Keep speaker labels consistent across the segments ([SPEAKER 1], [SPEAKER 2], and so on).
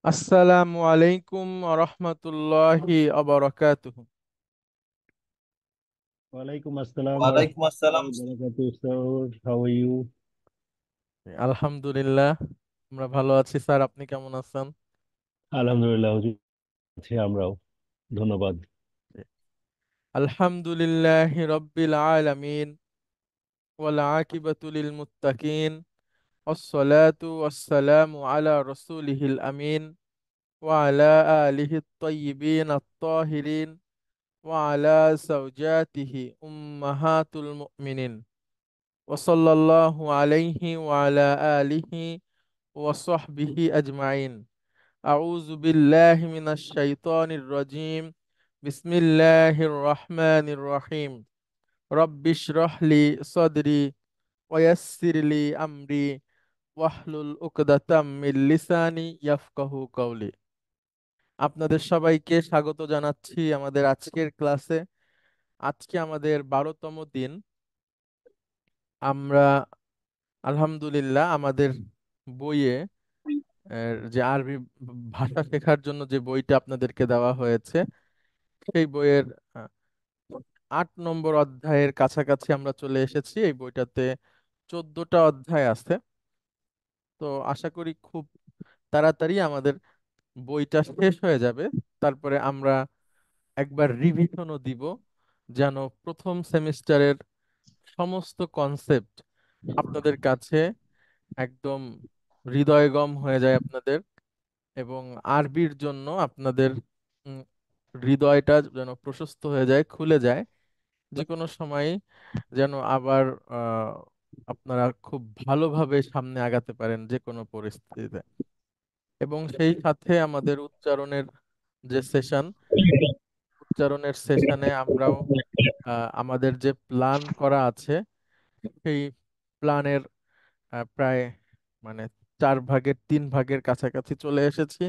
[SPEAKER 1] আসসালামু আলাইকুম রহমতুল্লাহি আবরাকাতুহু।
[SPEAKER 2] Walaikum assalam wa
[SPEAKER 3] ওয়ালাইকুম
[SPEAKER 2] rahmatullahi
[SPEAKER 3] আসসালাম।
[SPEAKER 2] wa barakatuh, sir. How are you?
[SPEAKER 1] আলহামদুলিল্লাহ, আমরা ভালো আছি স্যার। আপনি কেমন আছেন?
[SPEAKER 2] আলহামদুলিল্লাহ হুজুর, আছি আমরাও। ধন্যবাদ।
[SPEAKER 1] আলহামদুলিল্লাহ রব্বিল আলামিন ওয়াল আকিবাতু লিল মুত্তাকিন ওয়াসসালাতু ওয়াসসালামু আলা রাসূলিহিল আমিন ওয়া আলা আলিহি আত-তাইয়িবিন আত-তাহিরিন ওয়া আলা যাওজাতিহি উম্মাহাতুল মুমিনিন ওয়া সাল্লাল্লাহু আলাইহি ওয়া আলা আলিহি ওয়া সাহবিহি আজমাইন। أعوذ بالله من الشيطان الرجيم. بسم الله الرحمن الرحيم. رب اشرح لي صدري ويسر لي أمري واحلل عقدة من লিসানি ইয়াফকাহু কওলি। আপনাদের সবাইকে স্বাগত জানাচ্ছি আমাদের আজকের ক্লাসে। আজকে আমাদের 12তম দিন। আমরা আলহামদুলিল্লাহ আমাদের বইয়ে যে আরবি ভাষা শেখার জন্য যে বইটা আপনাদেরকে দেওয়া হয়েছে, সেই বইয়ের 8 নম্বর অধ্যায়ের কাছাকাছি আমরা চলে এসেছি। এই বইটাতে 14টা অধ্যায় আছে। তো আশা করি খুব তাড়াতাড়ি আমাদের বইটা শেষ হয়ে যাবে। তারপরে আমরা একবার রিভিশনও দিব, যেন প্রথম সেমিস্টারের সমস্ত কনসেপ্ট আপনাদের কাছে একদম হৃদয়গম হয়ে যায় আপনাদের, এবং আরবির জন্য আপনাদের উম, হৃদয়টা যেন প্রশস্ত হয়ে যায়, খুলে যায়, যে কোনো সময় যেন আবার আহ, আপনারা খুব ভালোভাবে সামনে আগাতে পারেন যে কোনো পরিস্থিতিতে। এবং সেই সাথে আমাদের উচ্চারণের যে সেশন, উচ্চারণের সেশনে আমরাও আমাদের যে প্ল্যান করা আছে, সেই প্ল্যানের প্রায় মানে 4 ভাগের 3 ভাগের কাছাকাছি চলে এসেছি।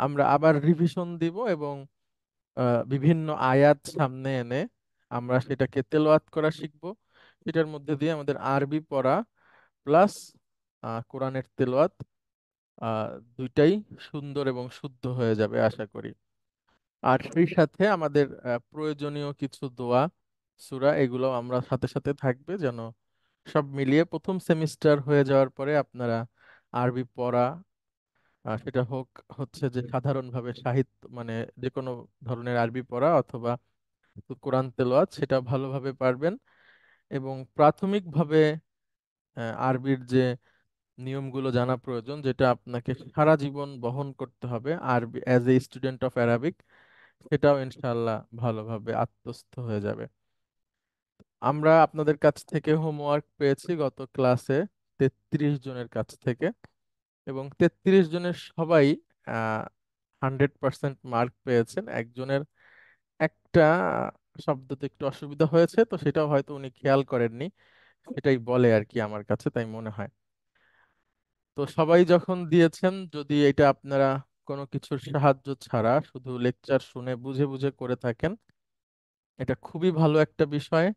[SPEAKER 1] আমরা আবার রিভিশন দিব এবং বিভিন্ন আয়াত সামনে এনে আমরা সেটাকে তেলাওয়াত করা শিখব। সেটার মধ্যে দিয়ে আমাদের আরবি পড়া প্লাস কোরআনের তেলাওয়াত আহ, দুইটাই সুন্দর এবং শুদ্ধ হয়ে যাবে আশা করি। আর সেই সাথে আমাদের প্রয়োজনীয় কিছু দোয়া, সূরা, এগুলো আমরা সাথে সাথে থাকবে, যেন সব মিলিয়ে প্রথম সেমিস্টার হয়ে যাওয়ার পরে আপনারা আরবি পড়া, সেটা হোক হচ্ছে যে সাধারণভাবে সাহিত্য মানে যে কোনো ধরনের আরবি পড়া অথবা কোরআন তেলাওয়াত, সেটা ভালোভাবে পারবেন। এবং প্রাথমিকভাবে আরবির যে নিয়মগুলো জানা প্রয়োজন, যেটা আপনাকে সারা জীবন বহন করতে হবে আরবি as a student of Arabic, সেটাও ইনশাআল্লাহ ভালোভাবে আত্মস্থ হয়ে যাবে। আমরা আপনাদের কাছ থেকে হোমওয়ার্ক পেয়েছি গত ক্লাসে 33 জনের কাছ থেকে, এবং 33 জনের সবাই 100% মার্ক পেয়েছেন। একজনের একটা শব্দতে একটু অসুবিধা হয়েছে, তো সেটাও হয়তো উনি খেয়াল করেননি, সেটাই বলে আর কি আমার কাছে তাই মনে হয়। তো সবাই যখন দিয়েছেন, যদি এটা আপনারা কোনো কিছুর সাহায্য ছাড়া শুধু লেকচার শুনে বুঝে বুঝে করে থাকেন, এটা খুবই ভালো একটা বিষয়,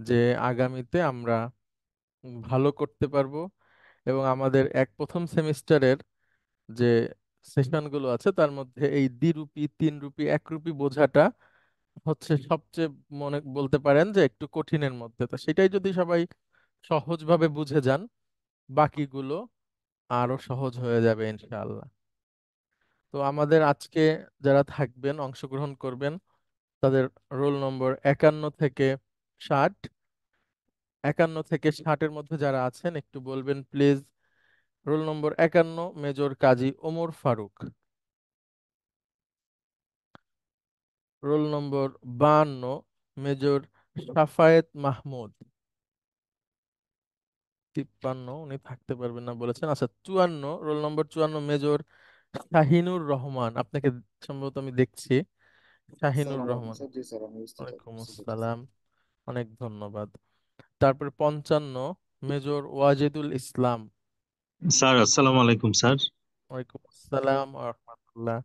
[SPEAKER 1] যে আগামীতে আমরা ভালো করতে পারবো। এবং আমাদের প্রথম সেমিস্টারের যে সেশনগুলো আছে, তার মধ্যে এই দ্বিরূপী, 3 রূপী, 1 রূপী বোঝাটা হচ্ছে সবচেয়ে, মনে বলতে পারেন যে একটু কঠিনের মধ্যে। তো সেটাই যদি সবাই সহজভাবে বুঝে যান, বাকিগুলো আরো সহজ হয়ে যাবে ইনশাআল্লাহ। তো আমাদের আজকে যারা থাকবেন, অংশগ্রহণ করবেন, তাদের রোল নম্বর 51 থেকে 60। 51 থেকে 60-এর মধ্যে যারা আছেন একটু বলবেন please. Roll number 51 major Kazi Omar Faruk. Roll number 52 major Safayet Mahmud. 53 উনি থাকতে পারবেন না বলেছেন। আচ্ছা, 54, roll number 54 major Shahinur Rahman. আপনাকে সম্ভবত আমি দেখছি। শাহিনুর
[SPEAKER 3] আসসালামু আলাইকুম
[SPEAKER 1] রহমান।
[SPEAKER 3] স্যার। জি স্যার, আমি বুঝতে
[SPEAKER 1] ওয়ালাইকুম
[SPEAKER 3] বুঝতে পারছি।
[SPEAKER 1] আসসালাম, অনেক ধন্যবাদ। তারপরে 55 মেজর ওয়াজেদুল ইসলাম।
[SPEAKER 4] স্যার আসসালামু আলাইকুম স্যার।
[SPEAKER 1] ওয়ালাইকুম আসসালাম ওয়া রাহমাতুল্লাহ।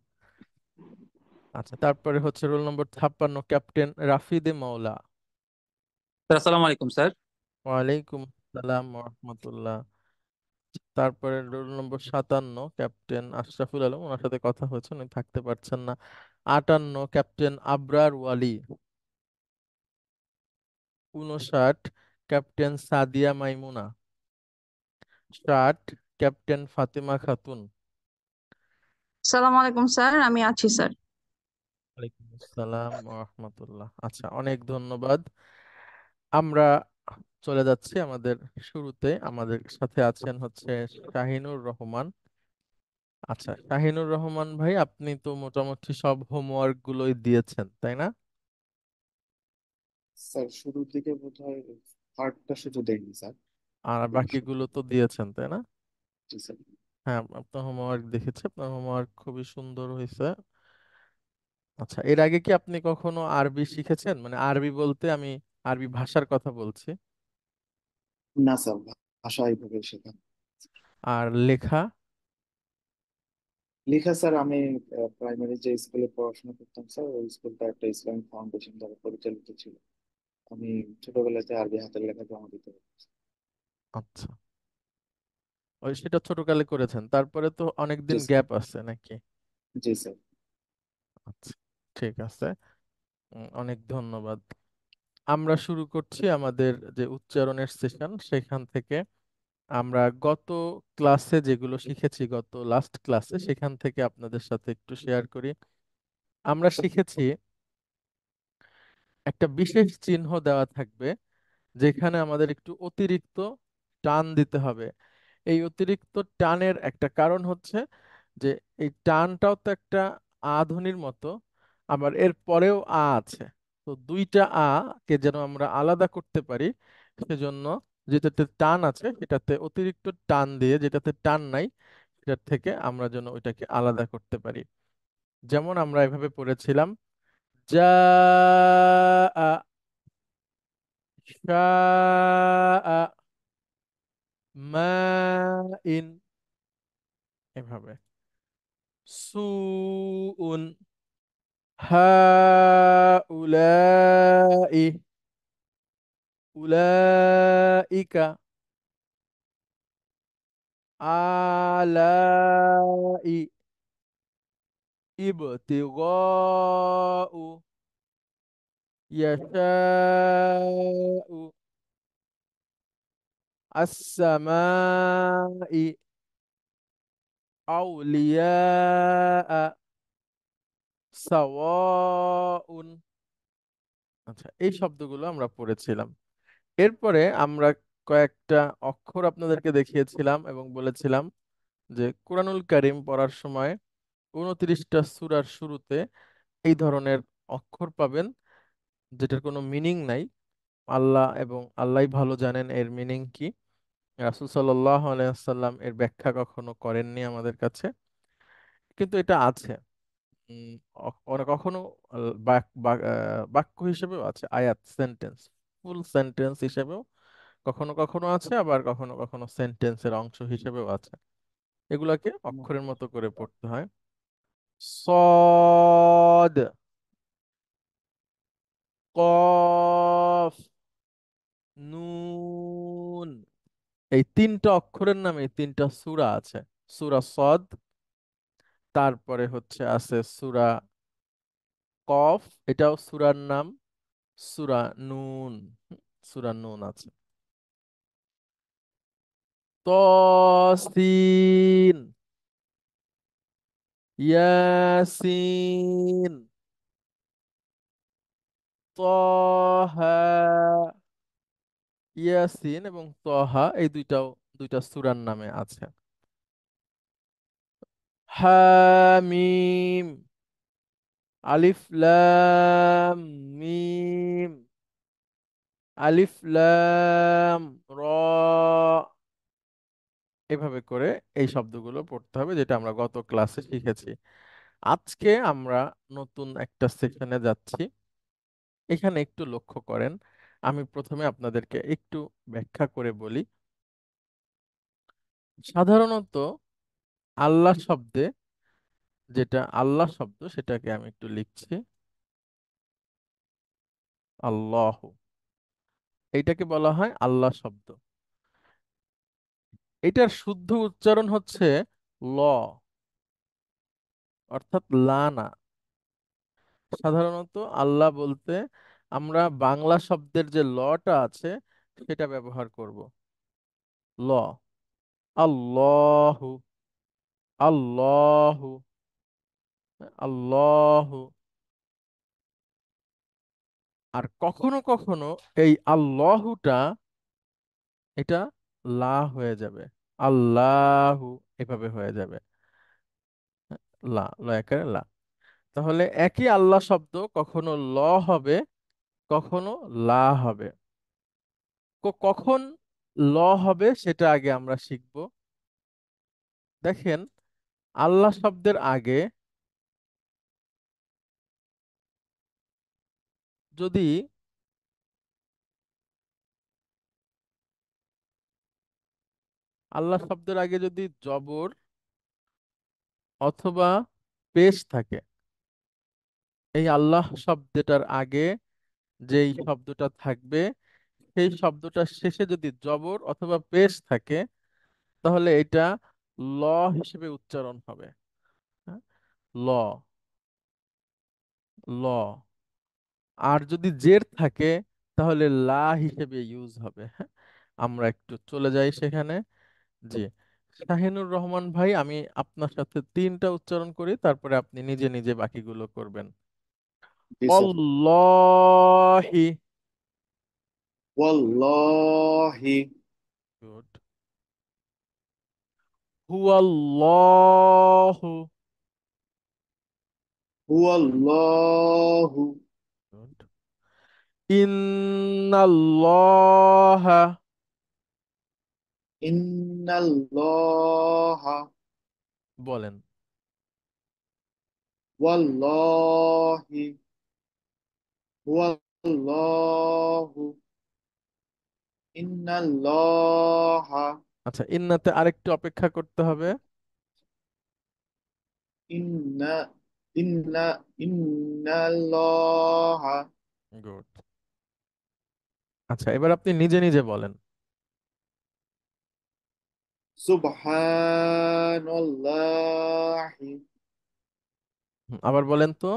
[SPEAKER 1] আচ্ছা, তারপরে হচ্ছে রোল নম্বর 56 ক্যাপ্টেন রাফিদে মাওলা।
[SPEAKER 5] স্যার আসসালামু আলাইকুম স্যার।
[SPEAKER 1] ওয়ালাইকুম আসসালাম ওয়া রাহমাতুল্লাহ। তারপরে roll number 57 captain Ashraful Alam, ওনার সাথে কথা হয়েছে, উনি থাকতে পারছেন না। 58 captain Abrar Wali. 59 captain Sadia Maimuna. 60 captain Fatema Khatun.
[SPEAKER 5] সালাম আলাইকুম স্যার, আমি আছি স্যার।
[SPEAKER 1] ওয়ালাইকুম আসসালাম ওয়া রাহমাতুল্লাহ। আচ্ছা, অনেক ধন্যবাদ। আমরা চলে যাচ্ছি আমাদের শুরুতে। আমাদের সাথে আছেন হচ্ছে শাহিনুর রহমান। আচ্ছা, শাহিনুর রহমান ভাই, আপনি তো মোটামুটি সব হোমওয়ার্ক গুলোই দিয়েছেন, তাই না?
[SPEAKER 3] স্যার শুরুর দিকে বোধহয় পার্টটা শুধু দেয়নি স্যার।
[SPEAKER 1] আর
[SPEAKER 3] বাকি
[SPEAKER 1] বাকিগুলো তো দিয়েছেন, তাই না?
[SPEAKER 3] জি স্যার।
[SPEAKER 1] হ্যাঁ, আপনার হোমওয়ার্ক দেখেছি, আপনার হোমওয়ার্ক খুবই সুন্দর হয়েছে। আচ্ছা, এর আগে কি আপনি কখনো আরবি শিখেছেন? মানে আরবি বলতে আমি আরবি ভাষার কথা বলছি।
[SPEAKER 3] না স্যার, ভাষা এইভাবে শেখা।
[SPEAKER 1] আর লেখা?
[SPEAKER 3] লেখা স্যার, আমি প্রাইমারি যে স্কুলে পড়াশোনা করতাম স্যার, ওই স্কুলটা একটা ইসলামিক ফাউন্ডেশন দ্বারা পরিচালিত ছিল। আমি ছোটবেলাতে আরবি হাতের লেখা জমা দিতে পারতাম।
[SPEAKER 1] আচ্ছা, ওই সেটা ছোটকালে করেছেন, তারপরে তো
[SPEAKER 3] জি
[SPEAKER 1] অনেকদিন
[SPEAKER 3] স্যার।
[SPEAKER 1] গ্যাপ আছে নাকি?
[SPEAKER 3] জি স্যার।
[SPEAKER 1] আচ্ছা, ঠিক আছে। অনেক ধন্যবাদ। আমরা শুরু করছি আমাদের যে উচ্চারণের সেশন সেখান থেকে। আমরা গত ক্লাসে যেগুলো শিখেছি, গত লাস্ট ক্লাসে, সেখান থেকে আপনাদের সাথে একটু শেয়ার করি। আমরা শিখেছি একটা বিশেষ চিহ্ন দেওয়া থাকবে যেখানে আমাদের একটু অতিরিক্ত টান দিতে হবে। এই অতিরিক্ত টানের একটা কারণ হচ্ছে যে এই টানটাও তো একটা আ ধ্বনির মতো, আবার এর পরেও আ আছে। তো দুইটা আ কে যেন আমরা আলাদা করতে পারি, সেজন্য যেটাতে টান আছে সেটাতে অতিরিক্ত টান দিয়ে, যেটাতে টান নাই সেটার থেকে আমরা যেন ওইটাকে আলাদা করতে পারি। যেমন আমরা এভাবে পড়েছিলাম, যা আ, শা আ, মা ইন, এভাবে। সুউন, হাউলাই, উলাইকা, আলাই, ইবতিগাউ, ইয়াশাউ, আসসামাই, আউলিয়া, সাওয়াউন। আচ্ছা, এই শব্দগুলো আমরা পড়েছিলাম। এরপরে আমরা কয়েকটা অক্ষর আপনাদেরকে দেখিয়েছিলাম এবং বলেছিলাম যে কুরআনুল কারীম পড়ার সময় 29টা সূরার শুরুতে এই ধরনের অক্ষর পাবেন যেটার কোনো মিনিং নাই। আল্লাহ এবং আল্লাহই ভালো জানেন এর মিনিং কি। রাসূল সাল্লাল্লাহু আলাইহি ওয়াসাল্লাম এর ব্যাখ্যা কখনো করেননি আমাদের কাছে, কিন্তু এটা আছে। উম, কখনো বাক্য হিসেবেও আছে, আয়াত, সেন্টেন্স, ফুল সেন্টেন্স হিসেবেও কখনো কখনো আছে, আবার কখনো কখনো সেন্টেন্সের অংশ হিসেবেও আছে। এগুলাকে অক্ষরের মতো করে পড়তে হয়। সদ, কফ, নুন। এই তিনটা অক্ষরের নামে তিনটা সূরা আছে। সূরা সদ, তারপরে হচ্ছে আছে সূরা কফ, এটাও সূরার নাম। সূরা নুন, সূরা নুন আছে। তসিন, ইয়াসিন, তহা। ইয়াসিন এবং তহা এই দুইটা সূরার নামে আছে। হামিম, আলিফ লাম মিম, আলিফ লাম র। এভাবে করে এই শব্দগুলো পড়তে হবে, যেটা আমরা গত ক্লাসে শিখেছি। আজকে আমরা নতুন একটা সেকশনে যাচ্ছি। এখানে একটু লক্ষ্য করেন, আমি প্রথমে আপনাদেরকে একটু ব্যাখ্যা করে বলি। সাধারণত আল্লাহ শব্দে, যেটা আল্লাহ শব্দ সেটাকে আমি একটু লিখছি, আল্লাহ, এইটাকে বলা হয় আল্লাহ শব্দ। এটার শুদ্ধ উচ্চারণ হচ্ছে ল, অর্থাৎ লা না। সাধারণত আল্লাহ বলতে আমরা বাংলা শব্দের যে লটা আছে সেটা ব্যবহার করব। ল, আল্লাহু, আল্লাহু, আল্লাহু। আর কখনো কখনো এই আল্লাহুটা এটা লা হয়ে যাবে, আল্লাহু এভাবে হয়ে যাবে। লা, ল একারে লা। তাহলে একই আল্লাহ শব্দ কখনো ল হবে, কখনো লা হবে। কখন ল হবে সেটা আগে আমরা শিখব। দেখেন, আল্লাহ শব্দের আগে যদি আল্লাহ শব্দের আগে যদি জবর অথবা পেশ থাকে, এই আল্লাহ শব্দটার আগে যেই শব্দটা থাকবে সেই শব্দটার শেষে যদি জবর অথবা পেশ থাকে, তাহলে এটা ল হিসেবে উচ্চারণ হবে। হ্যাঁ? ল, ল। আর যদি জের থাকে তাহলে লা হিসেবে ইউজ হবে। হ্যাঁ? আমরা একটু চলে যাই সেখানে। জি, শাহিনুর রহমান ভাই, আমি আপনার সাথে তিনটা উচ্চারণ করি, তারপরে আপনি নিজে নিজে বাকিগুলো করবেন।
[SPEAKER 3] জি স্যার।
[SPEAKER 1] অল্লাহি।
[SPEAKER 3] ওয়াল্লাহি।
[SPEAKER 1] গুড। হুয়াল্লাহু।
[SPEAKER 3] হুয়াল্লাহু।
[SPEAKER 1] গুড। ইন্নাল্লাহা।
[SPEAKER 3] ইন্নাল্লাহা।
[SPEAKER 1] বলেন।
[SPEAKER 3] ওয়াল্লাহি। হুয়াল্লাহু। ইন্নাল্লাহা।
[SPEAKER 1] আচ্ছা, ইন্নাতে আরেকটু অপেক্ষা করতে হবে।
[SPEAKER 3] ইন্না ইন্না ইন্নাল্লাহা।
[SPEAKER 1] গুড। আচ্ছা, এবার আপনি নিজে নিজে বলেন।
[SPEAKER 3] সুবহানাল্লাহি।
[SPEAKER 1] আবার বলেন তো।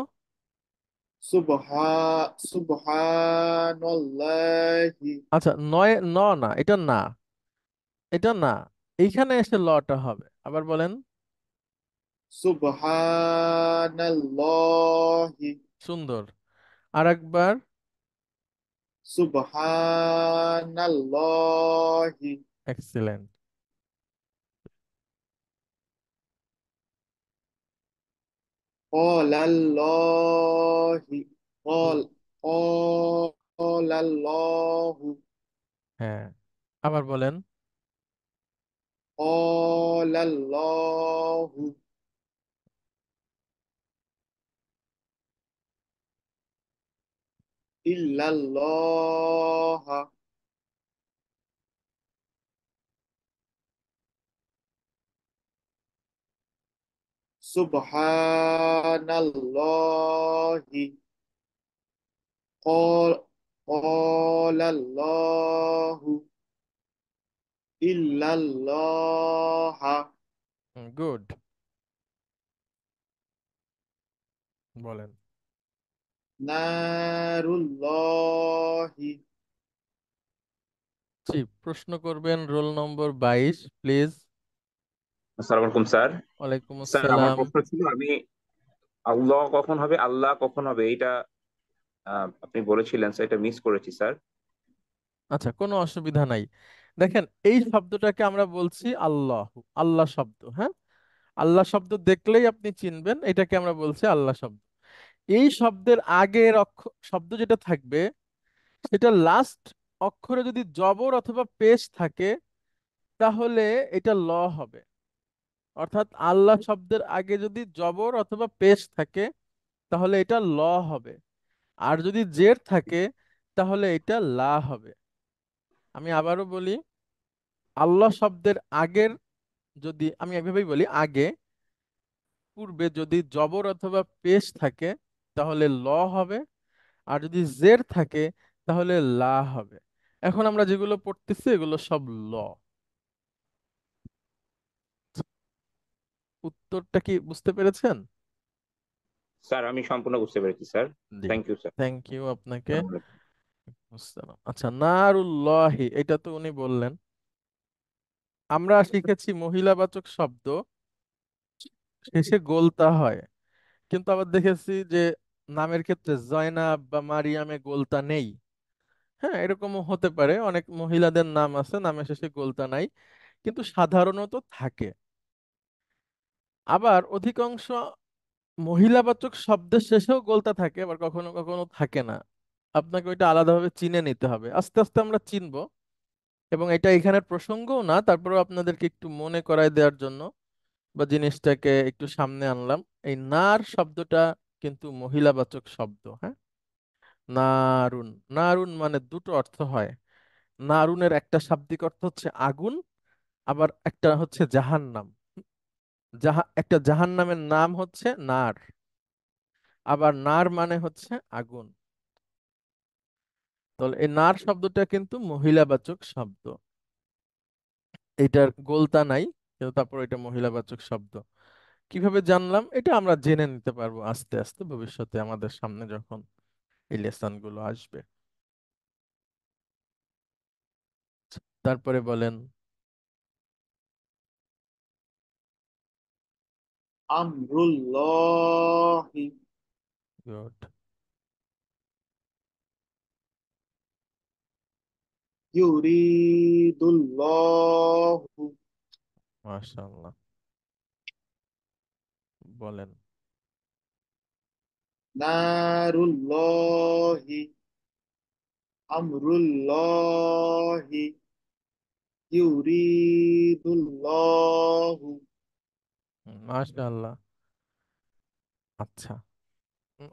[SPEAKER 3] সুবহানাল্লাহি।
[SPEAKER 1] আচ্ছা, নয়, ন না, এটা না, এটা না, এইখানে এসে লটা হবে। আবার বলেন।
[SPEAKER 3] সুবহানাল্লাহি।
[SPEAKER 1] সুন্দর। আর একবার।
[SPEAKER 3] সুবহানাল্লাহি।
[SPEAKER 1] এক্সিলেন্ট।
[SPEAKER 3] ক্বালাল্লাহি। ক্বাল ক্বালাল্লাহু।
[SPEAKER 1] হ্যাঁ, আবার বলেন।
[SPEAKER 3] ক্বালাল্লাহু। ইল্লাল্লাহা। সুবহানাল্লাহি। ক্বাল ক্বালাল্লাহু। ইল্লাল্লাহা।
[SPEAKER 1] গুড। বলেন।
[SPEAKER 3] নারুল্লাহি।
[SPEAKER 1] জি, প্রশ্ন করবেন রোল নম্বর 22, প্লিজ।
[SPEAKER 6] আসসালামু আলাইকুম স্যার।
[SPEAKER 1] ওয়ালাইকুম
[SPEAKER 6] স্যার আমার
[SPEAKER 1] আসসালাম।
[SPEAKER 6] প্রশ্ন ছিল, আমি আল্লাহ কখন হবে, আল্লাহ কখন হবে, এটা আপনি বলেছিলেন স্যার, এটা মিস করেছি স্যার।
[SPEAKER 1] আচ্ছা, কোনো অসুবিধা নাই। দেখেন, এই শব্দটাকে আমরা বলছি আল্লাহ, আল্লাহ শব্দ। হ্যাঁ, আল্লাহ শব্দ দেখলেই আপনি চিনবেন এটাকে আমরা বলছি আল্লাহ শব্দ। এই শব্দের আগের শব্দ যেটা থাকবে সেটা লাস্ট অক্ষরে যদি জবর অথবা পেশ থাকে, তাহলে এটা ল হবে। অর্থাৎ আল্লাহ শব্দের আগে যদি জবর অথবা পেশ থাকে, তাহলে এটা ল হবে। আর যদি জের থাকে, তাহলে এটা লা হবে। আমি আবারও বলি, আল্লাহ শব্দের আগের, যদি আমি এভাবেই বলি, আগে পূর্বে যদি জবর অথবা পেশ থাকে তাহলে ল হবে। আর যদি জের থাকে তাহলে লা হবে। এখন আমরা যেগুলো পড়তেছি এগুলো সব ল। উত্তরটা কি বুঝতে পেরেছেন?
[SPEAKER 6] স্যার আমি সম্পূর্ণ বুঝতে পেরেছি স্যার।
[SPEAKER 1] জি,
[SPEAKER 6] thank you sir.
[SPEAKER 1] Thank you আপনাকে।
[SPEAKER 6] আসসালামু আলাইকুম।
[SPEAKER 1] আসসালাম। আচ্ছা, নারুল্লাহি এটা তো উনি বললেন। আমরা শিখেছি মহিলাবাচক শব্দ শেষে গোলতা হয়, কিন্তু আবার দেখেছি যে নামের ক্ষেত্রে জয়নাব বা মারিয়ামে গোলতা নেই। হ্যাঁ, এরকমও হতে পারে, অনেক মহিলাদের নাম আছে নামের শেষে গোলতা নাই, কিন্তু সাধারণত থাকে। আবার অধিকাংশ মহিলাবাচক শব্দের শেষেও গোলতা থাকে, আবার কখনো কখনো থাকে না। আপনাকে ওইটা আলাদাভাবে চিনে নিতে হবে, আস্তে আস্তে আমরা চিনবো। এবং এটা এখানের প্রসঙ্গও না, তারপরেও আপনাদেরকে একটু মনে করায় দেওয়ার জন্য বা জিনিসটাকে একটু সামনে আনলাম। এই নার শব্দটা কিন্তু মহিলাবাচক শব্দ। হ্যাঁ, নারুন। নারুন মানে দুটো অর্থ হয়। নারুনের একটা শাব্দিক অর্থ হচ্ছে আগুন, আবার একটা হচ্ছে জাহান্নাম। একটা জাহান্নামের নাম হচ্ছে নার, আবার নার মানে হচ্ছে আগুন। তাহলে এই নার শব্দটা কিন্তু মহিলাবাচক শব্দ, এটার গোলতা নাই, কিন্তু তারপর এটা মহিলাবাচক শব্দ। কিভাবে জানলাম? এটা আমরা জেনে নিতে পারবো আস্তে আস্তে ভবিষ্যতে আমাদের সামনে যখন এই লেসন গুলো আসবে। তারপরে বলেন।
[SPEAKER 3] আমরুল্লাহি
[SPEAKER 1] গুড।
[SPEAKER 3] ইউরিদুল্লাহু
[SPEAKER 1] মাশাআল্লাহ, বলেন।
[SPEAKER 3] নারুল্লাহি আমরুল্লাহি ইউরিদুল্লাহু।
[SPEAKER 1] মাশাআল্লাহ। আচ্ছা,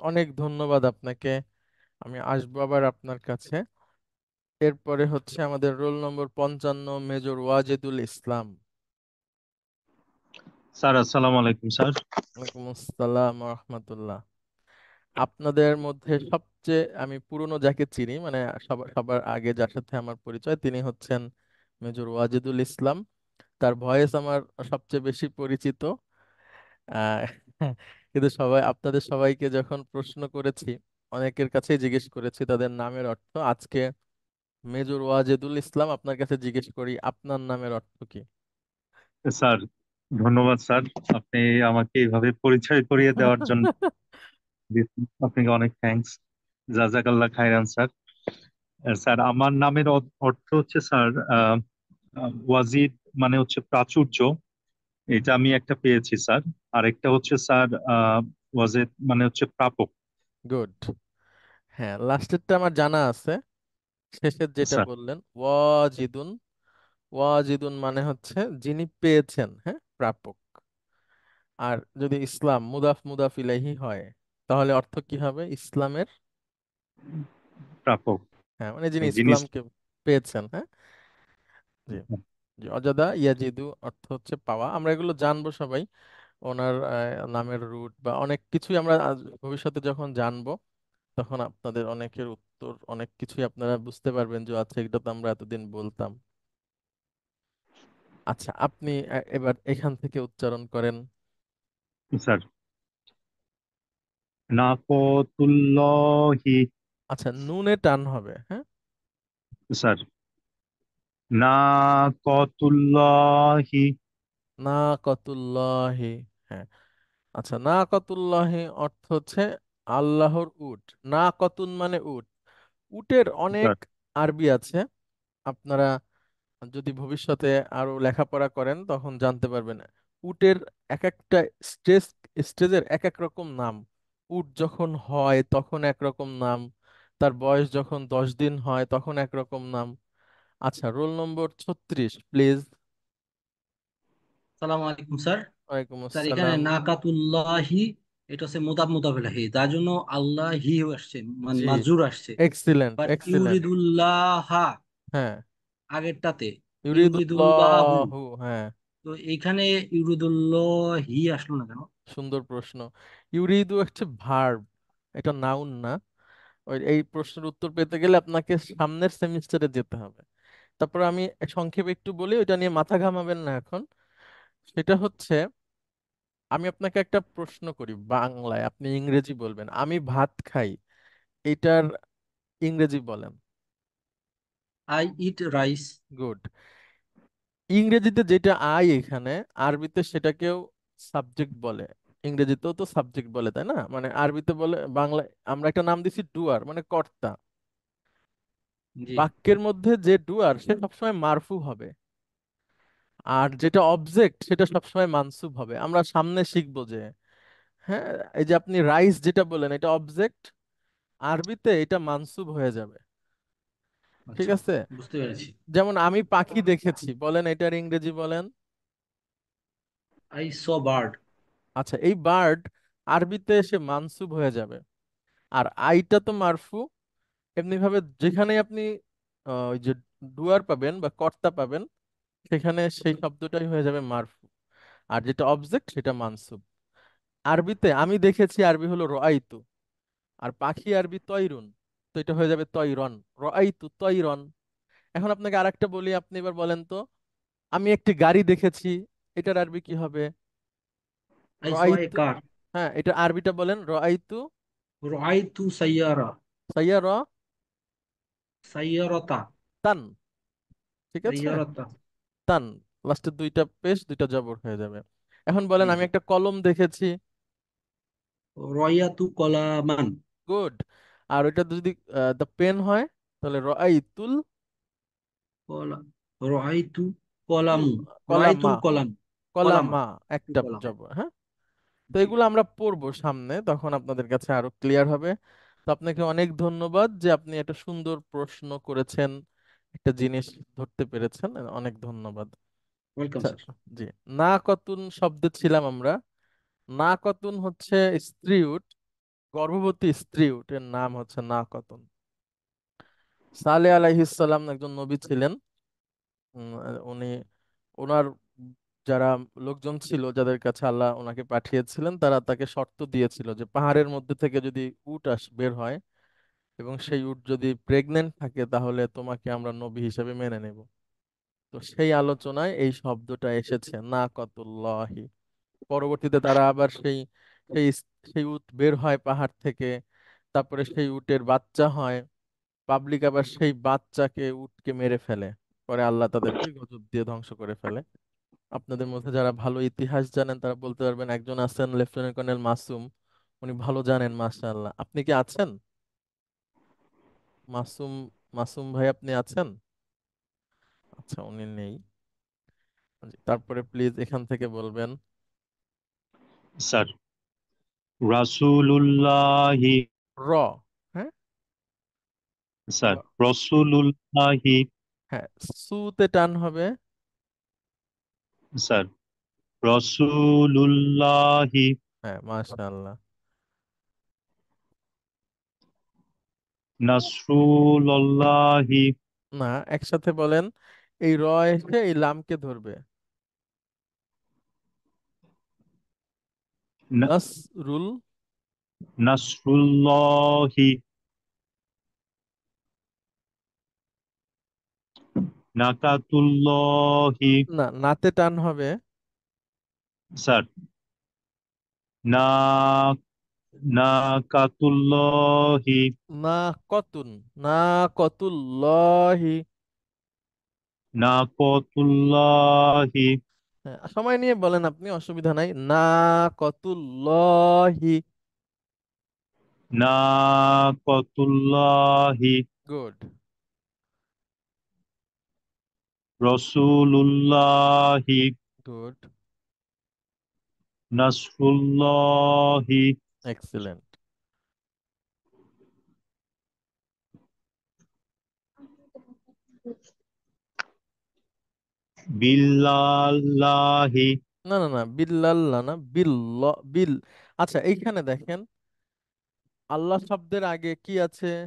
[SPEAKER 1] অনেক ধন্যবাদ আপনাকে। আমি আসবো আবার আপনার কাছে। এরপরে হচ্ছে আমাদের রোল নম্বর 55, মেজর ওয়াজেদুল ইসলাম।
[SPEAKER 4] স্যার আসসালামু আলাইকুম স্যার।
[SPEAKER 1] ওয়ালাইকুম আসসালাম রহমতুল্লাহ। আপনাদের মধ্যে সবচেয়ে আমি পুরনো যাকে চিনি, মানে সবার সবার আগে যার সাথে আমার পরিচয়, তিনি হচ্ছেন মেজর ওয়াজেদুল ইসলাম। তার ভয়েস আমার সবচেয়ে বেশি পরিচিত। আহ, কিন্তু আপনাদের সবাইকে যখন প্রশ্ন করেছি, অনেকের কাছেই জিজ্ঞেস করেছি তাদের নামের অর্থ। আজকে মেজর ওয়াজেদুল ইসলাম, আপনার কাছে জিজ্ঞেস করি আপনার নামের অর্থ কি?
[SPEAKER 4] স্যার ধন্যবাদ স্যার, আপনি আমাকে এইভাবে পরিচয় করিয়ে দেওয়ার জন্য আপনাকে অনেক থ্যাঙ্কস। জাজাকাল্লাহ খাইরান স্যার। স্যার আমার নামের অর্থ হচ্ছে স্যার ওয়াজিদ মানে হচ্ছে প্রাচুর্য, এটা আমি একটা পেয়েছি স্যার। আর একটা হচ্ছে স্যার ওয়াজেদ মানে হচ্ছে প্রাপক।
[SPEAKER 1] গুড। হ্যাঁ, লাস্টেরটা আমার জানা আছে, শেষের যেটা
[SPEAKER 4] স্যার
[SPEAKER 1] বললেন ওয়াজিদুন। ওয়াজিদুন মানে হচ্ছে যিনি পেয়েছেন, হ্যাঁ, প্রাপক। আর যদি ইসলাম মুদাফ মুদাফ ইলাইহি হয়, তাহলে অর্থ কি হবে? ইসলামের,
[SPEAKER 4] প্রাপক
[SPEAKER 1] হ্যাঁ, মানে যিনি
[SPEAKER 4] জিনিস।
[SPEAKER 1] ইসলামকে পেয়েছেন। হ্যাঁ, জি। জি, অজাদা ইয়াজিদু অর্থ হচ্ছে পাওয়া। আমরা এগুলো জানবো সবাই, ওনার নামের রুট বা অনেক কিছুই আমরা ভবিষ্যতে যখন জানবো, তখন আপনাদের অনেকের উত্তর, অনেক কিছুই আপনারা বুঝতে পারবেন যে আচ্ছা, এটা তো আমরা এতদিন বলতাম। আচ্ছা, আপনি এবার এখান থেকে উচ্চারণ করেন।
[SPEAKER 4] স্যার নাকতুল্লাহি।
[SPEAKER 1] আচ্ছা, নুনে টান হবে, হ্যাঁ।
[SPEAKER 4] স্যার নাকতুল্লাহি।
[SPEAKER 1] না কতুল্লাহি, হ্যাঁ। আচ্ছা, না কতুল্লাহি অর্থ হচ্ছে আল্লাহর উট। না কতুন মানে উট। উটের অনেক
[SPEAKER 4] স্যার
[SPEAKER 1] আরবি আছে, আপনারা যদি ভবিষ্যতে আরো লেখাপড়া করেন তখন জানতে পারবেন। উটের এক একটা স্টেজ, স্টেজের এক এক রকম নাম। উট যখন হয় তখন এক রকম নাম, তার বয়স যখন 10 দিন হয় তখন এক রকম নাম। আচ্ছা, রোল নম্বর 36 প্লিজ।
[SPEAKER 7] সালামু আলাইকুম স্যার।
[SPEAKER 1] ওয়ালাইকুম
[SPEAKER 7] স্যার এখানে
[SPEAKER 1] আসসালাম।
[SPEAKER 7] নাকাতুল্লাহি এটা হচ্ছে মুদাফ মুদাফিলাহি, তার জন্য আল্লাহ হি আসছে, মানে
[SPEAKER 1] জি,
[SPEAKER 7] মাজুর আসছে।
[SPEAKER 1] Excellent
[SPEAKER 7] but
[SPEAKER 1] excellent.
[SPEAKER 7] ইউরিদুল্লাহা
[SPEAKER 1] হ্যাঁ,
[SPEAKER 7] আগেরটাতে ইউরিদুল্লাহু,
[SPEAKER 1] ইউরিদুল্লাহু, হ্যাঁ।
[SPEAKER 7] তো এইখানে ইউরিদুল্লাহি আসলো না কেন?
[SPEAKER 1] সুন্দর প্রশ্ন। ইউরিদু হচ্ছে ভার্ব, এটা নাউন না। এই প্রশ্নের উত্তর পেতে গেলে আপনাকে সামনের সেমিস্টারে যেতে হবে। তারপর আমি সংক্ষেপে একটু বলি, ওইটা নিয়ে মাথা ঘামাবেন না এখন। সেটা হচ্ছে আমি আপনাকে একটা প্রশ্ন করি বাংলায়, আপনি ইংরেজি বলবেন। আমি ভাত খাই, এটার ইংরেজি বলেন।
[SPEAKER 7] I eat rice.
[SPEAKER 1] গুড। ইংরেজিতে যেটা আই এখানে, আরবিতে সেটাকেও সাবজেক্ট বলে। ইংরেজিতেও তো সাবজেক্ট বলে, তাই না? মানে আরবিতে বলে, বাংলায় আমরা একটা নাম দিছি ডুয়ার, মানে কর্তা।
[SPEAKER 7] জি।
[SPEAKER 1] বাক্যের মধ্যে যে ডুয়ার সে সবসময় মারফু হবে, আর যেটা অবজেক্ট সেটা সবসময় মানসুব হবে। আমরা সামনে শিখবো যে, হ্যাঁ, এই যে আপনি রাইস যেটা বলেন এটা অবজেক্ট, আরবিতে এটা মানসুব হয়ে যাবে। ঠিক
[SPEAKER 7] আচ্ছা,
[SPEAKER 1] আছে?
[SPEAKER 7] বুঝতে পেরেছি।
[SPEAKER 1] যেমন আমি পাখি দেখেছি, বলেন এটার ইংরেজি বলেন।
[SPEAKER 7] I saw bird.
[SPEAKER 1] আচ্ছা, এই বার্ড আরবিতে এসে মানসুব হয়ে যাবে, আর আইটা তো মারফু। এমনি ভাবে যেখানে আপনি ওই যে ডুয়ার পাবেন বা কর্তা পাবেন, সেখানে সেই শব্দটাই হয়ে যাবে মারফু, আর যেটা অবজেক্ট সেটা মানসুব। আরবিতে আমি দেখেছি আরবি হলো রআইতু, আর পাখি আরবি তয়রুন, তো এটা হয়ে যাবে তয়রন। রআইতু তয়রন। এখন আপনাকে আরেকটা বলি, আপনি এবার বলেন তো, আমি একটি গাড়ি দেখেছি, এটার আরবি কি হবে?
[SPEAKER 7] আই স এ
[SPEAKER 1] রআইতু।
[SPEAKER 7] কার।
[SPEAKER 1] হ্যাঁ, এটা আরবিটা বলেন, রআইতু
[SPEAKER 7] রাআইতু সাইয়ারা।
[SPEAKER 1] সাইয়ারা
[SPEAKER 7] সাইয়ারাতা।
[SPEAKER 1] তান। ঠিক আছে?
[SPEAKER 7] সাইয়ারাতা।
[SPEAKER 1] তান, লাস্টের দুইটা পেশ দুইটা জবর হয়ে যাবে। এখন বলেন,
[SPEAKER 7] জি
[SPEAKER 1] আমি
[SPEAKER 7] জি।
[SPEAKER 1] একটা কলম দেখেছি।
[SPEAKER 7] রয়াতু কলামান।
[SPEAKER 1] গুড। আর ওইটা যদি দ্য পেন হয়, তাহলে রআইতুল
[SPEAKER 7] কলা। রাআইতু
[SPEAKER 1] তুল
[SPEAKER 7] কলামু।
[SPEAKER 1] কলামা।
[SPEAKER 7] রাআইতুল কলাম। কলামা।
[SPEAKER 1] কলামা, একটা
[SPEAKER 7] কলাম।
[SPEAKER 1] জবর, হ্যাঁ। তো
[SPEAKER 7] জি।
[SPEAKER 1] এগুলো আমরা পড়বো সামনে, তখন আপনাদের কাছে আরো ক্লিয়ার হবে। তো আপনাকে অনেক ধন্যবাদ যে আপনি একটা সুন্দর প্রশ্ন করেছেন, একটা জিনিস ধরতে পেরেছেন, অনেক ধন্যবাদ।
[SPEAKER 7] ওয়েলকাম
[SPEAKER 1] আচ্ছা,
[SPEAKER 7] স্যার।
[SPEAKER 1] জি। না কতুন শব্দে ছিলাম আমরা। না কতুন হচ্ছে স্ত্রী উট, গর্ভবতী স্ত্রী উট, এর নাম হচ্ছে না কতুন। সালে আলাইহিস সালাম একজন নবী ছিলেন। উনি, ওনার যারা লোকজন ছিল যাদের কাছে আল্লাহ ওনাকে পাঠিয়েছিলেন, তারা তাকে শর্ত দিয়েছিল যে পাহাড়ের মধ্যে থেকে যদি উট বের হয় এবং সেই উট যদি প্রেগনেন্ট থাকে, তাহলে তোমাকে আমরা নবী হিসেবে মেনে নেব। তো সেই আলোচনায় এই শব্দটা এসেছে, নাকাতুল্লাহি। পরবর্তীতে তারা আবার সেই সেই উট বের হয় পাহাড় থেকে, তারপরে সেই উটের বাচ্চা হয়। পাবলিক আবার সেই বাচ্চাকে, উটকে মেরে ফেলে। পরে আল্লাহ তাদেরকে গজব দিয়ে ধ্বংস করে ফেলে। আপনাদের মধ্যে যারা ভালো ইতিহাস জানেন তারা বলতে পারবেন, একজন আছেন লেফটেন্যান্ট কর্নেল মাসুম, উনি ভালো জানেন মাশাআল্লাহ। আপনি কি আছেন? মাসুম, মাসুম ভাই আপনি আছেন? আচ্ছা, উনি নেই। জি, তারপরে প্লিজ এখান থেকে বলবেন।
[SPEAKER 4] স্যার, রাসূলুল্লাহি।
[SPEAKER 1] র, হ্যাঁ,
[SPEAKER 4] স্যার,
[SPEAKER 1] র,
[SPEAKER 4] রসুলুল্লাহি।
[SPEAKER 1] হ্যাঁ, সুতে টান হবে।
[SPEAKER 4] স্যার, রসুলুল্লাহি।
[SPEAKER 1] হ্যাঁ, মাশাআল্লাহ।
[SPEAKER 4] নাসরুল্লাহি।
[SPEAKER 1] না, একসাথে বলেন। এই র এসে এই লামকে ধরবে।
[SPEAKER 4] না-
[SPEAKER 1] নাসরুল।
[SPEAKER 4] নাসরুল্লাহি। নাকাতুল্লাহি।
[SPEAKER 1] না, নাতে টান হবে।
[SPEAKER 4] স্যার, না নাকাতুল্লাহি।
[SPEAKER 1] না কতুন, না কতুল্লাহি।
[SPEAKER 4] নাকতুল্লাহি।
[SPEAKER 1] হ্যাঁ, সময় নিয়ে বলেন আপনি, অসুবিধা নাই। না কতুল্লাহি।
[SPEAKER 4] নাকতুল্লাহি।
[SPEAKER 1] গুড।
[SPEAKER 4] রসুলুল্লাহি।
[SPEAKER 1] গুড।
[SPEAKER 4] নাসরুল্লাহি।
[SPEAKER 1] এক্সিলেন্ট।
[SPEAKER 4] বিল্লাল্লাহি।
[SPEAKER 1] না না না, বিল্লাল্লাহ না, বিল। আচ্ছা, এইখানে দেখেন, আল্লাহ শব্দের আগে কি আছে?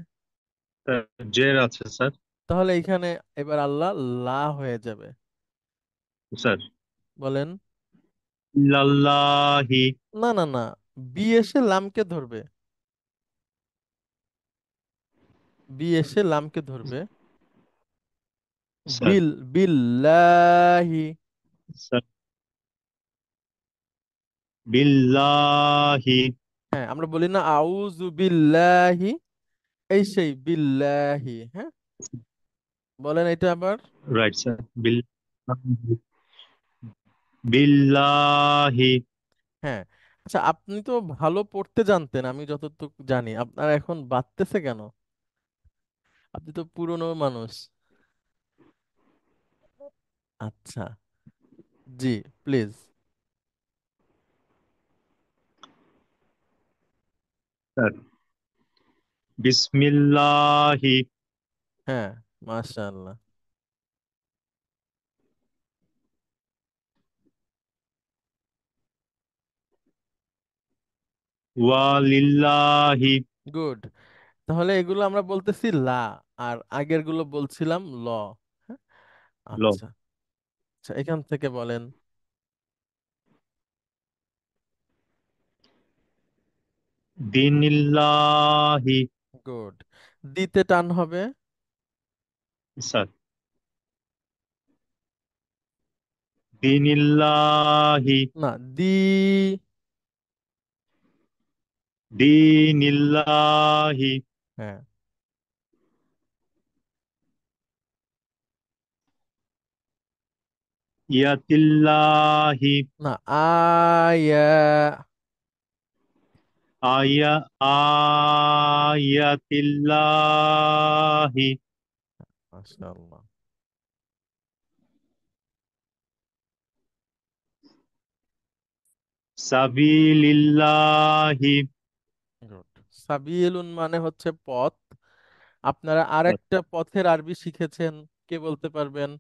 [SPEAKER 4] জের আছে স্যার।
[SPEAKER 1] তাহলে এইখানে এবার আল্লাহ লা হয়ে যাবে।
[SPEAKER 4] স্যার,
[SPEAKER 1] বলেন।
[SPEAKER 4] ইল্লাল্লাহি।
[SPEAKER 1] না না না, বি এসে লামকে ধরবে। বি এসে লামকে ধরবে।
[SPEAKER 4] স্যার,
[SPEAKER 1] বিল, বিল্লাহি।
[SPEAKER 4] স্যার, বিল্লাহি।
[SPEAKER 1] হ্যাঁ, আমরা বলি না আউযু বিল্লাহি, এই সেই বিল্লাহি। হ্যাঁ, বলেন এটা আবার।
[SPEAKER 4] Right sir. বিল্লাহি।
[SPEAKER 1] হ্যাঁ, আচ্ছা, আপনি তো ভালো পড়তে জানতেন আমি যতটুকু জানি, আপনার এখন বাড়তেছে কেন? আপনি তো পুরনো মানুষ। আচ্ছা, জি, প্লিজ।
[SPEAKER 4] স্যার বিসমিল্লাহি
[SPEAKER 1] হ্যাঁ, মাশাআল্লাহ।
[SPEAKER 4] ওয়ালিল্লাহি।
[SPEAKER 1] গুড। তাহলে এগুলো আমরা বলতেছি লা, আর আগের গুলো বলছিলাম ল। হ্যাঁ,
[SPEAKER 4] ল।
[SPEAKER 1] আচ্ছা। আচ্ছা, এখান থেকে বলেন।
[SPEAKER 4] দিনিল্লাহি।
[SPEAKER 1] গুড। দিতে টান হবে।
[SPEAKER 4] স্যার দিনিল্লাহি।
[SPEAKER 1] না, দি।
[SPEAKER 4] দিনিল্লাহি।
[SPEAKER 1] হ্যাঁ,
[SPEAKER 4] ইয়াতিল্লাহি।
[SPEAKER 1] না, আয়া।
[SPEAKER 4] আয়া আয়াতিল্লাহি।
[SPEAKER 1] মাশাআল্লাহ।
[SPEAKER 4] সাবিলিল্লাহি।
[SPEAKER 1] গুড। সাবিলুন মানে হচ্ছে পথ। আপনারা আরেকটা পথের আরবি শিখেছেন, কে বলতে পারবেন?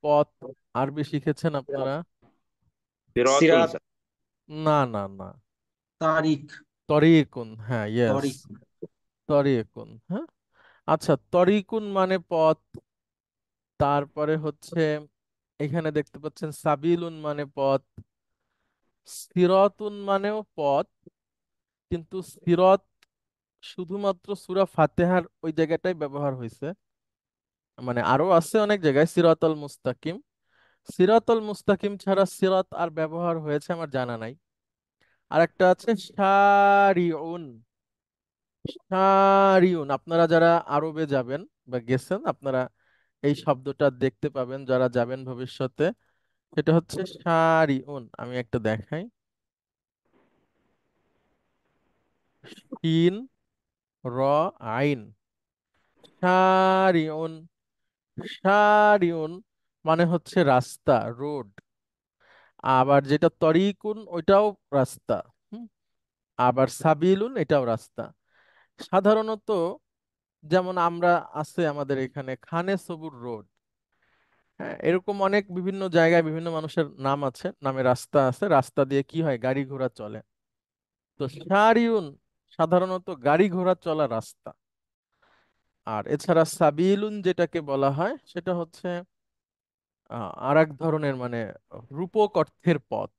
[SPEAKER 1] পথ আরবি শিখেছেন আপনারা?
[SPEAKER 6] সিরাতুন
[SPEAKER 3] সিরাত।
[SPEAKER 6] স্যার।
[SPEAKER 1] না, না, না।
[SPEAKER 7] তারিক।
[SPEAKER 1] তরিকুন, হ্যাঁ, ইয়েস।
[SPEAKER 7] তরিক।
[SPEAKER 1] তরিকুন, হ্যাঁ। আচ্ছা, তরিকুন মানে পথ। তারপরে হচ্ছে এখানে দেখতে পাচ্ছেন সাবিলুন মানে পথ। সিরাতুন মানেও পথ, কিন্তু সিরাত শুধুমাত্র সূরা ফাতিহার ওই জায়গাটাই ব্যবহার হয়েছে। মানে আরো আছে অনেক জায়গায় সিরাতাল মুস্তাকিম। সিরাতাল মুস্তাকিম ছাড়া সিরাত আর ব্যবহার হয়েছে আমার জানা নাই। আর একটা আছে শারিউন। শারিউন, আপনারা যারা আরবে যাবেন বা গেছেন, আপনারা এই শব্দটা দেখতে পাবেন যারা যাবেন ভবিষ্যতে। সেটা হচ্ছে শারিউন। আমি একটা দেখাই। শিন, র, আইন। শারিউন। শারিউন মানে হচ্ছে রাস্তা, রোড। আবার যেটা তরিকুন ওইটাও রাস্তা। হুম। আবার সাবিলুন এটাও রাস্তা। সাধারণত যেমন আমরা আছে আমাদের এখানে খানে সবুর রোড। হ্যাঁ, এরকম অনেক বিভিন্ন জায়গায় বিভিন্ন মানুষের নাম আছে, নামে রাস্তা আছে, রাস্তা দিয়ে কি হয়, গাড়ি ঘোড়া চলে। তো সারিউন সাধারণত গাড়ি ঘোড়া চলা রাস্তা। আর এছাড়া সাবিলুন যেটাকে বলা হয় সেটা হচ্ছে আর এক ধরনের, মানে রূপক অর্থের পথ।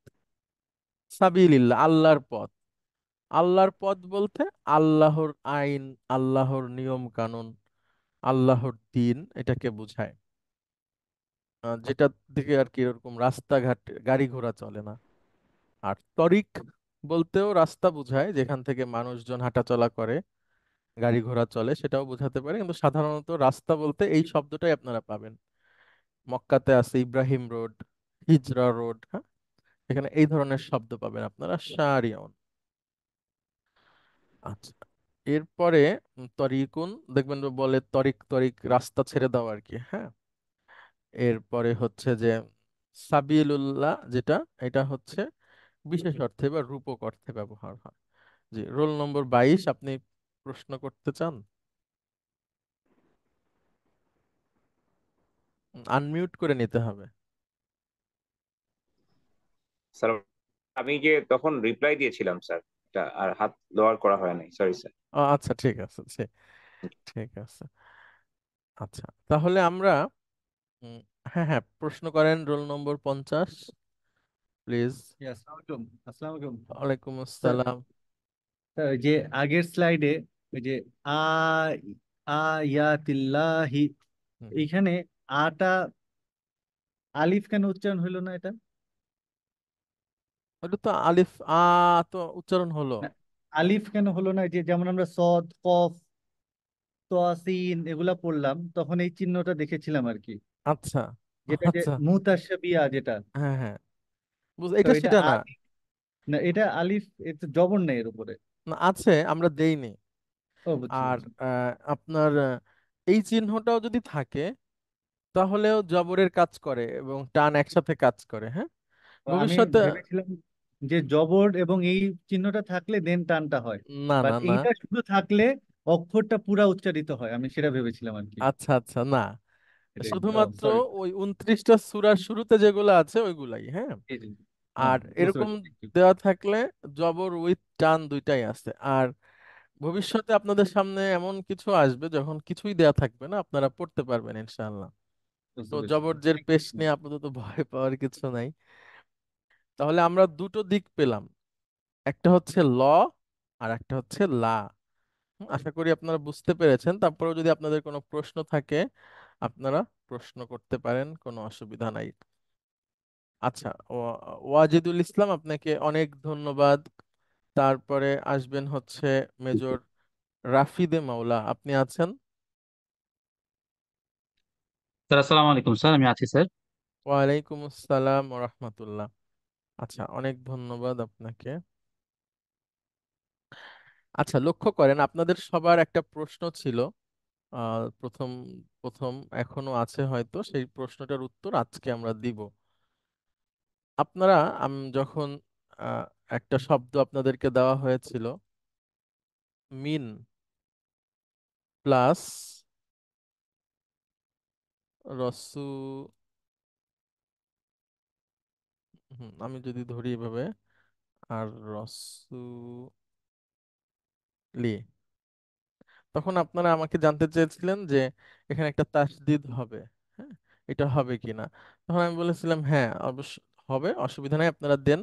[SPEAKER 1] সাবিলিল্লাহ, আল্লাহর পথ। আল্লাহর পথ বলতে আল্লাহর আইন, আল্লাহর নিয়ম কানুন, আল্লাহর দিন এটাকে বোঝায়। যেটা দিকে আর কি এরকম রাস্তাঘাট গাড়ি ঘোড়া চলে না। আর তরিক বলতেও রাস্তা বোঝায়, যেখান থেকে মানুষজন হাঁটাচলা করে, গাড়ি ঘোড়া চলে, সেটাও বোঝাতে পারে। কিন্তু সাধারণত রাস্তা বলতে এই শব্দটাই আপনারা পাবেন। মক্কাতে আছে ইব্রাহিম রোড, হিজরা রোড। হ্যাঁ, এখানে এই ধরনের শব্দ পাবেন আপনারা, শারিয়ন। আচ্ছা, এরপরে তরিকুন দেখবেন যে বলে তরিক, তরিক রাস্তা ছেড়ে দাও আর কি। হ্যাঁ, এরপরে হচ্ছে যে সাবিলুল্লাহ যেটা, এটা হচ্ছে বিশেষ অর্থে বা রূপক অর্থে ব্যবহার হয়। জি, রোল নম্বর 22, আপনি প্রশ্ন করতে চান? আনমিউট করে নিতে হবে।
[SPEAKER 6] স্যার আমি যে তখন রিপ্লাই দিয়েছিলাম স্যার, এটা আর হাত লোয়ার করা হয় নাই, সরি স্যার।
[SPEAKER 1] আচ্ছা, ঠিক আছে, ঠিক আছে। আচ্ছা, তাহলে আমরা উম, হ্যাঁ, হ্যাঁ, প্রশ্ন করেন রোল নম্বর 50, প্লিজ।
[SPEAKER 2] আসসালামু আলাইকুম। আসসালামু আলাইকুম
[SPEAKER 1] ওয়ালাইকুম
[SPEAKER 2] স্যার।
[SPEAKER 1] আসসালাম।
[SPEAKER 2] স্যার, ওই যে আগের স্লাইডে ওই যে আ আয়াতিল্লাহি,
[SPEAKER 1] হুম।
[SPEAKER 2] এইখানে আটা আলিফ কেন উচ্চারণ হইলো না এটা?
[SPEAKER 1] ওটা তো আলিফ তো উচ্চারণ হলো।
[SPEAKER 2] না, আলিফ কেন হলো না? যে যেমন আমরা সদ, কফ, তোয়াসিন এগুলা পড়লাম, তখন এই চিহ্নটা দেখেছিলাম আর কি,
[SPEAKER 1] আচ্ছা
[SPEAKER 2] যেটা যে
[SPEAKER 1] আচ্ছা।
[SPEAKER 2] মুতাশাবিয়া যেটা।
[SPEAKER 1] হ্যাঁ হ্যাঁ,
[SPEAKER 2] তো
[SPEAKER 1] এটা
[SPEAKER 2] এটা
[SPEAKER 1] সেটা না।
[SPEAKER 2] আলিফ, না এটা আলিফ, এটা জবর নেই এর উপরে।
[SPEAKER 1] না, আছে, আমরা দেইনি।
[SPEAKER 2] ও বুঝছি
[SPEAKER 1] আর
[SPEAKER 2] বুঝছি।
[SPEAKER 1] আপনার এই চিহ্নটাও যদি থাকে তাহলেও জবরের কাজ করে এবং টান একসাথে কাজ করে, হ্যাঁ।
[SPEAKER 2] তো আমি
[SPEAKER 1] ভবিষ্যতে
[SPEAKER 2] ভেবেছিলাম যে জবর এবং এই চিহ্নটা থাকলে দেন টানটা হয়,
[SPEAKER 1] না
[SPEAKER 2] বাট
[SPEAKER 1] না না।
[SPEAKER 2] এইটা শুধু থাকলে অক্ষরটা পুরা উচ্চারিত হয়, আমি সেটা ভেবেছিলাম আর কি।
[SPEAKER 1] আচ্ছা আচ্ছা, না,
[SPEAKER 2] এটাই, ও
[SPEAKER 1] শুধুমাত্র
[SPEAKER 2] সরি।
[SPEAKER 1] ওই 29টা সূরার শুরুতে যেগুলো আছে ওইগুলাই, হ্যাঁ।
[SPEAKER 2] হ্যাঁ,
[SPEAKER 1] আর
[SPEAKER 2] বুঝতে
[SPEAKER 1] এরকম
[SPEAKER 2] পারছি।
[SPEAKER 1] দেওয়া থাকলে জবর উইথ টান দুইটাই আছে। আর ভবিষ্যতে আপনাদের সামনে এমন কিছু আসবে যখন কিছুই দেয়া থাকবে না, আপনারা পড়তে পারবেন ইনশাআল্লাহ।
[SPEAKER 2] বুঝতে
[SPEAKER 1] তো
[SPEAKER 2] পেরেছি।
[SPEAKER 1] জবরজের
[SPEAKER 2] Thank
[SPEAKER 1] পেশ
[SPEAKER 2] you.
[SPEAKER 1] নিয়ে আপাতত ভয় পাওয়ার কিছু নাই। তাহলে আমরা দুটো দিক পেলাম, একটা হচ্ছে ল আর একটা হচ্ছে লা। আশা করি আপনারা বুঝতে পেরেছেন। তারপরেও যদি আপনাদের কোনো প্রশ্ন থাকে আপনারা প্রশ্ন করতে পারেন, কোনো অসুবিধা নাই। আচ্ছা, ওয়াজিদুল ইসলাম, আপনাকে অনেক ধন্যবাদ। তারপরে আসবেন হচ্ছে মেজর রাফিদে মাওলা, আপনি আছেন?
[SPEAKER 8] স্যার আসসালামু আলাইকুম স্যার, আমি আছি স্যার।
[SPEAKER 1] ওয়ালাইকুম আসসালাম ওয়া রাহমাতুল্লাহ। আচ্ছা, অনেক ধন্যবাদ আপনাকে। আচ্ছা, লক্ষ্য করেন আপনাদের সবার একটা প্রশ্ন ছিল, প্রথম প্রথম, এখনো আছে হয়তো, সেই প্রশ্নটার উত্তর আজকে আমরা দিব। আপনারা যখন আহ, একটা শব্দ আপনাদেরকে দেওয়া হয়েছিল, মিন প্লাস রসু, আমি যদি ধরি এভাবে, আর রসুলি, তখন আপনারা আমাকে জানতে চেয়েছিলেন যে এখানে একটা তাসদিদ হবে, হ্যাঁ, এটা হবে কিনা। তখন আমি বলেছিলাম হ্যাঁ অবশ্য হবে, অসুবিধা নেই, আপনারা দেন।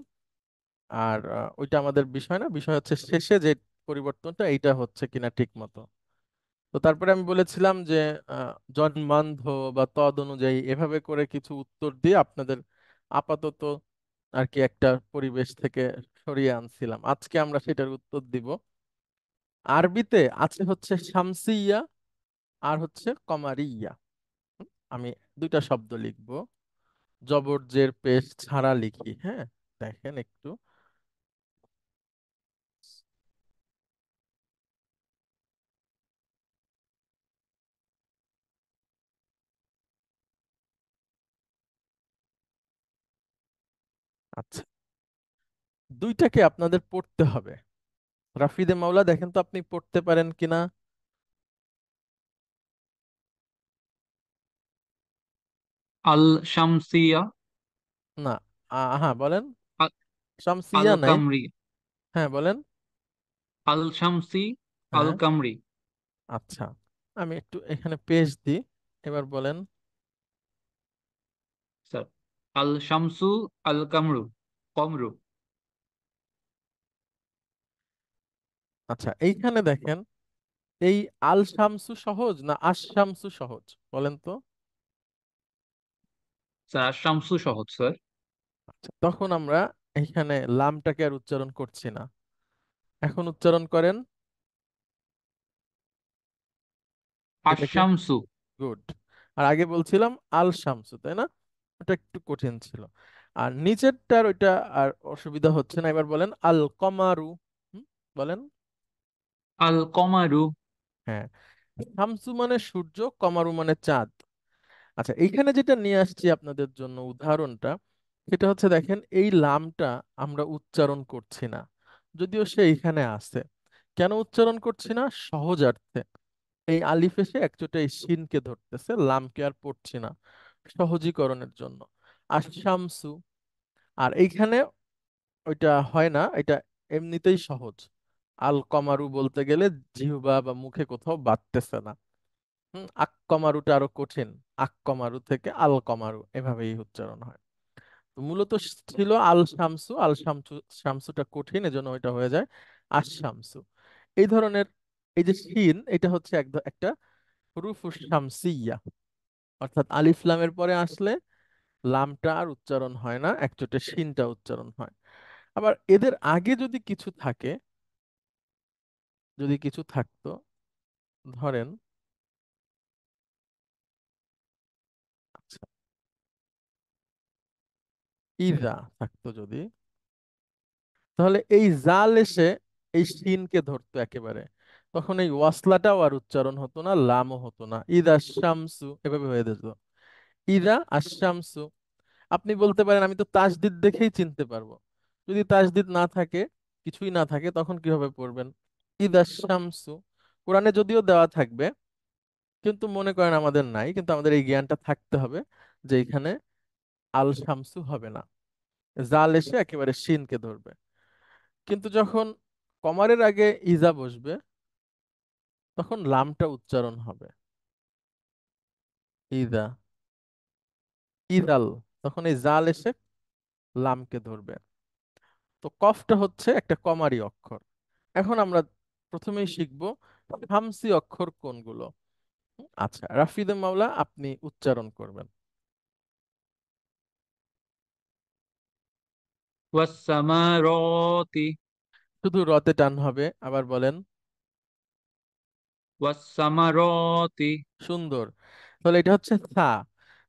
[SPEAKER 1] আর ওইটা আমাদের বিষয় না, বিষয় হচ্ছে শেষে যে পরিবর্তনটা এইটা হচ্ছে কিনা ঠিক মতো। তো তারপরে আমি বলেছিলাম যে জন্মান্ধ বা তদ অনুযায়ী এভাবে করে কিছু উত্তর দিয়ে আপনাদের আপাতত আর কি একটা পরিবেশ থেকে সরিয়ে আনছিলাম। আজকে আমরা সেটার উত্তর দিব। আরবিতে আছে হচ্ছে শামসিয়া আর হচ্ছে কমারিয়া। আমি দুইটা শব্দ লিখবো, জবরজের পেশ ছাড়া লিখি, হ্যাঁ। দেখেন একটু, আচ্ছা, দুইটাকে আপনাদের পড়তে হবে। রাফিদে মাওলা, দেখেন তো আপনি পড়তে পারেন কিনা।
[SPEAKER 8] আল শামসিয়া,
[SPEAKER 1] না, হ্যাঁ বলেন।
[SPEAKER 8] আ- আল
[SPEAKER 1] শামসিয়া নাই।
[SPEAKER 8] কামরি,
[SPEAKER 1] হ্যাঁ বলেন।
[SPEAKER 8] আল শামসি, আল
[SPEAKER 1] হ্যাঁ,
[SPEAKER 8] কামরি।
[SPEAKER 1] আচ্ছা, আমি একটু এখানে পেজ দিই, এবার বলেন।
[SPEAKER 8] স্যার আল শামসু, আল কামরু, কমরু।
[SPEAKER 1] আচ্ছা, এইখানে দেখেন, এই আল শামসু সহজ না আশ শামসু সহজ, বলেন তো।
[SPEAKER 8] স্যার আর শামসু সহজ স্যার।
[SPEAKER 1] আচ্ছা, তখন আমরা এখানে লামটাকে আর উচ্চারণ করছি না, এখন উচ্চারণ করেন এটাকে।
[SPEAKER 8] আশামসু।
[SPEAKER 1] গুড। আর আগে বলছিলাম আল শামসু, তাই না? ওটা একটু কঠিন ছিল। আর নিচেরটার ওইটা আর অসুবিধা হচ্ছে না, এবার বলেন আল কমারু। বলেন।
[SPEAKER 8] আল কমারু।
[SPEAKER 1] হ্যাঁ, শামসু মানে সূর্য, কমারু মানে চাঁদ। আচ্ছা, এইখানে যেটা নিয়ে আসছি আপনাদের জন্য উদাহরণটা, সেটা হচ্ছে দেখেন এই লামটা আমরা উচ্চারণ করছি না, যদিও সে এইখানে আছে। কেন উচ্চারণ করছি না? সহজার্থে। এই আলিফ এসে একচোটে এই শিনকে ধরতেছে, লামকে আর পড়ছি না, সহজীকরণের জন্য। আর শামসু, আর এইখানে ওইটা হয় না, এটা এমনিতেই সহজ। আল কমারু বলতে গেলে জিহ্বা বা মুখে কোথাও বাজতেছে না। আক্কমারুটা আরো কঠিন, আক্কমারু থেকে আল কমারু এভাবেই উচ্চারণ হয়। তো মূলত ছিল আল শামসু, আল শামসু, শামসুটা কঠিন, এজন্য ওইটা হয়ে যায় আশ শামসু। এই ধরনের, এই যে শিন, এটা হচ্ছে একটা হুরুফুস শামসিয়া, অর্থাৎ আলিফ লামের পরে আসলে লামটা আর উচ্চারণ হয় না, একচোটে শিনটা উচ্চারণ হয়। আবার এদের আগে যদি কিছু থাকে, যদি কিছু থাকতো, ধরেন, আচ্ছা, ইজা থাকতো যদি, তাহলে এই জাল এসে এই শিনকে ধরতো একেবারে, তখন এই ওয়াসলাটাও আর উচ্চারণ হতো না, লামও হতো না, ইদা শামসু এভাবে হয়ে যেত। ইদা আশামসু। আপনি বলতে পারেন আমি তো তাসদিদ দেখেই চিনতে পারবো। যদি তাসদিদ না থাকে, কিছুই না থাকে, তখন কিভাবে পড়বেন? ইদা শামসু। কোরআনে যদিও দেওয়া থাকবে, কিন্তু মনে করেন আমাদের নাই, কিন্তু আমাদের এই জ্ঞানটা থাকতে হবে যে এখানে আল শামসু হবে না, জাল এসে একেবারে শিনকে ধরবে। কিন্তু যখন কমারের আগে ইজা বসবে, তখন লামটা উচ্চারণ হবে, ইদা, ইদাল, তখন এই জাল এসে লামকে ধরবে। তো কফটা হচ্ছে একটা কমারি অক্ষর। এখন আমরা প্রথমেই শিখব খামসি অক্ষর কোনগুলো। আচ্ছা, রাফিদে মাওলা আপনি উচ্চারণ করবেন।
[SPEAKER 8] ওয়াসসামারাতি।
[SPEAKER 1] শুধু রতে টান হবে, আবার বলেন।
[SPEAKER 8] ওয়াসসামারাতি।
[SPEAKER 1] সুন্দর। তাহলে এটা হচ্ছে সা।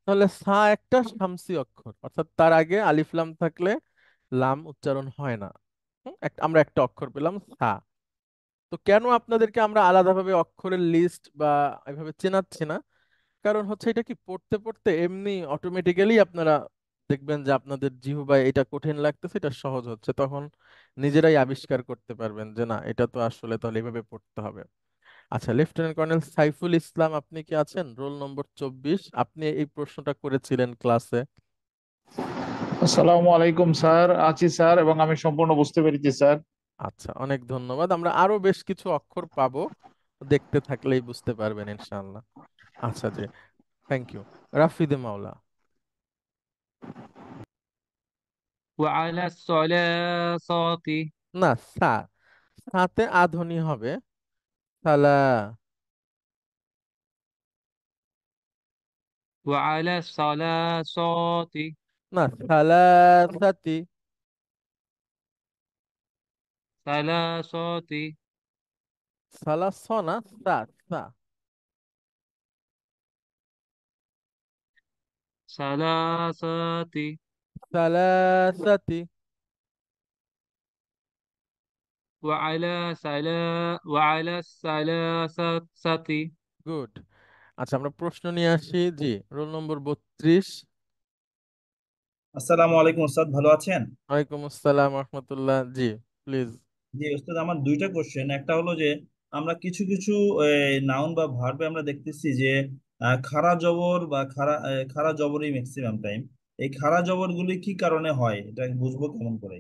[SPEAKER 1] তাহলে সা একটা খামসি অক্ষর, অর্থাৎ তার আগে আলিফ লাম থাকলে লাম উচ্চারণ হয় না। আমরা একটা অক্ষর পেলাম সা। তো কেন আপনাদেরকে আমরা আলাদাভাবে অক্ষরের লিস্ট বা এভাবে চেনাচ্ছি না, কারণ হচ্ছে এটা কি পড়তে পড়তে এমনি অটোমেটিক্যালি আপনারা দেখবেন যে আপনাদের জিহ্বায় এটা কঠিন লাগতেছে, এটা সহজ হচ্ছে, তখন নিজেরাই আবিষ্কার করতে পারবেন যে না, এটা তো আসলে তাহলে এভাবে পড়তে হবে। আচ্ছা, লেফটেন্যান্ট কর্নেল সাইফুল ইসলাম আপনি কি আছেন? রোল নম্বর 24, আপনি এই প্রশ্নটা করেছিলেন ক্লাসে।
[SPEAKER 9] আসসালামু আলাইকুম স্যার। আছি স্যার, এবং আমি সম্পূর্ণ বুঝতে পেরেছি স্যার।
[SPEAKER 1] আচ্ছা, অনেক ধন্যবাদ। আমরা আরো বেশ কিছু অক্ষর পাবো, দেখতে থাকলেই বুঝতে পারবেন ইনশাআল্লাহ। আচ্ছা জি, থ্যাংক ইউ। রাফিদে মাওলা।
[SPEAKER 8] وعلى الصلاصات.
[SPEAKER 1] না, সা, সাথে আধনি হবে, সালা।
[SPEAKER 8] وعلى الصلاصات.
[SPEAKER 1] না, সালাসাতি।
[SPEAKER 8] ثلاثات.
[SPEAKER 1] সালাস না, সা, সা।
[SPEAKER 8] ثلاثات.
[SPEAKER 1] সালাসাতি।
[SPEAKER 8] وعلى الثلاثة.
[SPEAKER 1] গুড। আচ্ছা, আমরা প্রশ্ন নিয়ে আসি। জি, রোল নম্বর 32।
[SPEAKER 10] আসসালামু আলাইকুম ওস্তাদ, ভালো আছেন?
[SPEAKER 1] ওয়ালাইকুম আসসালাম রহমতুল্লাহ। জি, প্লিজ।
[SPEAKER 10] জি ওস্তাদ, আমার দুইটা কোশ্চেন। একটা হলো যে আমরা কিছু কিছু নাউন বা ভার্বে আমরা দেখতেছি যে খাড়া জবর বা খাড়া জবরই ম্যাক্সিমাম টাইম। এই খাড়া জবর গুলি কি কারণে হয়, এটা বুঝবো কেমন করে?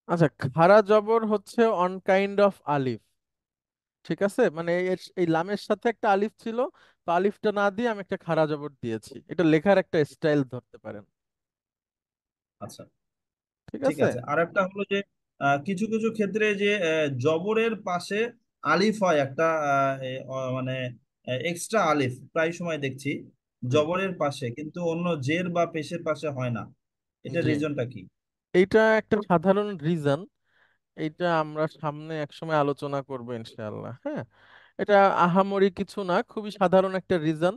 [SPEAKER 1] আচ্ছা, খাড়া জবর হচ্ছে অন কাইন্ড অফ আলিফ। ঠিক আছে, মানে এই লামের সাথে একটা আলিফ ছিল, তো আলিফটা না দিয়ে আমি একটা খাড়া জবর দিয়েছি, এটা লেখার একটা স্টাইল ধরতে পারেন।
[SPEAKER 10] আচ্ছা,
[SPEAKER 1] ঠিক
[SPEAKER 10] ঠিক
[SPEAKER 1] আছে।
[SPEAKER 10] আছে। আর একটা হলো যে কিছু কিছু ক্ষেত্রে যে জবরের পাশে আলিফ হয় একটা, মানে এক্সট্রা আলিফ প্রায় সময় দেখছি
[SPEAKER 1] জি,
[SPEAKER 10] জবরের পাশে, কিন্তু অন্য জের বা পেশের পাশে হয় না। এটা
[SPEAKER 1] জি,
[SPEAKER 10] রিজনটা কি?
[SPEAKER 1] এইটা একটা সাধারণ রিজন। এইটা আমরা সামনে একসময় আলোচনা করবো ইনশাআল্লাহ। হ্যাঁ, এটা আহামরি কিছু না, খুবই সাধারণ একটা রিজন।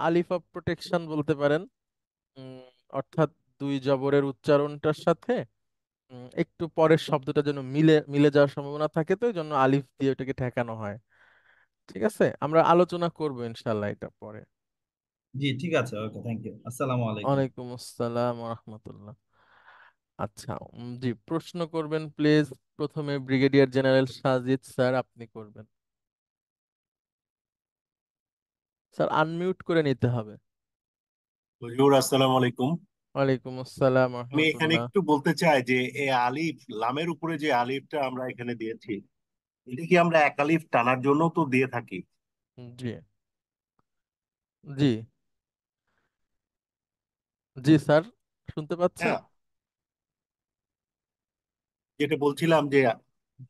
[SPEAKER 1] আলিফ অফ প্রোটেকশন বলতে পারেন। উম, অর্থাৎ দুই জবরের উচ্চারণটার সাথে একটু পরের শব্দটা যেন মিলে মিলে যাওয়ার সম্ভাবনা থাকে, তো এই জন্য আলিফ দিয়ে ওটাকে ঠেকানো হয়। ঠিক আছে, আমরা আলোচনা করবো ইনশাআল্লাহ এটা পরে।
[SPEAKER 10] জি ঠিক আছে, ওকে, থ্যাংক ইউ, আসসালামু আলাইকুম।
[SPEAKER 1] ওয়ালাইকুম আসসালাম রহমতুল্লাহ। আচ্ছা, জি, প্রশ্ন করবেন প্লিজ। প্রথমে ব্রিগেডিয়ার জেনারেল সাজিদ স্যার, আপনি করবেন। স্যার, আনমিউট করে নিতে হবে।
[SPEAKER 11] হুজুর আসসালামু আলাইকুম।
[SPEAKER 1] ওয়ালাইকুম আসসালাম
[SPEAKER 11] আমি এখানে
[SPEAKER 1] রহমতুল্লাহ।
[SPEAKER 11] একটু বলতে চাই যে এই আলিফ লামের উপরে যে আলিফটা আমরা এখানে দিয়েছি, এটা কি আমরা এক আলিফ টানার জন্য তো দিয়ে থাকি?
[SPEAKER 1] জি, জি, জি স্যার, শুনতে পাচ্ছেন?
[SPEAKER 11] হ্যাঁ, যেটা বলছিলাম যে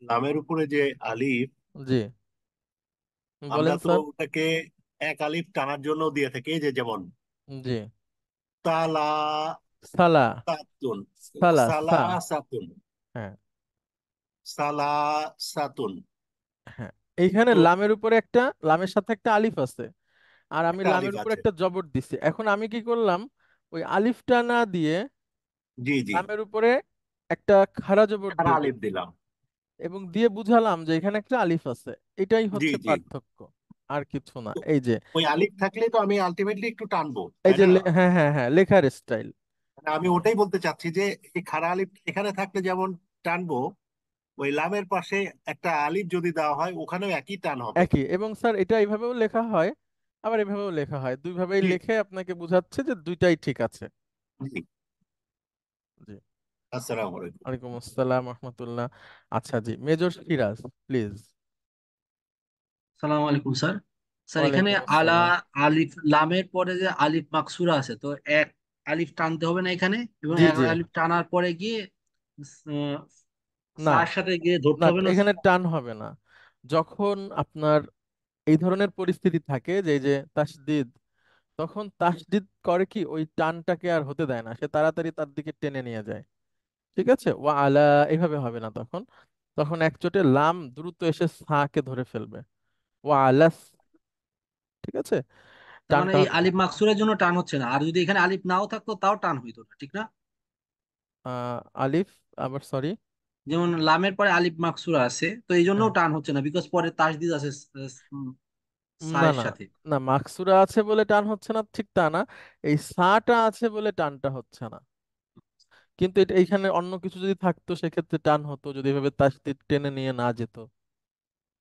[SPEAKER 11] লামের উপরে যে আলিফ,
[SPEAKER 1] জি,
[SPEAKER 11] আমরা
[SPEAKER 1] বলেন
[SPEAKER 11] তো
[SPEAKER 1] স্যার।
[SPEAKER 11] ওটাকে এক আলিফ টানার জন্য দিয়ে থাকি, এই যে যেমন
[SPEAKER 1] জি,
[SPEAKER 11] তালা,
[SPEAKER 1] সালা,
[SPEAKER 11] সাতুন।
[SPEAKER 1] সালা, সা।
[SPEAKER 11] সালাসাতুন।
[SPEAKER 1] হ্যাঁ
[SPEAKER 11] সালাসাতুন।
[SPEAKER 1] হ্যাঁ, এইখানে
[SPEAKER 11] তো
[SPEAKER 1] লামের উপরে একটা, লামের সাথে একটা আলিফ আছে, আর আমি
[SPEAKER 11] একটা
[SPEAKER 1] লামের
[SPEAKER 11] আলিফ
[SPEAKER 1] উপর
[SPEAKER 11] আছে।
[SPEAKER 1] একটা জবর দিছি। এখন আমি কি করলাম, ওই আলিফটা না দিয়ে
[SPEAKER 11] জি জি,
[SPEAKER 1] লামের উপরে একটা খাড়া জবর
[SPEAKER 11] খারা
[SPEAKER 1] দিয়ে
[SPEAKER 11] আলিফ
[SPEAKER 1] দিলাম,
[SPEAKER 11] দিলাম।
[SPEAKER 1] এবং দিয়ে বুঝালাম যে এখানে একটা আলিফ আছে। এটাই
[SPEAKER 11] জি
[SPEAKER 1] হচ্ছে
[SPEAKER 11] জি।
[SPEAKER 1] পার্থক্য, আর কিছু না।
[SPEAKER 11] তো
[SPEAKER 1] এই যে,
[SPEAKER 11] ওই আলিফ থাকলে তো আমি আলটিমেটলি একটু টানবো,
[SPEAKER 1] এই
[SPEAKER 11] তাই
[SPEAKER 1] যে
[SPEAKER 11] না?
[SPEAKER 1] হ্যাঁ হ্যাঁ হ্যাঁ, লেখার স্টাইল।
[SPEAKER 11] মানে আমি ওটাই বলতে চাচ্ছি যে এই খারা আলিফ এখানে থাকলে যেমন টানবো, ওই লামের পাশে একটা আলিফ যদি দেওয়া হয় ওখানেও একই টান হবে।
[SPEAKER 1] একই, এবং স্যার এটা এইভাবেও লেখা হয়, আবার এভাবেও লেখা হয়, দুইভাবেই
[SPEAKER 11] জি
[SPEAKER 1] লেখে আপনাকে বোঝাচ্ছে যে দুইটাই ঠিক আছে।
[SPEAKER 11] জি।
[SPEAKER 1] জি।
[SPEAKER 11] আসসালামু আলাইকুম।
[SPEAKER 1] ওয়ালাইকুম আসসালাম রহমতুল্লাহ। আচ্ছা জি, মেজর সিরাজ প্লিজ।
[SPEAKER 7] সালাম আলাইকুম স্যার। স্যার এখানে
[SPEAKER 1] ওয়ালাইকুম
[SPEAKER 7] আলা
[SPEAKER 1] আসসালাম।
[SPEAKER 7] আলিফ লামের পরে যে আলিফ মাকসুরা আছে, তো এক আলিফ টানতে হবে না এখানে, এবং
[SPEAKER 1] জি
[SPEAKER 7] এক
[SPEAKER 1] জি।
[SPEAKER 7] আলিফ টানার পরে গিয়ে আহ,
[SPEAKER 1] না
[SPEAKER 7] সার সাথে গিয়ে ধরতে
[SPEAKER 1] না,
[SPEAKER 7] হবে না
[SPEAKER 1] এখানে
[SPEAKER 7] স্যার?
[SPEAKER 1] টান হবে না। যখন আপনার এই ধরনের পরিস্থিতি থাকে যে এই যে তাসদিদ, তখন তাসদিদ করে কি, ওই টানটাকে আর হতে দেয় না, সে তাড়াতাড়ি তার দিকে টেনে নিয়ে যায়। ঠিক আছে, ওয়া আলা এইভাবে হবে না তখন। তখন একচোটে লাম দ্রুত এসে সাকে ধরে ফেলবে, ওয়া আলাস। ঠিক আছে,
[SPEAKER 7] তার মানে
[SPEAKER 1] টানটা
[SPEAKER 7] এই
[SPEAKER 1] হচ্ছে
[SPEAKER 7] আলিফ মাকসুরের জন্য টান হচ্ছে না, আর যদি এখানে আলিফ নাও থাকতো তাও টান হইতো না, ঠিক না?
[SPEAKER 1] আলিফ, আবার সরি।
[SPEAKER 7] যেমন লামের পরে আলিফ মাকসুরা আছে, তো এই জন্য টান হচ্ছে না, বিকজ পরে তাসদিদ আছে
[SPEAKER 1] না
[SPEAKER 7] সায়ের
[SPEAKER 1] না
[SPEAKER 7] সাথে।
[SPEAKER 1] না, মাকসুরা আছে বলে টান হচ্ছে না ঠিক তা না, এই সাটা আছে বলে টানটা হচ্ছে না। কিন্তু এটা এইখানে অন্য কিছু যদি থাকতো সেক্ষেত্রে টান হতো, যদি এভাবে তাসদিদ টেনে নিয়ে না যেত।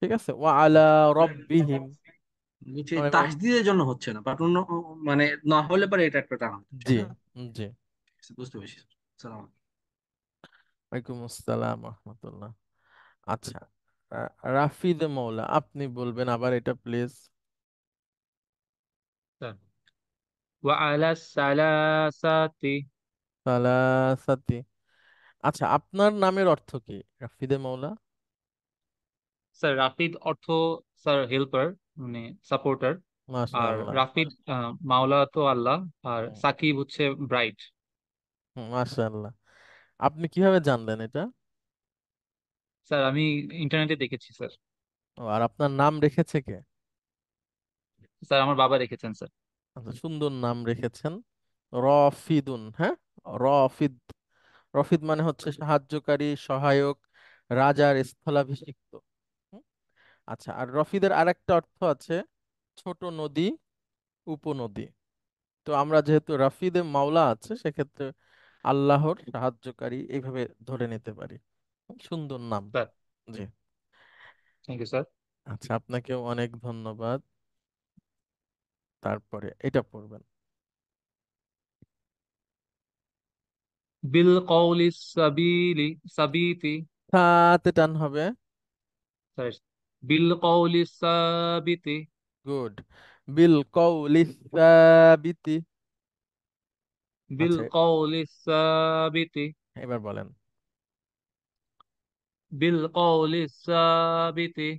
[SPEAKER 1] ঠিক আছে, ওয়া আলা রব্বিহিম।
[SPEAKER 7] বুঝছি,
[SPEAKER 1] আমরা এভাবে-
[SPEAKER 7] তাসদিদের জন্য হচ্ছে না, বাট অন্য মানে না হলে পরে এটা একটা টান হতো, ঠিক
[SPEAKER 1] জি
[SPEAKER 7] না?
[SPEAKER 1] জি।
[SPEAKER 7] ঠিক আছে, বুঝতে পেরেছি। সালাম।
[SPEAKER 1] ওয়ালাইকুম আসসালাম রহমতুল্লাহ। আচ্ছা, রাফিদ মৌলা আপনি বলবেন আবার এটা প্লিজ।
[SPEAKER 8] স্যার ওয়া আলা সালাসাতি।
[SPEAKER 1] সালাসাতি। আচ্ছা, আপনার নামের অর্থ কি রাফিদে মৌলা?
[SPEAKER 8] স্যার রাফিদ অর্থ স্যার হেল্পার, মানে সাপোর্টার। আর
[SPEAKER 1] মাশাআল্লাহ।
[SPEAKER 8] রাফিদ মাওলা তো আল্লাহ, আর সাকিব হচ্ছে ব্রাইট।
[SPEAKER 1] মাশাআল্লাহ, আপনি কিভাবে জানলেন এটা?
[SPEAKER 8] স্যার আমি ইন্টারনেটে দেখেছি স্যার।
[SPEAKER 1] ও, আর আপনার নাম রেখেছে কে?
[SPEAKER 8] স্যার আমার বাবা রেখেছেন স্যার।
[SPEAKER 1] আচ্ছা, সুন্দর নাম রেখেছেন, রফিদুন। হ্যাঁ, রফিদ। রফিদ মানে হচ্ছে সাহায্যকারী, সহায়ক, রাজার স্থলাভিষিক্ত। হুম? আচ্ছা, আর রফিদের আরেকটা অর্থ আছে, ছোট নদী, উপনদী। তো আমরা যেহেতু রাফিদে মাওলা আছে, সেক্ষেত্রে আল্লাহর সাহায্যকারী এইভাবে ধরে নিতে পারি। সুন্দর নাম।
[SPEAKER 8] স্যার
[SPEAKER 1] জি।
[SPEAKER 8] Thank you sir.
[SPEAKER 1] আচ্ছা, আপনাকেও অনেক ধন্যবাদ। তারপরে এটা পড়বেন।
[SPEAKER 8] বিল কওলি সাবিলি সাবিতি।
[SPEAKER 1] সাথে টান হবে।
[SPEAKER 8] স্যার বিল কওলি সাবিতি।
[SPEAKER 1] গুড। বিল কওলি সাবিতি।
[SPEAKER 8] বিল
[SPEAKER 1] আচ্ছা,
[SPEAKER 8] কওলি সাবিতি।
[SPEAKER 1] এবার বলেন।
[SPEAKER 8] বিল কওলি সাবিতি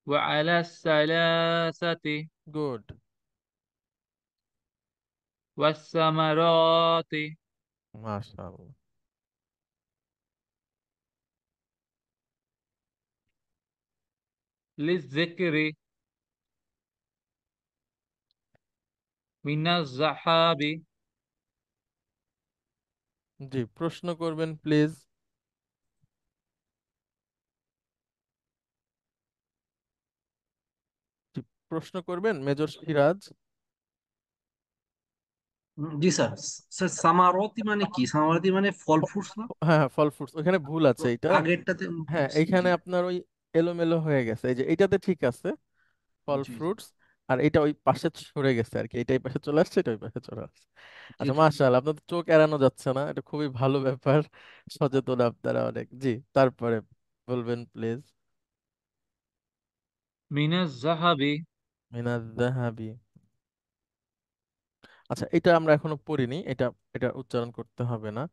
[SPEAKER 8] ওয়া আলা সালাসাতি
[SPEAKER 1] গুড।
[SPEAKER 8] ওয়াস সামারাতি
[SPEAKER 1] মাশাআল্লাহ।
[SPEAKER 8] লিযিকরি মিনাজ যাহাবি।
[SPEAKER 1] জি, প্রশ্ন করবেন প্লিজ। জি, প্রশ্ন করবেন মেজর সিরাজ।
[SPEAKER 7] জি স্যার। স্যার সামারতি মানে কি? সামারতি মানে ফল ফ্রুটস না?
[SPEAKER 1] হ্যাঁ হ্যাঁ, ফল ফ্রুটস, ওখানে ভুল
[SPEAKER 7] তো
[SPEAKER 1] আছে এটা।
[SPEAKER 7] আগেরটাতে
[SPEAKER 1] হ্যাঁ,
[SPEAKER 7] জি
[SPEAKER 1] এইখানে আপনার ওই এলোমেলো হয়ে গেছে, এই যে এইটাতে ঠিক আছে, ফল
[SPEAKER 7] জি
[SPEAKER 1] ফ্রুটস। আর এটা ওই পাশে সরে গেছে আর কি, এটা এই পাশে চলে আসছে, এটা ওই পাশে চলে আসছে।
[SPEAKER 7] জি
[SPEAKER 1] আচ্ছা,
[SPEAKER 7] জি।
[SPEAKER 1] মাশাআল্লাহ, আপনার তো চোখ এড়ানো যাচ্ছে না, এটা খুবই ভালো ব্যাপার। সচেতন আপনারা অনেক। জি, তারপরে বলবেন প্লিজ।
[SPEAKER 8] মিনাজ যাহাবি।
[SPEAKER 1] মিনাজ যাহাবি। আচ্ছা, এটা আমরা এখনো পড়িনি, এটা এটা উচ্চারণ করতে হবে না,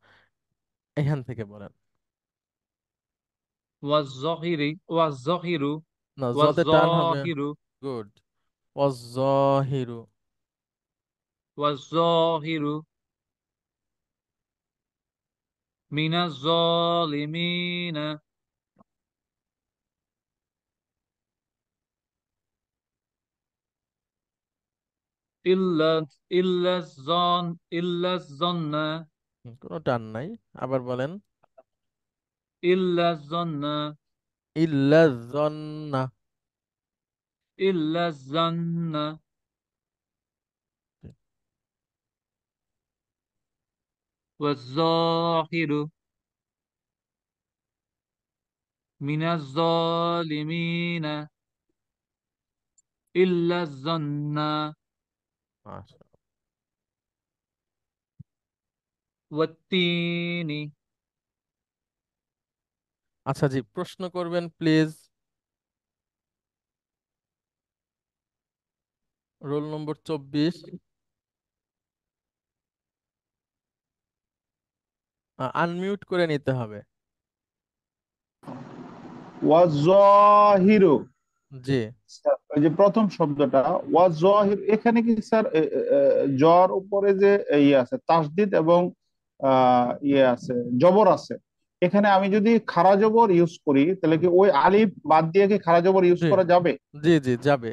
[SPEAKER 1] এখান থেকে বলেন।
[SPEAKER 8] ওয়াজ জহিরি ওয়াজ জহিরু
[SPEAKER 1] না,
[SPEAKER 8] ওয়াজ
[SPEAKER 1] জতে টান হবে।
[SPEAKER 8] জহিরু
[SPEAKER 1] গুড। ওয়াজ্জাহিরু।
[SPEAKER 8] والظاهر من الظالمين إلا إلا الظن
[SPEAKER 1] কোনো টান নাই, আবার বলেন।
[SPEAKER 8] إلا الظن
[SPEAKER 1] ইল্লা জন্না।
[SPEAKER 8] إلا الظن والظاهر من الظالمين إلا الظن
[SPEAKER 1] আচ্ছা,
[SPEAKER 8] والتين
[SPEAKER 1] আচ্ছা জি, প্রশ্ন করবেন প্লিজ। Roll number 24। আনমিউট করে নিতে হবে।
[SPEAKER 9] ওয়াজহিরু,
[SPEAKER 1] জি
[SPEAKER 9] স্যার, ওই যে প্রথম শব্দটা ওয়াজহির, এখানে কি স্যার জ্বর উপরে যে ইয়ে আছে তাসদিদ এবং ইয়ে আছে, জবর আছে, এখানে আমি যদি খাড়া জবর ইউজ করি তাহলে কি ওই আলিফ বাদ দিয়ে কি খাড়া জবর ইউজ
[SPEAKER 1] জি
[SPEAKER 9] করা যাবে?
[SPEAKER 1] জি জি যাবে।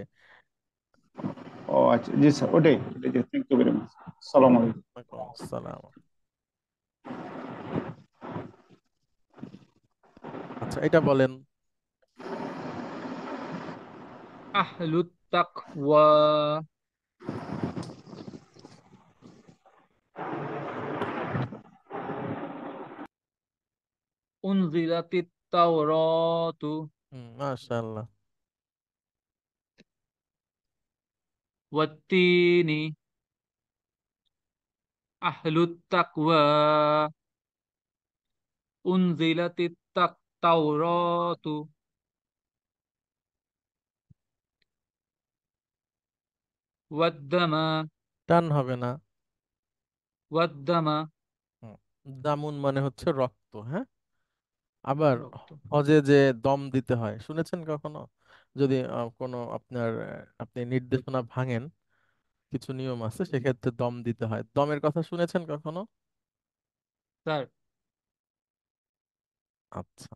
[SPEAKER 9] ও আচ্ছা, জি স্যার, ওটাই ওটাই, থ্যাংক ইউ ভেরি মাচ। সালাম আলাইকুম।
[SPEAKER 1] ওয়ালাইকুম আসসালাম। আচ্ছা, এটা বলেন।
[SPEAKER 8] أهل التقوى أنزلت التوراة
[SPEAKER 1] মাশাআল্লাহ।
[SPEAKER 8] والتين أهل التقوى أنزلت التوراة والدم
[SPEAKER 1] টান হবে না।
[SPEAKER 8] والدم
[SPEAKER 1] হুম, দামুন মানে হচ্ছে রক্ত, হ্যাঁ। আবার
[SPEAKER 8] রক্ত
[SPEAKER 1] হজে যে দম দিতে হয়, শুনেছেন কখনো? যদি কোনো আপনার আপনি নির্দেশনা ভাঙেন, কিছু নিয়ম আছে, সেক্ষেত্রে দম দিতে হয়। দমের কথা শুনেছেন কখনো?
[SPEAKER 8] স্যার
[SPEAKER 1] আচ্ছা,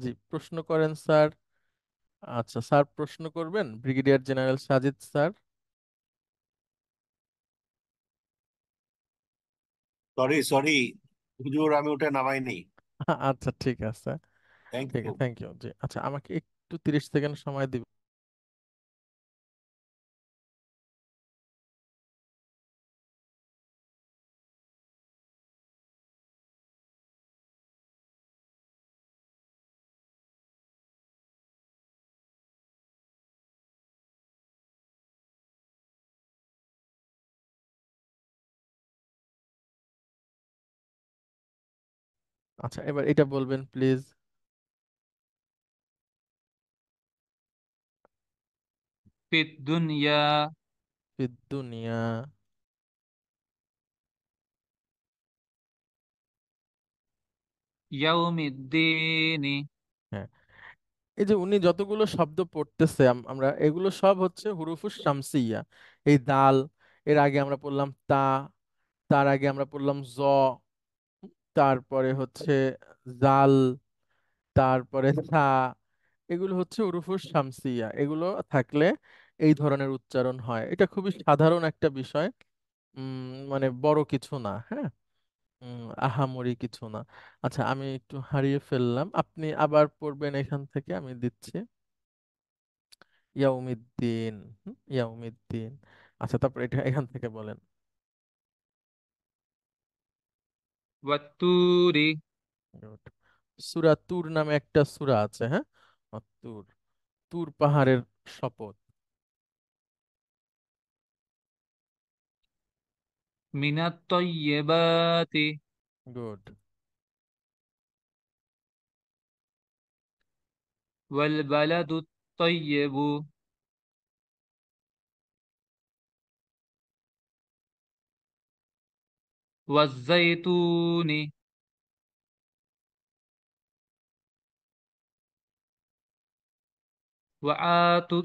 [SPEAKER 1] জি প্রশ্ন করেন স্যার। আচ্ছা স্যার, প্রশ্ন করবেন brigadier general Sajid sir.
[SPEAKER 11] Sorry sorry হুজুর, আমি ওটা নামাইনি।
[SPEAKER 1] আচ্ছা ঠিক আছে,
[SPEAKER 11] থ্যাংক
[SPEAKER 1] ঠিক
[SPEAKER 11] ইউ।
[SPEAKER 1] আছে, থ্যাংক ইউ। জি আচ্ছা, আমাকে একটু 30 সেকেন্ড সময় দিবেন। আচ্ছা, এবার এটা বলবেন প্লিজ।
[SPEAKER 8] في الدنيا
[SPEAKER 1] দুনিয়া।
[SPEAKER 8] يوم الدين
[SPEAKER 1] হ্যাঁ, এই যে উনি যতগুলো শব্দ পড়তেছে, আমরা এগুলো সব হচ্ছে হুরুফুস শামসিয়া। এই দাল, এর আগে আমরা পড়লাম তা, তার আগে আমরা পড়লাম জ, তারপরে হচ্ছে জাল, তারপরে থা। এগুলো হচ্ছে হুরুফুস শামসিয়া। এগুলো থাকলে এই ধরনের উচ্চারণ হয়। এটা খুবই সাধারণ একটা বিষয়, মানে বড় কিছু না, হ্যাঁ। আহামরি কিছু না। আচ্ছা, আমি একটু হারিয়ে ফেললাম, আপনি আবার পড়বেন এখান থেকে, আমি দিচ্ছি। ইয়াউমিদ্দিন। ইয়াউমিদ্দিন। আচ্ছা, তারপর এটা এখান থেকে বলেন।
[SPEAKER 8] والطور
[SPEAKER 1] Good. সূরা তুর নামে একটা সূরা আছে, হ্যাঁ। তুর, তুর পাহাড়ের শপথ।
[SPEAKER 8] من الطيبات
[SPEAKER 1] গুড।
[SPEAKER 8] والبلد الطيب والزيتون وآتوا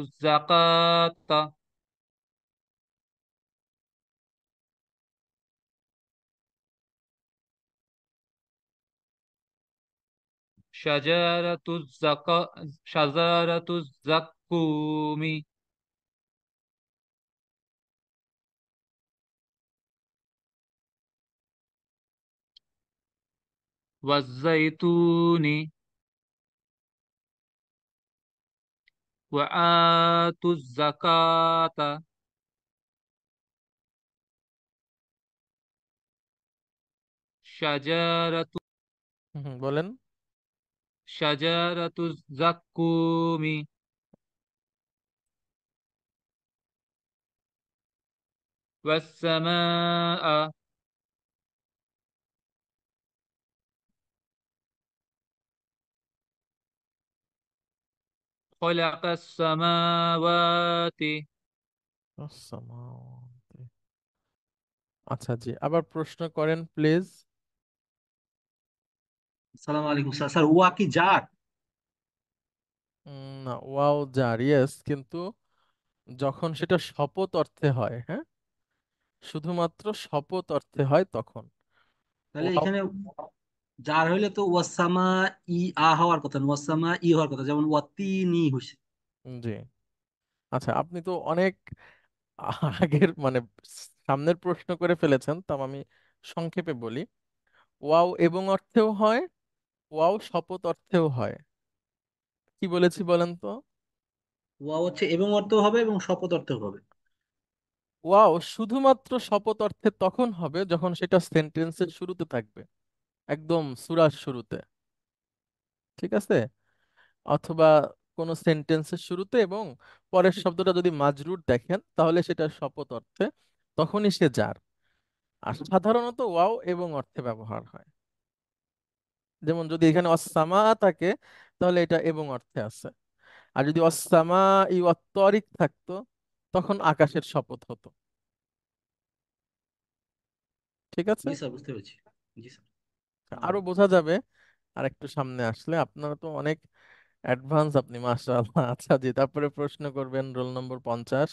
[SPEAKER 8] الزكاة شجرة الزقوم والزيتون وآتوا الزكاة شجرة
[SPEAKER 1] বলেন।
[SPEAKER 8] شجرة الزقوم والسماء خلق السماوات
[SPEAKER 1] আসসালামু। আচ্ছা জি, আবার প্রশ্ন করেন প্লিজ।
[SPEAKER 7] আসসালামু আলাইকুম স্যার। স্যার ওয়া কি জার?
[SPEAKER 1] না, ওয়াও জার, ইয়েস, কিন্তু যখন সেটা শপথ অর্থে হয়, হ্যাঁ, শুধুমাত্র শপথ অর্থে হয় তখন
[SPEAKER 7] তাহলে
[SPEAKER 1] ওয়াও।
[SPEAKER 7] এখানে জার হইলে তো ওয়াসামা ই হওয়ার কথা না, ওয়াসামা হওয়ার কথা, যেমন ওয়াতিনি হইছে।
[SPEAKER 1] জি। আচ্ছা, আপনি তো অনেক আগের মানে সামনের প্রশ্ন করে ফেলেছেন, তো আমি সংক্ষেপে বলি। ওয়াও এবং অর্থেও হয়, ওয়াও শপথ অর্থেও হয়। কি বলেছি বলেন তো?
[SPEAKER 7] ওয়া হচ্ছে এবং অর্থ হবে এবং শপথ অর্থ হবে।
[SPEAKER 1] ওয়াও শুধুমাত্র শপথ অর্থে তখন হবে যখন সেটা সেন্টেন্সের শুরুতে থাকবে, একদম সূরার শুরুতে, ঠিক আছে? অথবা কোনো সেন্টেন্সের শুরুতে এবং পরের শব্দটা যদি মাজরুর দেখেন তাহলে সেটা শপথ অর্থে, তখনই সে যার। আর সাধারণত ওয়াও এবং অর্থে ব্যবহার হয়। যেমন যদি এখানে অসামা থাকে তাহলে এটা এবং অর্থে আছে। আর যদি অসামা ই অত্তরিক থাকতো তখন আকাশের শপথ হতো। ঠিক আছে?
[SPEAKER 7] জি স্যার, বুঝতে পেরেছি। জি স্যার।
[SPEAKER 1] আরো বোঝা যাবে আর একটু সামনে আসলে। আপনারা তো অনেক অ্যাডভান্স আপনি, মাশাআল্লাহ। আচ্ছা জি, তারপরে প্রশ্ন করবেন রোল নম্বর 50।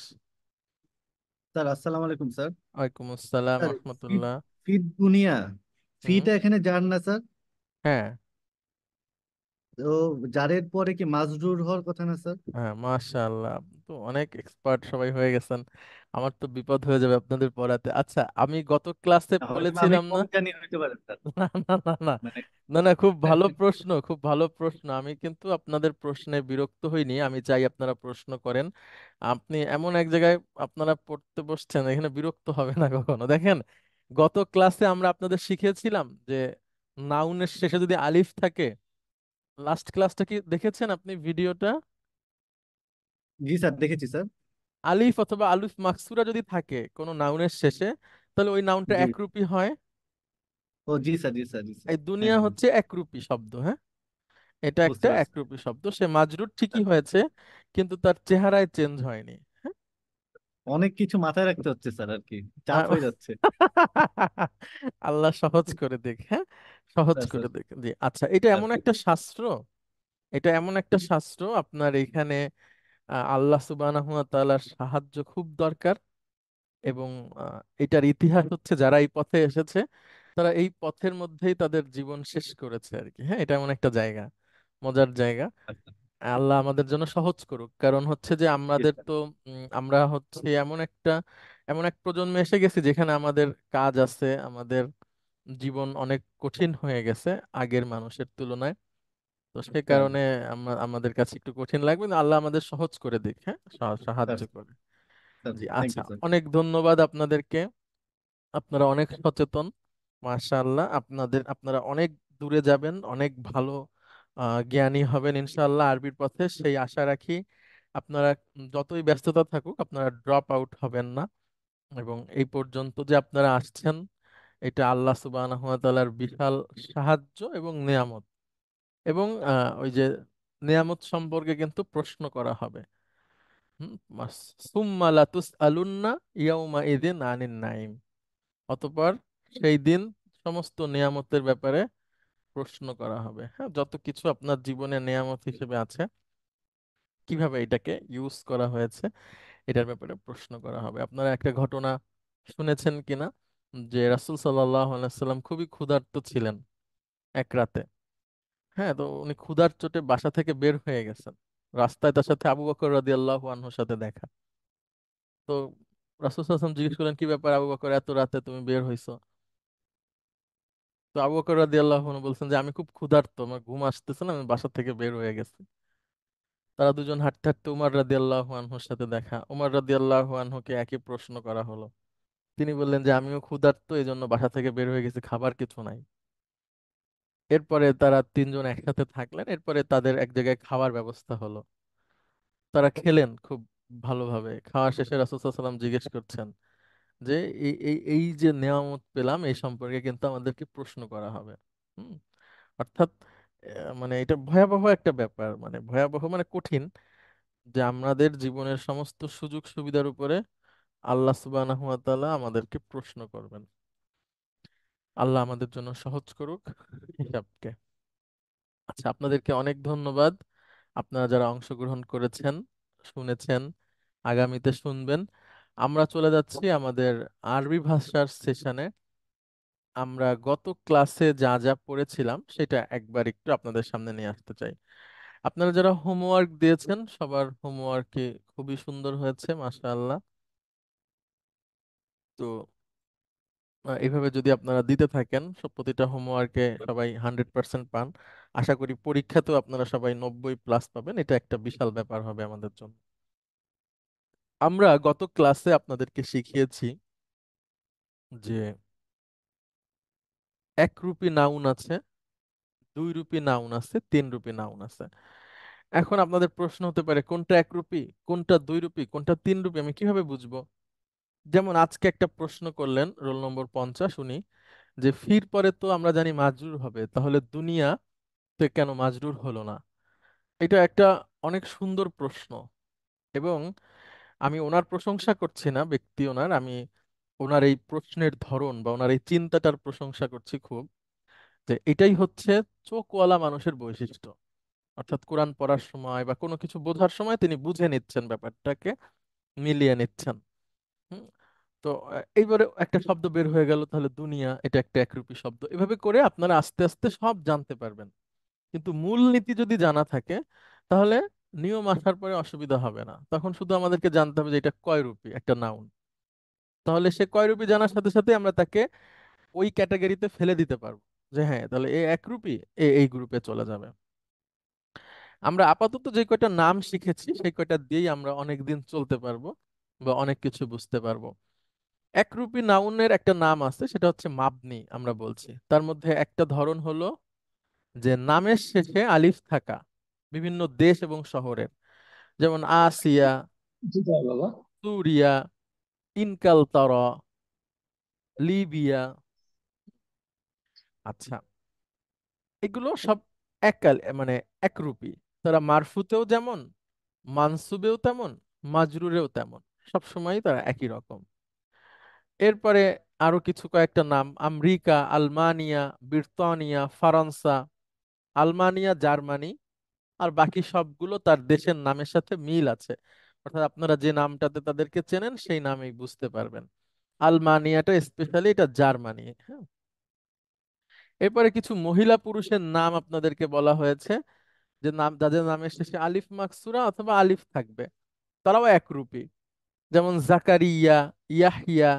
[SPEAKER 2] স্যার আসসালামু আলাইকুম স্যার।
[SPEAKER 1] ওয়ালাইকুম আসসালাম
[SPEAKER 2] স্যার ফিট
[SPEAKER 1] রহমতুল্লাহ।
[SPEAKER 2] ফিট দুনিয়া,
[SPEAKER 1] হুম।
[SPEAKER 2] ফিটা এখানে জান না স্যার?
[SPEAKER 1] হ্যাঁ।
[SPEAKER 2] তো জারের পরে কি মাজরুর হওয়ার কথা না স্যার?
[SPEAKER 1] হ্যাঁ, মাশাআল্লাহ, আপনি তো অনেক এক্সপার্ট সবাই হয়ে গেছেন। আমার তো বিপদ হয়ে যাবে আপনাদের পড়াতে। আচ্ছা, আমি গত ক্লাসে
[SPEAKER 2] হয়তো আমি
[SPEAKER 1] বলেছিলাম না?
[SPEAKER 2] কম জানি হইতে পারে স্যার।
[SPEAKER 1] না না না না
[SPEAKER 2] মানে
[SPEAKER 1] না না, খুব ভালো প্রশ্ন, খুব ভালো প্রশ্ন। আমি কিন্তু আপনাদের প্রশ্নে বিরক্ত হইনি, আমি চাই আপনারা প্রশ্ন করেন। আপনি এমন এক জায়গায় আপনারা পড়তে বসছেন, এখানে বিরক্ত হবে না কখনো। দেখেন, গত ক্লাসে আমরা আপনাদের শিখিয়েছিলাম যে নাউনের শেষে যদি আলিফ থাকে, লাস্ট ক্লাসটা কি দেখেছেন আপনি ভিডিওটা?
[SPEAKER 2] জি স্যার, দেখেছি স্যার।
[SPEAKER 1] আলিফ অথবা আলিফ মাকসুরা যদি থাকে কোনো নাউনের শেষে, তাহলে ওই নাউনটা
[SPEAKER 2] জি।
[SPEAKER 1] একরূপী হয়।
[SPEAKER 2] ও জি স্যার, জি স্যার, জি স্যার।
[SPEAKER 1] এই
[SPEAKER 2] হ্যাঁ
[SPEAKER 1] দুনিয়া
[SPEAKER 2] হ্যাঁ,
[SPEAKER 1] হচ্ছে একরূপী শব্দ, হ্যাঁ, এটা
[SPEAKER 2] বুঝতে
[SPEAKER 1] একটা
[SPEAKER 2] পারছি।
[SPEAKER 1] একরূপী শব্দ। সে মাজরুর ঠিকই হয়েছে, কিন্তু তার চেহারায় চেঞ্জ হয়নি।
[SPEAKER 2] অনেক কিছু মাথায় রাখতে হচ্ছে স্যার, আর কি চাপ
[SPEAKER 1] আহ,
[SPEAKER 2] হয়ে যাচ্ছে।
[SPEAKER 1] আল্লাহ সহজ করে দেখ, হ্যাঁ, সহজ
[SPEAKER 2] স্যার
[SPEAKER 1] করে
[SPEAKER 2] স্যার
[SPEAKER 1] দেখ। জি, আচ্ছা, এটা
[SPEAKER 2] স্যার
[SPEAKER 1] এমন একটা শাস্ত্র, এটা এমন একটা শাস্ত্র আপনার এখানে আল্লাহ সুবহানাহু ওয়া তাআলার সাহায্য খুব দরকার। এবং এটার ইতিহাস হচ্ছে যারা এই পথে এসেছে তারা এই পথের মধ্যেই তাদের জীবন শেষ করেছে আর কি। হ্যাঁ, এটা এমন একটা জায়গা, মজার জায়গা।
[SPEAKER 2] আচ্ছা,
[SPEAKER 1] আল্লাহ আমাদের জন্য সহজ করুক, কারণ হচ্ছে যে
[SPEAKER 2] জি
[SPEAKER 1] আমাদের
[SPEAKER 2] স্যার।
[SPEAKER 1] তো আমরা হচ্ছে এমন এক প্রজন্মে এসে গেছি যেখানে আমাদের কাজ আছে, আমাদের জীবন অনেক কঠিন হয়ে গেছে আগের মানুষের তুলনায়। তো সে
[SPEAKER 2] স্যার
[SPEAKER 1] কারণে আমাদের কাছে একটু কঠিন লাগবে, কিন্তু আল্লাহ আমাদের সহজ করে দিক, হ্যাঁ,
[SPEAKER 2] স্যার
[SPEAKER 1] সাহায্য করে।
[SPEAKER 2] স্যার,
[SPEAKER 1] জি,
[SPEAKER 2] থ্যাংক
[SPEAKER 1] আচ্ছা,
[SPEAKER 2] ইউ স্যার।
[SPEAKER 1] অনেক ধন্যবাদ আপনাদেরকে। আপনারা অনেক সচেতন, মাশাআল্লাহ। আপনারা অনেক দূরে যাবেন, অনেক ভালো জ্ঞানী হবেন ইনশাআল্লাহ আরবির পথে, সেই আশা রাখি। আপনারা যতই ব্যস্ততা থাকুক আপনারা ড্রপ আউট হবেন না। এবং এই পর্যন্ত যে আপনারা আসছেন, এটা আল্লাহ সুবহানাহু ওয়া তাআলার বিশাল সাহায্য এবং নেয়ামত। এবং ওই যে নেয়ামত সম্পর্কে কিন্তু প্রশ্ন করা হবে। সুম্মা লাতুসআলুন্না ইয়াউমা ইযিন আনিন নাঈম। অতঃপর সেই দিন সমস্ত নেয়ামতের ব্যাপারে প্রশ্ন করা হবে। হ্যাঁ, যত কিছু আপনার জীবনে নেয়ামত হিসেবে আছে কিভাবে এটাকে ইউজ করা হয়েছে এটার ব্যাপারে প্রশ্ন করা হবে। আপনারা একটা ঘটনা শুনেছেন কিনা যে রাসূল সাল্লাল্লাহু আলাইহি সাল্লাম খুবই ক্ষুধার্ত ছিলেন এক রাতে। হ্যাঁ, তো উনি ক্ষুধার চোটে বাসা থেকে বের হয়ে গেছেন। রাস্তায় তার সাথে আবু বকর রাদিয়াল্লাহু আনহুর সাথে দেখা। তো রাসূল সাল্লাল্লাহু আলাইহি ওয়াসাল্লাম জিজ্ঞেস করলেন, কি ব্যাপার আবু বকর, এত রাতে তুমি বের হইছো? তো আবু বকর রাদিয়াল্লাহু আনহু বলছেন যে আমি খুব ক্ষুধার্ত, আমার ঘুম আসতেছে না, আমি বাসা থেকে বের হয়ে গেছি। তারা দুজন হাঁটতে হাঁটতে উমর রাদিয়াল্লাহু আনহুর সাথে দেখা। উমর রাদিয়াল্লাহু আনহুকে একই প্রশ্ন করা হলো। তিনি বললেন যে আমিও ক্ষুধার্ত, এই জন্য বাসা থেকে বের হয়ে গেছি, খাবার কিছু নাই। এরপরে তারা তিনজন একসাথে থাকলেন, এরপরে তাদের এক জায়গায় খাওয়ার ব্যবস্থা হলো। তারা খেলেন খুব ভালোভাবে। খাওয়া শেষে রাসূল সাল্লাল্লাহু আলাইহি ওয়াসাল্লাম জিজ্ঞেস করছেন যে এই এই এই যে নেয়ামত পেলাম এই সম্পর্কে কিন্তু আমাদেরকে প্রশ্ন করা হবে। হুম। অর্থাৎ মানে এটা ভয়াবহ একটা ব্যাপার, মানে ভয়াবহ মানে কঠিন, যে আমাদের জীবনের সমস্ত সুযোগ সুবিধার উপরে আল্লাহ সুবহানাহু ওয়া তাআলা আমাদেরকে প্রশ্ন করবেন। আল্লাহ আমাদের জন্য সহজ করুক হিসাবকে। আচ্ছা, আপনাদেরকে অনেক ধন্যবাদ, আপনারা যারা অংশগ্রহণ করেছেন, শুনেছেন, আগামীতে শুনবেন। আমরা চলে যাচ্ছি আমাদের আরবি ভাষার সেশনে। আমরা গত ক্লাসে যা যা পড়েছিলাম সেটা একবার একটু আপনাদের সামনে নিয়ে আসতে চাই। আপনারা যারা হোমওয়ার্ক দিয়েছেন সবার হোমওয়ার্কই খুবই সুন্দর হয়েছে, মাশাআল্লাহ। তো এইভাবে যদি আপনারা দিতে থাকেন, সব প্রতিটা হোমওয়ার্কে সবাই 100% পান, আশা করি পরীক্ষাতেও আপনারা সবাই 90+ পাবেন। এটা একটা বিশাল ব্যাপার হবে আমাদের জন্য। আমরা গত ক্লাসে আপনাদেরকে শিখিয়েছি যে একরূপী নাউন আছে, দুই রূপী নাউন আছে, তিন রূপী নাউন আছে। এখন আপনাদের প্রশ্ন হতে পারে কোনটা একরূপী, কোনটা দুই রূপী, কোনটা তিন রূপী আমি কিভাবে বুঝবো? যেমন আজকে একটা প্রশ্ন করলেন রোল নম্বর 50 উনি, যে ফির পরে তো আমরা জানি মাজরুর হবে, তাহলে দুনিয়া তে কেন মাজরুর হলো না? এটা একটা অনেক সুন্দর প্রশ্ন, এবং আমি ওনার প্রশংসা করছি না, ব্যক্তি ওনার, আমি ওনার এই প্রশ্নের ধরন বা ওনার এই চিন্তাটার প্রশংসা করছি খুব, যে এটাই হচ্ছে চোখওয়ালা মানুষের বৈশিষ্ট্য। অর্থাৎ কোরআন পড়ার সময় বা কোনো কিছু বোঝার সময় তিনি বুঝে নিচ্ছেন, ব্যাপারটাকে মিলিয়ে নিচ্ছেন। হুম। তো এইবারে একটা শব্দ বের হয়ে গেল, তাহলে দুনিয়া, এটা একটা একরূপী শব্দ। এভাবে করে আপনারা আস্তে আস্তে সব জানতে পারবেন। কিন্তু মূল নীতি যদি জানা থাকে তাহলে নিয়ম আসার পরে অসুবিধা হবে না, তখন শুধু আমাদেরকে জানতে হবে যে এটা কয়রূপী একটা নাউন। তাহলে সে কয়রূপী জানার সাথে সাথে আমরা তাকে ওই ক্যাটাগরিতে ফেলে দিতে পারবো, যে হ্যাঁ তাহলে এ একরূপী, এ এই গ্রুপে চলে যাবে। আমরা আপাতত যে কয়টা নাম শিখেছি সেই কয়টা দিয়েই আমরা অনেক দিন চলতে পারবো বা অনেক কিছু বুঝতে পারবো। একরূপী নাউনের একটা নাম আছে, সেটা হচ্ছে মাবনি আমরা বলছি। তার মধ্যে একটা ধরন হলো যে নামের শেষে আলিফ থাকা, বিভিন্ন দেশ এবং শহরের, যেমন আসিয়া,
[SPEAKER 12] জি স্যার বাবা।
[SPEAKER 1] সুরিয়া, ইনকালতারা, লিবিয়া। আচ্ছা, এগুলো সব মানে একরূপী। তারা মারফুতেও যেমন, মানসুবেও তেমন, মাজরুরেও তেমন, সব সময় তারা একই রকম। এরপরে আরো কিছু কয়েকটা নাম, আমেরিকা, আলমানিয়া, ব্রিটানিয়া, ফরান্সা। আলমানিয়া জার্মানি, আর বাকি সবগুলো তার দেশের নামের সাথে মিল আছে, অর্থাৎ আপনারা যে নামটাতে তাদেরকে চেনেন সেই নামেই বুঝতে পারবেন। আলমানিয়াটা স্পেশালি এটা জার্মানি। হ্যাঁ। এরপরে কিছু মহিলা পুরুষের নাম আপনাদেরকে বলা হয়েছে, যে নাম যাদের নামের শেষে আলিফ মাকসুরা অথবা আলিফ থাকবে, তারাও একরূপী। যেমন জাকারিয়া, ইয়াহিয়া,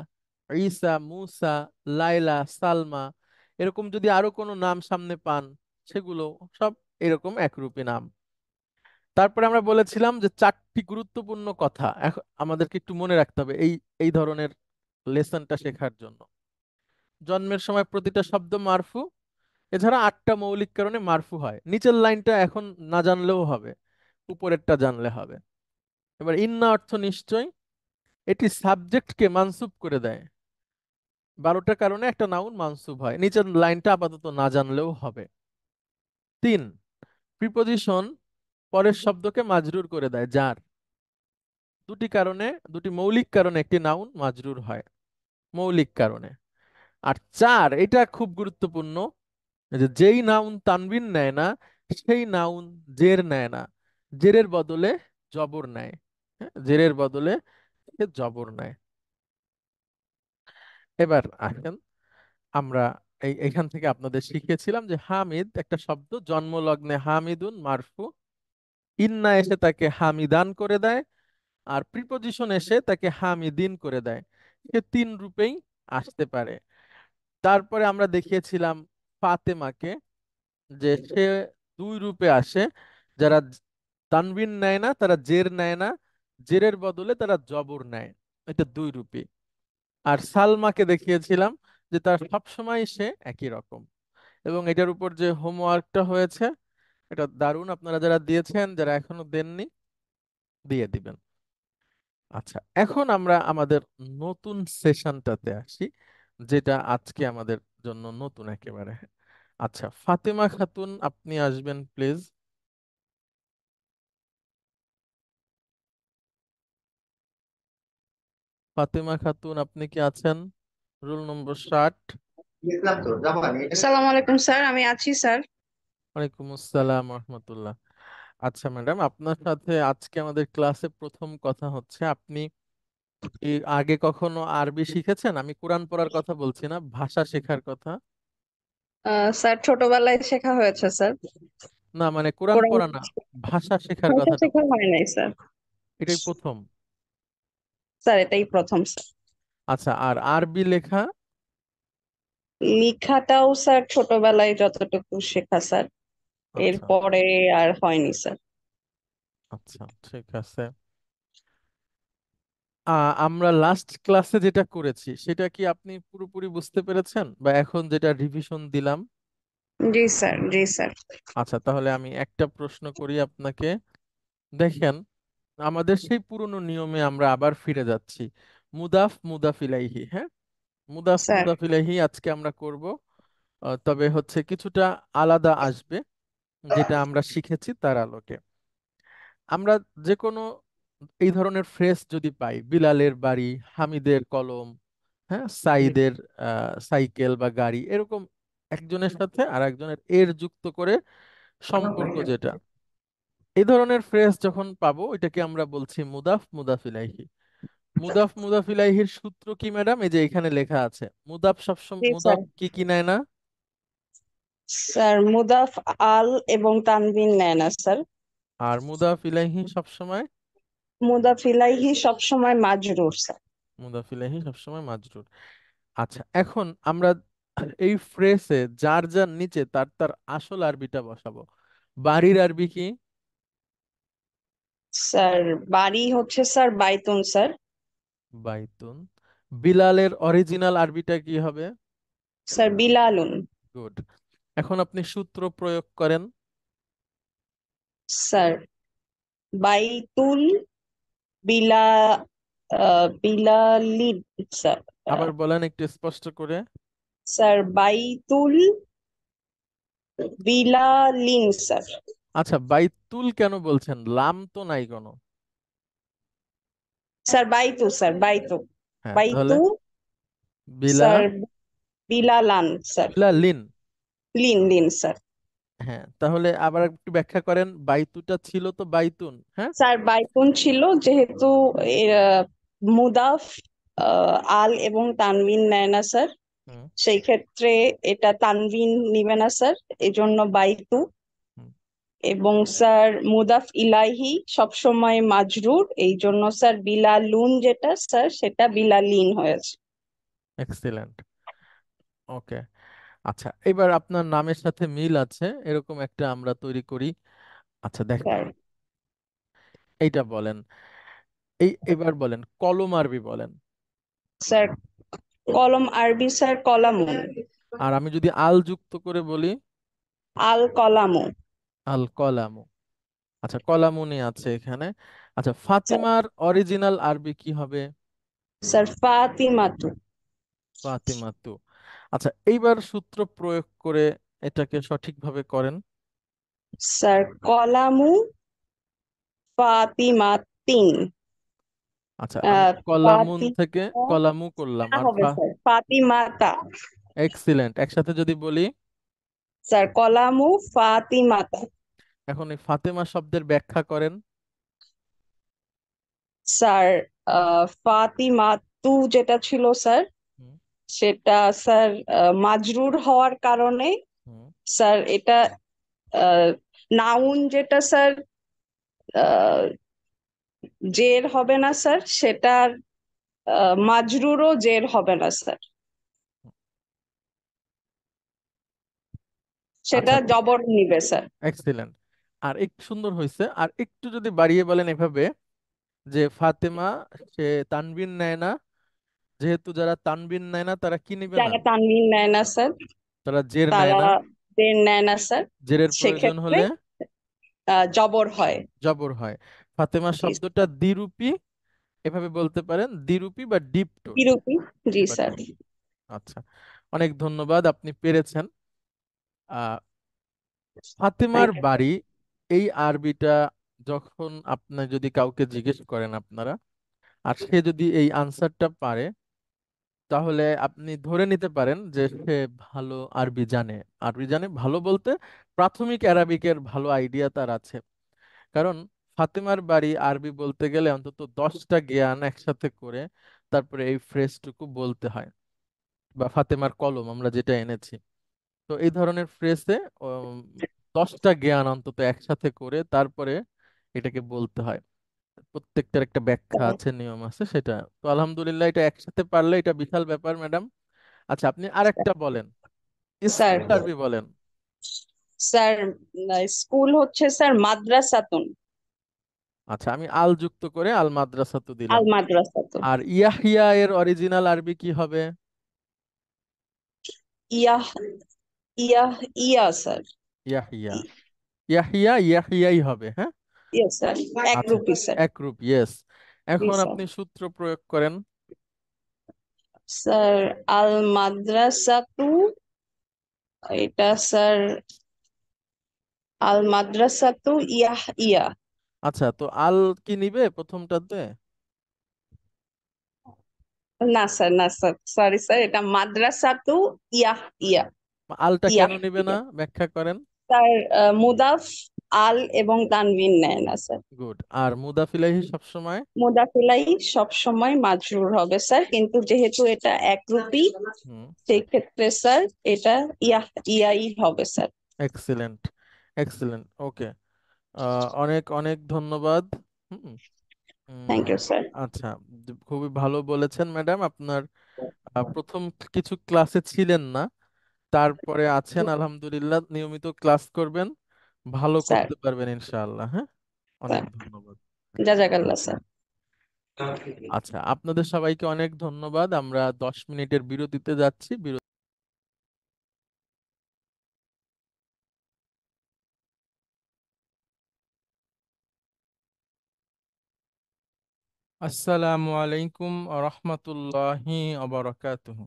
[SPEAKER 1] ঈসা, মুসা, লাইলা, সালমা। এরকম যদি আরো কোনো নাম সামনে পান, সেগুলো সব এরকম একরূপী নাম। তারপরে আমরা বলেছিলাম যে চারটি গুরুত্বপূর্ণ কথা আমাদেরকে একটু মনে রাখতে হবে এই এই ধরনের লেসনটা শেখার জন্য। জন্মের সময় প্রতিটা শব্দ মারফু, এছাড়া 8টা মৌলিক কারণে মারফু হয়। নিচের লাইনটা এখন না জানলেও হবে, উপরেরটা জানলে হবে। এবার ইন্না অর্থ নিশ্চয়, এটি সাবজেক্টকে মানসুব করে দেয়। 12টা কারণে একটা নাউন মানসুব হয়। নিচের লাইনটা আপাতত না জানলেও হবে। 3, প্রিপজিশন পরের শব্দকে মাজরুর করে দেয়, যার। দুটি কারণে, দুটি মৌলিক কারণে একটি নাউন মাজরুর হয়, মৌলিক কারণে। আর 4, এটা খুব গুরুত্বপূর্ণ, যে যেই নাউন তানবিন নেয় না সেই নাউন জের নেয় না, জেরের বদলে জবর নেয়, হ্যাঁ, জেরের বদলে সে জবর নেয়। এবার আসেন আমরা এইখান থেকে আপনাদের শিখিয়েছিলাম যে হামিদ একটা শব্দ, জন্মলগ্নে হামিদুন মারফু, ইন্না এসে তাকে হামিদান করে দেয়, আর প্রিপজিশন এসে তাকে হামিদিন করে দেয়। সে তিন রূপেই আসতে পারে। তারপরে আমরা দেখিয়েছিলাম ফাতেমাকে, যে সে দুই রূপে আসে। যারা তানবিন নেয় না তারা জের নেয় না, জেরের বদলে তারা জবর নেয়। এটা দুই রূপে। আর সালমাকে দেখিয়েছিলাম যে তার সবসময় সে একই রকম। এবং এটার উপর যে হোমওয়ার্কটা হয়েছে এটা দারুণ, আপনারা যারা দিয়েছেন, যারা এখনো দেননি দিয়ে দিবেন। আচ্ছা, এখন আমরা আমাদের নতুন সেশনটাতে আসি, যেটা আজকে আমাদের জন্য নতুন একেবারে। আচ্ছা, ফাতেমা খাতুন আপনি আসবেন প্লিজ। ফাতেমা খাতুন আপনি কি আছেন? Roll number 60।
[SPEAKER 5] আসসালামু আলাইকুম স্যার, আমি আছি স্যার।
[SPEAKER 1] ওয়ালাইকুম আসসালাম রহমতুল্লাহ। আচ্ছা ম্যাডাম, আপনার সাথে আজকে আমাদের ক্লাসে প্রথম কথা হচ্ছে, আপনি এর আগে কখনো আরবি শিখেছেন? আমি কোরআন পড়ার কথা বলছি না, ভাষা শেখার কথা।
[SPEAKER 5] স্যার ছোটবেলায় শেখা হয়েছে স্যার।
[SPEAKER 1] না মানে কোরআন
[SPEAKER 5] কোরআন
[SPEAKER 1] পড়া না, ভাষা শেখার
[SPEAKER 5] ভাষা
[SPEAKER 1] কথাটা
[SPEAKER 5] শেখা হয় নাই স্যার।
[SPEAKER 1] এটাই প্রথম।
[SPEAKER 5] স্যার এটাই প্রথম স্যার।
[SPEAKER 1] আচ্ছা, আর আরবি লেখা?
[SPEAKER 5] লেখাটাও স্যার ছোটবেলায় যতটুকু শেখা স্যার,
[SPEAKER 1] আচ্ছা
[SPEAKER 5] এরপরে আর হয়নি স্যার।
[SPEAKER 1] আচ্ছা, ঠিক আছে। আমরা লাস্ট ক্লাসে যেটা করেছি সেটা কি আপনি পুরোপুরি বুঝতে পেরেছেন, বা এখন যেটা রিভিশন দিলাম?
[SPEAKER 5] জি স্যার, জি স্যার।
[SPEAKER 1] আচ্ছা, তাহলে আমি একটা প্রশ্ন করি আপনাকে। দেখেন, আমাদের সেই পুরনো নিয়মে আমরা আবার ফিরে যাচ্ছি। মুদাফ মুদাফ ইলাইহি, হ্যাঁ, মুদাফ
[SPEAKER 5] স্যার
[SPEAKER 1] মুদাফ ইলাইহি আজকে আমরা করব। তবে হচ্ছে কিছুটা আলাদা আসবে, যেটা আমরা শিখেছি তার আলোকে। আমরা যে কোনো এই ধরনের ফ্রেজ যদি পাই, বিলালের বাড়ি, হামিদের কলম, হ্যাঁ, সাইদের সাইকেল বা গাড়ি, এরকম একজনের সাথে আর একজনের এর যুক্ত করে সম্পর্ক যেটা, এই ধরনের ফ্রেজ যখন পাবো এটাকে আমরা বলছি মুদাফ মুদাফ ইলাইহি। মুদাফ মুদাফ ইলাইহির সূত্র কি ম্যাডাম? এই যে এখানে লেখা আছে, মুদাফ সবসময়
[SPEAKER 5] জি স্যার।
[SPEAKER 1] মুদাফ কি কি নেয় না?
[SPEAKER 5] স্যার মুদাফ আল এবং তানবিন নেয় না স্যার।
[SPEAKER 1] আর মুদাফ ইলাইহি সবসময়,
[SPEAKER 5] মুদাফ ইলাইহি সবসময় মাজরুর স্যার।
[SPEAKER 1] মুদাফ ইলাইহি সবসময় মাজরুর। আচ্ছা, এখন আমরা এই ফ্রেজে যার যার নিচে তার তার আসল আরবিটা বসাবো। বাড়ির আরবি কি?
[SPEAKER 5] স্যার বাড়ি হচ্ছে sir Baitun sir.
[SPEAKER 1] Baitun. বিলালের original আরবিটা কি হবে?
[SPEAKER 5] স্যার বিলালুন।
[SPEAKER 1] গুড। এখন আপনি সূত্র প্রয়োগ করেন।
[SPEAKER 5] স্যার বাইতুল বিলা বিলালিন স্যার।
[SPEAKER 1] আবার বলেন একটু স্পষ্ট করে।
[SPEAKER 5] স্যার বাইতুল বিলালিন স্যার।
[SPEAKER 1] আচ্ছা, বাইতুল কেন বলছেন? লাম তো নাই কোনো।
[SPEAKER 5] স্যার বাইতু স্যার বাইতু।
[SPEAKER 1] হ্যাঁ, তাহলে
[SPEAKER 5] বাইতু
[SPEAKER 1] বিলা,
[SPEAKER 5] স্যার বিলালান স্যার।
[SPEAKER 1] বিলা লিন।
[SPEAKER 5] লিন লিন স্যার।
[SPEAKER 1] হ্যাঁ, তাহলে আবার একটু ব্যাখ্যা করেন, বাইতুটা ছিল তো বাইতুন, হ্যাঁ।
[SPEAKER 5] স্যার বাইতুন ছিল যেহেতু এর মুদাফ আল এবং তানবিন নেয় না স্যার,
[SPEAKER 1] হুম,
[SPEAKER 5] সেই ক্ষেত্রে এটা তানবিন নিবে না স্যার, এজন্য বাইতু।
[SPEAKER 1] হুম,
[SPEAKER 5] এবং স্যার মুদাফ ইলাইহি সবসময় মাজরুর, এই জন্য স্যার বিলালুন যেটা স্যার সেটা বিলালিন হয়েছে।
[SPEAKER 1] এক্সিলেন্ট। ওকে। আচ্ছা, এবার আপনার নামের সাথে মিল আছে এরকম একটা আমরা তৈরি করি। আচ্ছা দেখেন,
[SPEAKER 5] স্যার
[SPEAKER 1] এইটা বলেন, এবার বলেন কলম আরবি বলেন।
[SPEAKER 5] স্যার কলম আরবি স্যার কলামুন।
[SPEAKER 1] আর আমি যদি আল যুক্ত করে বলি?
[SPEAKER 5] আল কলামু।
[SPEAKER 1] আল কলামু। আচ্ছা, কলামুনি আছে এখানে। আচ্ছা,
[SPEAKER 5] স্যার
[SPEAKER 1] ফাতিমার অরিজিনাল আরবি কি হবে?
[SPEAKER 5] স্যার ফাতিমাতু।
[SPEAKER 1] ফাতিমাতু। আচ্ছা, এইবার সূত্র প্রয়োগ করে এটাকে সঠিকভাবে করেন।
[SPEAKER 5] স্যার কলামু ফাতিমাতিন।
[SPEAKER 1] আচ্ছা, আমি কলামুন থেকে
[SPEAKER 5] ফাতিমা
[SPEAKER 1] কলামু করলাম, আর
[SPEAKER 5] হবে স্যার ফাতিমাতা।
[SPEAKER 1] এক্সিলেন্ট, একসাথে যদি বলি?
[SPEAKER 5] স্যার কলামু ফাতিমাতা।
[SPEAKER 1] এখন এই ফাতেমা শব্দের ব্যাখ্যা করেন।
[SPEAKER 5] স্যার ফাতিমা তু যেটা ছিল স্যার,
[SPEAKER 1] হুম
[SPEAKER 5] সেটা স্যার মাজরুর হওয়ার কারণে
[SPEAKER 1] হুম
[SPEAKER 5] স্যার এটা নাউন যেটা স্যার আহ, জের হবে না স্যার, সেটার মাজরুরও জের হবে না স্যার, সেটা
[SPEAKER 1] আচ্ছা,
[SPEAKER 5] জবর নিবে স্যার।
[SPEAKER 1] এক্সিলেন্ট। আর একটু সুন্দর হয়েছে, আর একটু যদি বাড়িয়ে বলেন এভাবে যে ফাতেমা সে তানবিন নেয় না, যেহেতু যারা তানবিন নেয় না তারা কি নিবে না,
[SPEAKER 5] যারা তানবিন নেয় না স্যার,
[SPEAKER 1] তারা জের নেয়
[SPEAKER 5] তারা
[SPEAKER 1] না,
[SPEAKER 5] জের নেয় না স্যার,
[SPEAKER 1] জেরের প্রয়োজন
[SPEAKER 5] সেক্ষেত্রে
[SPEAKER 1] হলে
[SPEAKER 5] জবর হয়।
[SPEAKER 1] জবর হয়। ফাতেমা
[SPEAKER 5] জি
[SPEAKER 1] শব্দটা দ্বিরূপী, এভাবে বলতে পারেন দ্বিরূপী বা ডিপ টোন
[SPEAKER 5] বিরূপী। জি
[SPEAKER 1] বা
[SPEAKER 5] স্যার।
[SPEAKER 1] আচ্ছা, অনেক ধন্যবাদ, আপনি পেরেছেন। আহ ফাতেমার
[SPEAKER 5] থ্যাংক ইউ স্যার।
[SPEAKER 1] বাড়ি, এই আরবিটা যখন আপনি যদি কাউকে জিজ্ঞেস করেন আপনারা, আর সে যদি এই আনসারটা পারে, তাহলে আপনি ধরে নিতে পারেন যে সে ভালো আরবি জানে। আরবি জানে ভালো বলতে প্রাথমিক অ্যারাবিকের ভালো আইডিয়া তার আছে। কারণ ফাতেমার বাড়ি আরবি বলতে গেলে অন্তত 10টা জ্ঞান একসাথে করে তারপরে এই ফ্রেজটুকু বলতে হয়। বা ফাতেমার কলম আমরা যেটা এনেছি, তো এই ধরনের ফ্রেজে 10টা জ্ঞান অন্তত একসাথে করে তারপরে এটাকে বলতে হয়। প্রত্যেকটার একটা ব্যাখ্যা আছে, নিয়ম আছে, সেটা তো আলহামদুলিল্লাহ এটা একসাথে পারলে এটা বিশাল ব্যাপার ম্যাডাম। আচ্ছা, আপনি আরেকটা বলেন,
[SPEAKER 5] স্যার
[SPEAKER 1] স্কুল আরবি বলেন।
[SPEAKER 5] স্যার স্কুল হচ্ছে স্যার মাদ্রাসাতুন।
[SPEAKER 1] আচ্ছা, আমি আল যুক্ত করে আল মাদ্রাসাতু
[SPEAKER 5] আল
[SPEAKER 1] দিলাম।
[SPEAKER 5] মাদ্রাসাতুন।
[SPEAKER 1] আর ইয়াহিয়া এর অরিজিনাল আরবি কি হবে?
[SPEAKER 5] ইয়াহ ইয়াহ ইয়া স্যার।
[SPEAKER 1] ইয়াহিয়া, ইয়াহিয়া ইয়াহিয়াই হবে, হ্যাঁ।
[SPEAKER 5] ইয়া স্যার,
[SPEAKER 1] আচ্ছা,
[SPEAKER 5] একরূপী স্যার।
[SPEAKER 1] একরূপ, ইয়েস।
[SPEAKER 5] জি
[SPEAKER 1] এখন
[SPEAKER 5] স্যার।
[SPEAKER 1] আপনি সূত্র প্রয়োগ করেন।
[SPEAKER 5] স্যার আল মাদ্রাসাতু, এটা স্যার আল মাদ্রাসাতু ইয়াহ ইয়া।
[SPEAKER 1] আচ্ছা, তো আল কি নিবে প্রথমটাতে?
[SPEAKER 5] না স্যার, না স্যার, সরি স্যার, এটা মাদ্রাসাতু ইয়াহ ইয়া।
[SPEAKER 1] আলটা কেন
[SPEAKER 5] ইয়াহ
[SPEAKER 1] নিবে না,
[SPEAKER 5] ইয়া
[SPEAKER 1] ব্যাখ্যা করেন।
[SPEAKER 5] স্যার, মুদাফ আল এবং তানবিন নেয় না স্যার।
[SPEAKER 1] গুড। আর মুদাফ ইলাইহি সবসময়
[SPEAKER 5] মুদাফিলাই সব সময় মাজরুর হবে স্যার, কিন্তু যেহেতু এটা একরূপী,
[SPEAKER 1] হুম
[SPEAKER 5] সেই ক্ষেত্রে স্যার এটা ইয়াহ ইয়াই হবে স্যার।
[SPEAKER 1] এক্সিলেন্ট, এক্সিলেন্ট, ওকে। অনেক অনেক ধন্যবাদ। হুম
[SPEAKER 5] থ্যাংক
[SPEAKER 1] উম,
[SPEAKER 5] ইউ স্যার।
[SPEAKER 1] আচ্ছা, খুবই ভালো বলেছেন ম্যাডাম। আপনার প্রথম কিছু ক্লাসে ছিলেন না, তারপরে আছেন, আলহামদুলিল্লাহ নিয়মিত ক্লাস করবেন, ভালো
[SPEAKER 5] স্যার,
[SPEAKER 1] করতে পারবেন ইনশাআল্লাহ। হ্যাঁ, অনেক
[SPEAKER 5] স্যার
[SPEAKER 1] ধন্যবাদ।
[SPEAKER 5] জাজাকাল্লাহ স্যার।
[SPEAKER 1] আচ্ছা, আপনাদের সবাইকে অনেক ধন্যবাদ। আমরা 10 মিনিটের বিরতিতে যাচ্ছি। আসসালামু আলাইকুম রহমতুল্লাহি অবরাকাতুহু।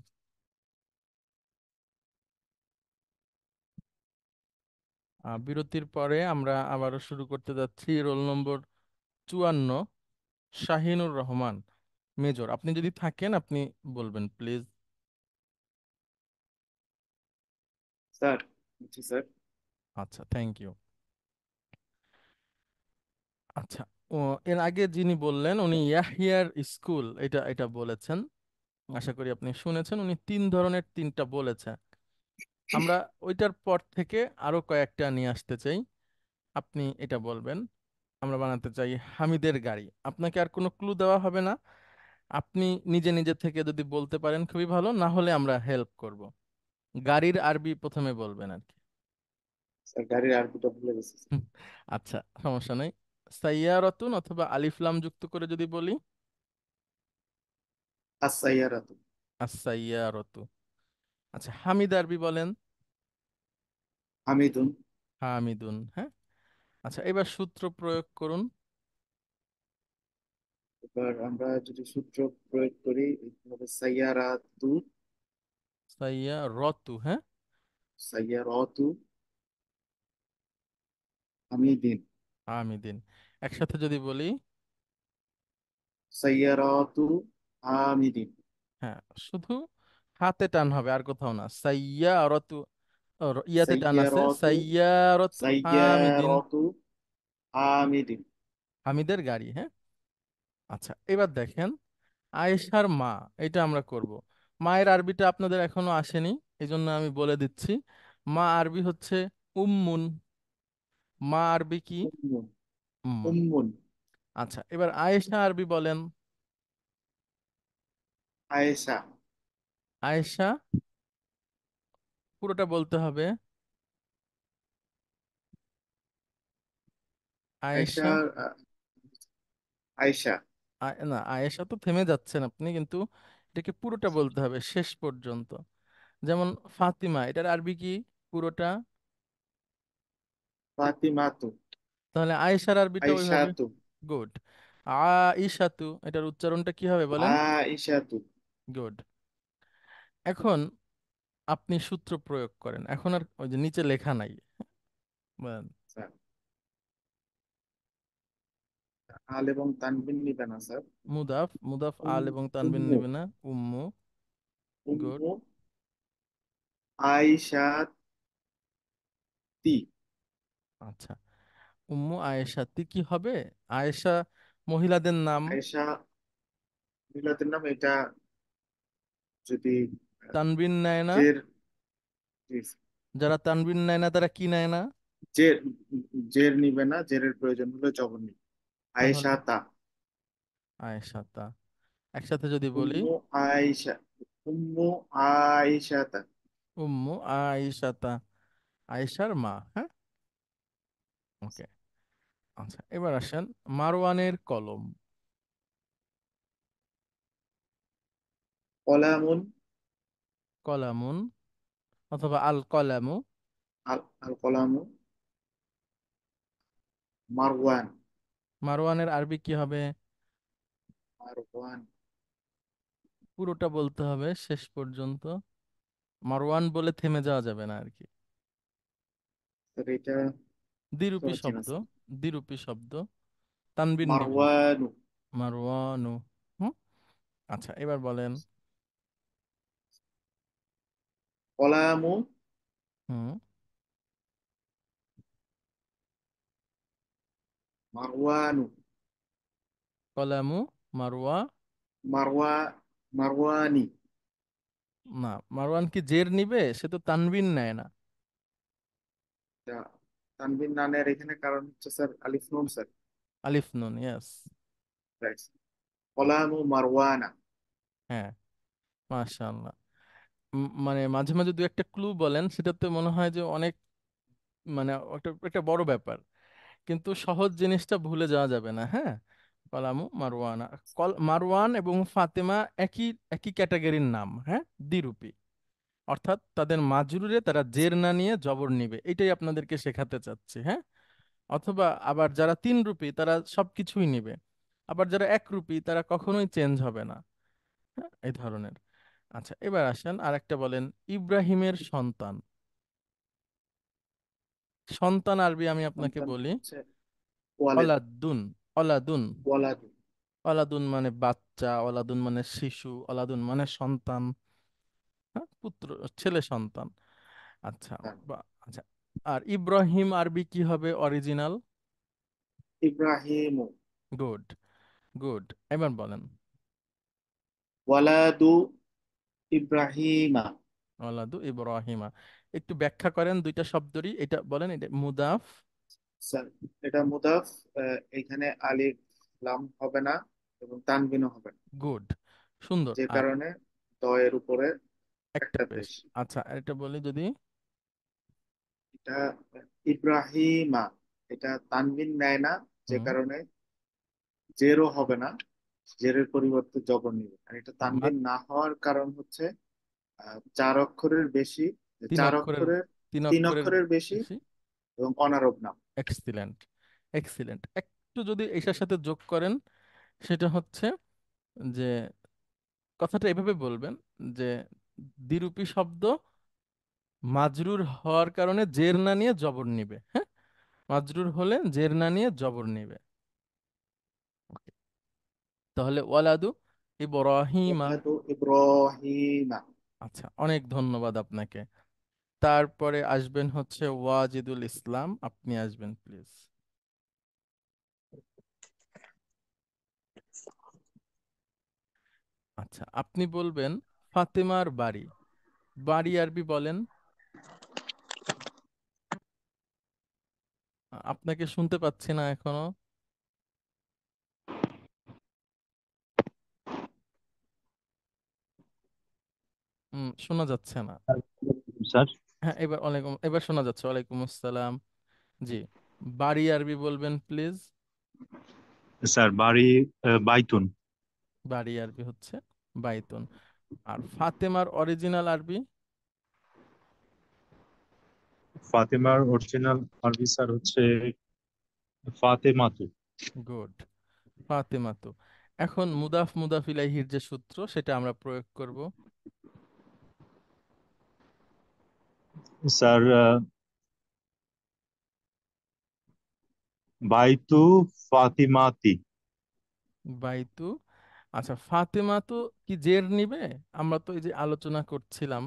[SPEAKER 1] বিরতির পরে আমরা আবারও শুরু করতে যাচ্ছি। Role number 54, Shahinur Rahman major. আপনি যদি থাকেন আপনি বলবেন প্লিজ।
[SPEAKER 3] স্যার। G sir.
[SPEAKER 1] আচ্ছা, থ্যাংক ইউ। আচ্ছা, ও এর আগে যিনি বললেন উনি ইয়াহিয়ার স্কুল এটা এটা বলেছেন, আশা করি আপনি শুনেছেন। উনি 3 ধরনের 3টা বলেছেন। আমরা ওইটার পর থেকে আরো কয়েকটা নিয়ে আসতে চাই, আপনি এটা বলবেন। আমরা বানাতে চাই হামিদের গাড়ি। আপনাকে আর কোনো ক্লু দেওয়া হবে না, আপনি নিজে নিজে থেকে যদি বলতে পারেন খুবই ভালো, না হলে আমরা হেল্প করব। গাড়ির আরবি প্রথমে বলবেন আর কি।
[SPEAKER 3] স্যার গাড়ির আরবিটা ভুলে গেছি স্যার।
[SPEAKER 1] হুম, আচ্ছা, সমস্যা নেই। সাইয়ারাতুন অথবা আলিফ লাম যুক্ত করে যদি বলি।
[SPEAKER 3] আস-সাইয়ারাতু।
[SPEAKER 1] আস-সাইয়ারাতু। আচ্ছা, হামিদ আরবি বলেন।
[SPEAKER 3] হামিদুন।
[SPEAKER 1] হামিদুন, হ্যাঁ। আচ্ছা, এবার সূত্র প্রয়োগ করুন।
[SPEAKER 3] এবার আমরা যদি সূত্র প্রয়োগ করি, হবে সাইয়ারাতু,
[SPEAKER 1] সাইয়ারাতু, হ্যাঁ।
[SPEAKER 3] সাইয়ারাতু হামিদিন।
[SPEAKER 1] হামিদিন, একসাথে যদি বলি।
[SPEAKER 3] সাইয়ারাতু হামিদিন।
[SPEAKER 1] হ্যাঁ, শুধু হাতে টান হবে, আর কোথাও না। সাইয়ারাতু, ইয়াতে টান আছে।
[SPEAKER 3] সাইয়ারাতু,
[SPEAKER 1] সাইয়ারাতু হামিদিন,
[SPEAKER 3] সাইয়ারাতু হামিদিন।
[SPEAKER 1] হামিদের গাড়ি, হ্যাঁ। আচ্ছা, এবার দেখেন আয়েশার মা, এটা আমরা করব। মায়ের আরবিটা আপনাদের এখনো আসেনি, এই জন্য আমি বলে দিচ্ছি। মা আরবি হচ্ছে উম্মুন। মা আরবি কি?
[SPEAKER 3] উম্মুন।
[SPEAKER 1] উম্মুন।
[SPEAKER 3] উম্মুন।
[SPEAKER 1] আচ্ছা, এবার আয়েশা আরবি বলেন।
[SPEAKER 3] আয়েশা।
[SPEAKER 1] আয়েশা পুরোটা বলতে হবে।
[SPEAKER 3] আয়েশা।
[SPEAKER 1] আয়েশা।
[SPEAKER 3] আহ, আয়েশা।
[SPEAKER 1] না, আয়েশা তো থেমে যাচ্ছেন আপনি, কিন্তু এটাকে পুরোটা বলতে হবে শেষ পর্যন্ত। যেমন ফাতিমা, এটার আরবি কি পুরোটা?
[SPEAKER 3] ফাতিমাতু।
[SPEAKER 1] তাহলে আয়েশার আরবিটা ওইভাবে।
[SPEAKER 3] আয়েশাতু।
[SPEAKER 1] গুড। আইশাতু, এটার উচ্চারণটা কি হবে বলেন?
[SPEAKER 3] আয়েশাতু।
[SPEAKER 1] গুড। এখন আপনি সূত্র প্রয়োগ করেন, এখন আর ওই যে নিচে লেখা নাই, বলেন।
[SPEAKER 3] স্যার, আল এবং তানবিন নিবে না স্যার।
[SPEAKER 1] মুদাফ, মুদাফ আল এবং তানবিন
[SPEAKER 3] উম্মু।
[SPEAKER 1] নিবে না। উম্মু। গুড।
[SPEAKER 3] উম্মু আয়েশাতি।
[SPEAKER 1] আচ্ছা, উম্মু আয়েশাতি কি হবে? আয়েশা মহিলাদের নাম।
[SPEAKER 3] আয়েশা মিলাদের নাম, এটা যদি
[SPEAKER 1] তানবিন নেয় না।
[SPEAKER 3] জের,
[SPEAKER 1] যারা তানবিন নেয় না তারা কি নেয় না?
[SPEAKER 3] জের, জের নিবে না, জেরের প্রয়োজন হলে জবর নিবে।
[SPEAKER 1] তাহলে
[SPEAKER 3] আয়েশা তা।
[SPEAKER 1] আয়েশাতা, একসাথে যদি বলি।
[SPEAKER 3] উম্মু আয়েশা। উম্মু আয়েশা তা।
[SPEAKER 1] উম্মু আয়েশাতা, আয়েশার মা, হ্যাঁ। ওকে। আচ্ছা, এবার আসেন মারওয়ানের কলম।
[SPEAKER 3] কলামুন।
[SPEAKER 1] কলামুন অথবা আল কলামু।
[SPEAKER 3] আল আল কলামু মারওয়ান।
[SPEAKER 1] মারওয়ানের আরবি কি হবে?
[SPEAKER 3] মারওয়ান।
[SPEAKER 1] পুরোটা বলতে হবে শেষ পর্যন্ত। মারওয়ান বলে থেমে যাওয়া যাবে না আর কি।
[SPEAKER 3] স্যার এটা বুঝতে
[SPEAKER 1] দ্বিরূপী
[SPEAKER 3] পারছি না
[SPEAKER 1] শব্দ,
[SPEAKER 3] স্যার।
[SPEAKER 1] দ্বিরূপী শব্দ, তানবিন নিবে না।
[SPEAKER 3] মারওয়ানু।
[SPEAKER 1] মারওয়ানু। হুম। আচ্ছা, এবার বলেন।
[SPEAKER 3] কলামু
[SPEAKER 1] হুম।
[SPEAKER 3] মারওয়ানু।
[SPEAKER 1] কলামু মারওয়া।
[SPEAKER 3] মারওয়া মারওয়ানি।
[SPEAKER 1] না, মারওয়ান কি জের নিবে? সে তো তানবিন নেয় না।
[SPEAKER 3] এটা তানবিন নানের এখানে কারণ হচ্ছে স্যার আলিফ নুন স্যার।
[SPEAKER 1] আলিফ নুন, ইয়েস।
[SPEAKER 3] রাইট। কলামু মারওয়ানা।
[SPEAKER 1] হ্যাঁ, মাশাআল্লাহ। মানে মাঝে মাঝে দু একটা ক্লু বলেন, সেটাতে মনে হয় যে অনেক, মানে একটা একটা বড় ব্যাপার, কিন্তু সহজ জিনিসটা ভুলে যাওয়া যাবে না, হ্যাঁ। কলামু মারওয়ানা। মারওয়ান এবং ফাতেমা একই একই ক্যাটাগরির নাম, হ্যাঁ, দ্বিরূপী। অর্থাৎ তাদের মাজরুরে তারা জের না নিয়ে জবর নিবে, এটাই আপনাদেরকে শেখাতে চাচ্ছি, হ্যাঁ। অথবা আবার যারা তিন রূপী তারা সবকিছুই নিবে, আবার যারা এক রূপী তারা কখনোই চেঞ্জ হবে না, হ্যাঁ, এই ধরনের। আচ্ছা, এবার আসেন আর একটা বলেন, ইব্রাহিমের সন্তান। সন্তান আরবি আমি আপনাকে
[SPEAKER 3] সন্তান
[SPEAKER 1] বলি
[SPEAKER 3] হচ্ছে ওয়ালেদ।
[SPEAKER 1] অলাদুন। অলাদুন।
[SPEAKER 3] ওয়ালাদু।
[SPEAKER 1] অলাদুন মানে বাচ্চা, অলাদুন মানে শিশু, অলাদুন মানে সন্তান, হ্যাঁ, পুত্র, ছেলে সন্তান। আচ্ছা।
[SPEAKER 3] হ্যাঁ।
[SPEAKER 1] আচ্ছা, আর ইব্রাহিম আরবি কি হবে অরিজিনাল?
[SPEAKER 3] ইব্রাহিমু।
[SPEAKER 1] Good, good. এবার বলেন।
[SPEAKER 3] ওয়ালাদু ইব্রাহিমা।
[SPEAKER 1] ওয়ালাদু ইব্রাহিমা। একটু ব্যাখ্যা করেন দুইটা শব্দরই, এটা বলেন, এটা মুদাফ।
[SPEAKER 3] স্যার এটা মুদাফ। এখানে আলিফ লাম হবে না এবং তানবিনও হবে না,
[SPEAKER 1] গুড, সুন্দর।
[SPEAKER 3] যে
[SPEAKER 1] আর
[SPEAKER 3] কারণে দয়ের উপরে
[SPEAKER 1] একটা
[SPEAKER 3] একটা
[SPEAKER 1] পেশ।
[SPEAKER 3] পেশ।
[SPEAKER 1] আচ্ছা, আর এটা বলি যদি।
[SPEAKER 3] এটা ইব্রাহিমা, এটা তানবিন নেয় না, যে
[SPEAKER 1] হুম।
[SPEAKER 3] কারণে জেরও হবে না, জেরের পরিবর্তে জবর নিবে। আর এটা তানবিন না হওয়ার কারণ হচ্ছে চার অক্ষরের বেশি,
[SPEAKER 1] তিন
[SPEAKER 3] চার
[SPEAKER 1] অক্ষরের,
[SPEAKER 3] অক্ষরের,
[SPEAKER 1] তিন
[SPEAKER 3] তিন
[SPEAKER 1] অক্ষরের
[SPEAKER 3] অক্ষরের বেশি
[SPEAKER 1] বেশি।
[SPEAKER 3] এবং অনারব নাম।
[SPEAKER 1] Excellent, excellent. একটু যদি এটার সাথে যোগ করেন, সেটা হচ্ছে যে কথাটা এভাবে বলবেন যে দ্বিরূপী শব্দ মাজরুর হওয়ার কারণে জের না নিয়ে জবর নিবে, হ্যাঁ। মাজরুর হলে জের না নিয়ে জবর নিবে। Okay. তাহলে ওয়ালাদু ইব্রাহিমা।
[SPEAKER 3] ওয়ালাদু ইব্রাহিমা।
[SPEAKER 1] আচ্ছা, অনেক ধন্যবাদ আপনাকে। তারপরে আসবেন হচ্ছে ওয়াজিদুল ইসলাম, আপনি আসবেন প্লিজ। আচ্ছা, আপনি বলবেন ফাতেমার বাড়ি। বাড়ি আরবি বলেন। আপনাকে শুনতে পাচ্ছি না এখনো। শোনা যাচ্ছে না।
[SPEAKER 4] স্যার
[SPEAKER 1] হ্যাঁ, এবার শোনা যাচ্ছে। ওয়ালাইকুম আসসালাম। জি, বাড়ি আরবি বলবেন প্লিজ।
[SPEAKER 4] স্যার বাড়ি বাইতুন।
[SPEAKER 1] বাড়ি আরবি হচ্ছে বাইতুন। আর ফাতেমার অরিজিনাল আরবি?
[SPEAKER 4] ফাতেমার অরিজিনাল আরবি স্যার হচ্ছে ফাতেমাতু।
[SPEAKER 1] গুড, ফাতেমাতু। এখন মুদাফ মুদাফ ইলাইহির যে সূত্র সেটা আমরা প্রয়োগ করব।
[SPEAKER 4] স্যার বাইতু ফাতিমাতি।
[SPEAKER 1] বাইতু, আচ্ছা ফাতেমাতু কি জের নিবে? আমরা তো এই যে আলোচনা করছিলাম,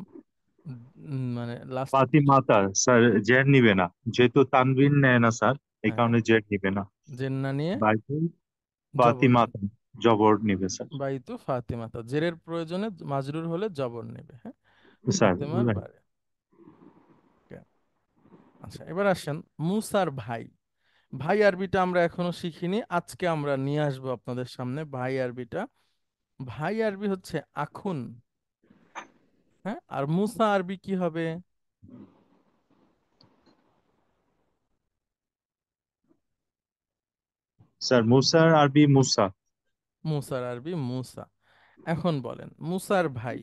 [SPEAKER 1] মানে লাস্ট।
[SPEAKER 4] ফাতিমাতা স্যার জের নিবে না, যেহেতু তানবিন নেয় না স্যার, এই
[SPEAKER 1] হ্যাঁ,
[SPEAKER 4] কারণে জের নিবে না।
[SPEAKER 1] জের না নিয়ে
[SPEAKER 4] বাইতু
[SPEAKER 1] জবর নিবে।
[SPEAKER 4] ফাতিমাতা জবর নিবে স্যার।
[SPEAKER 1] বাইতু ফাতেমাতা, জেরের প্রয়োজনে মাজরুর হলে জবর নেবে। হ্যাঁ,
[SPEAKER 4] স্যার
[SPEAKER 1] ফাতেমার বাড়ি। Okay. আচ্ছা, এবার আসেন মুসার ভাই। ভাই আরবিটা আমরা এখনো শিখিনি, আজকে আমরা নিয়ে আসবো আপনাদের সামনে ভাই আরবিটা। ভাই আরবি হচ্ছে আখুন। হ্যাঁ, আর মুসা আরবি কি হবে?
[SPEAKER 4] স্যার মুসার আরবি মুসা।
[SPEAKER 1] মুসার আরবি মুসা। এখন বলেন মুসার ভাই।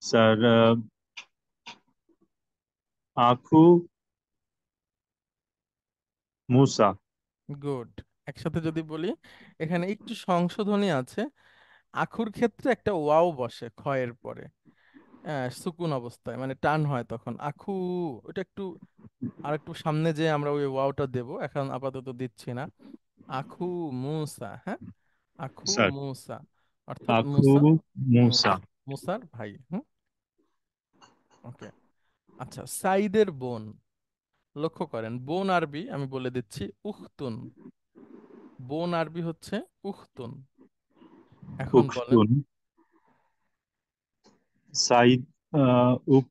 [SPEAKER 4] স্যার আখু মুসা।
[SPEAKER 1] গুড, একসাথে যদি বলি, এখানে একটু সংশোধনী আছে। আখুর ক্ষেত্রে একটা ওয়াও বসে খয়ের পরে, সুকুন অবস্থায়, মানে টান হয় তখন আখু। ওটা একটু আর একটু সামনে যে আমরা ওই ওয়াওটা দেব, এখন আপাতত দিচ্ছি না। আখু মুসা। হ্যাঁ, আখু
[SPEAKER 4] স্যার
[SPEAKER 1] মুসা, অর্থাৎ
[SPEAKER 4] আখু
[SPEAKER 1] মুসা।
[SPEAKER 4] মুসা।
[SPEAKER 1] মুসার ভাই। হুম, ওকে। আচ্ছা, সাইদের বোন। লক্ষ্য করেন, বোন আরবি আমি বলে দিচ্ছি উখতুন। বোন আরবি হচ্ছে উখতুন। এখন বলেন
[SPEAKER 4] উখতুন। সাইদ উক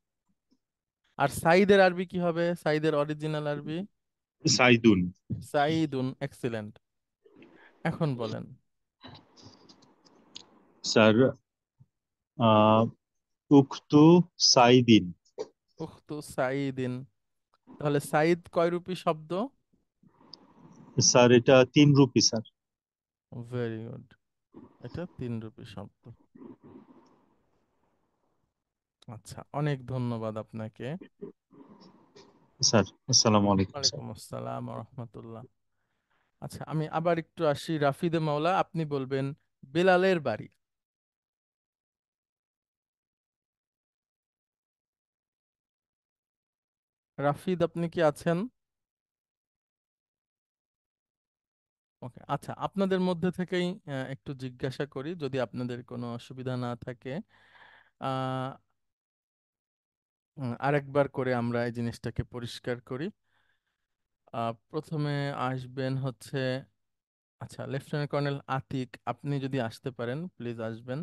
[SPEAKER 1] আর সাইদের আরবি কি হবে? সাইদের অরিজিনাল আরবি
[SPEAKER 4] সাইদুন।
[SPEAKER 1] সাইদুন। এক্সিলেন্ট। এখন বলেন
[SPEAKER 4] স্যার উখতু সাইদিন।
[SPEAKER 1] উখতু সাইদিন। তাহলে সাইদ কয় রূপী শব্দ?
[SPEAKER 4] স্যার এটা 3 রূপী স্যার।
[SPEAKER 1] ভেরি গুড, এটা 3 রূপী শব্দ। আচ্ছা, অনেক ধন্যবাদ আপনাকে।
[SPEAKER 4] স্যার আসসালামু আলাইকুম স্যার।
[SPEAKER 1] ওয়ালাইকুম আসসালাম রহমতুল্লাহ। আচ্ছা, আমি আবার একটু আসি রাফিদে মাওলা। আপনি বলবেন বেলালের বাড়ি। রাফিদ, আপনি কি আছেন? ওকে, আচ্ছা, আপনাদের মধ্যে থেকেই একটু জিজ্ঞাসা করি, যদি আপনাদের কোনো অসুবিধা না থাকে। আহ আরেকবার করে আমরা এই জিনিসটাকে পরিষ্কার করি। প্রথমে আসবেন হচ্ছে, আচ্ছা, লেফটেন্যান্ট কর্নেল আতিক, আপনি যদি আসতে পারেন প্লিজ আসবেন।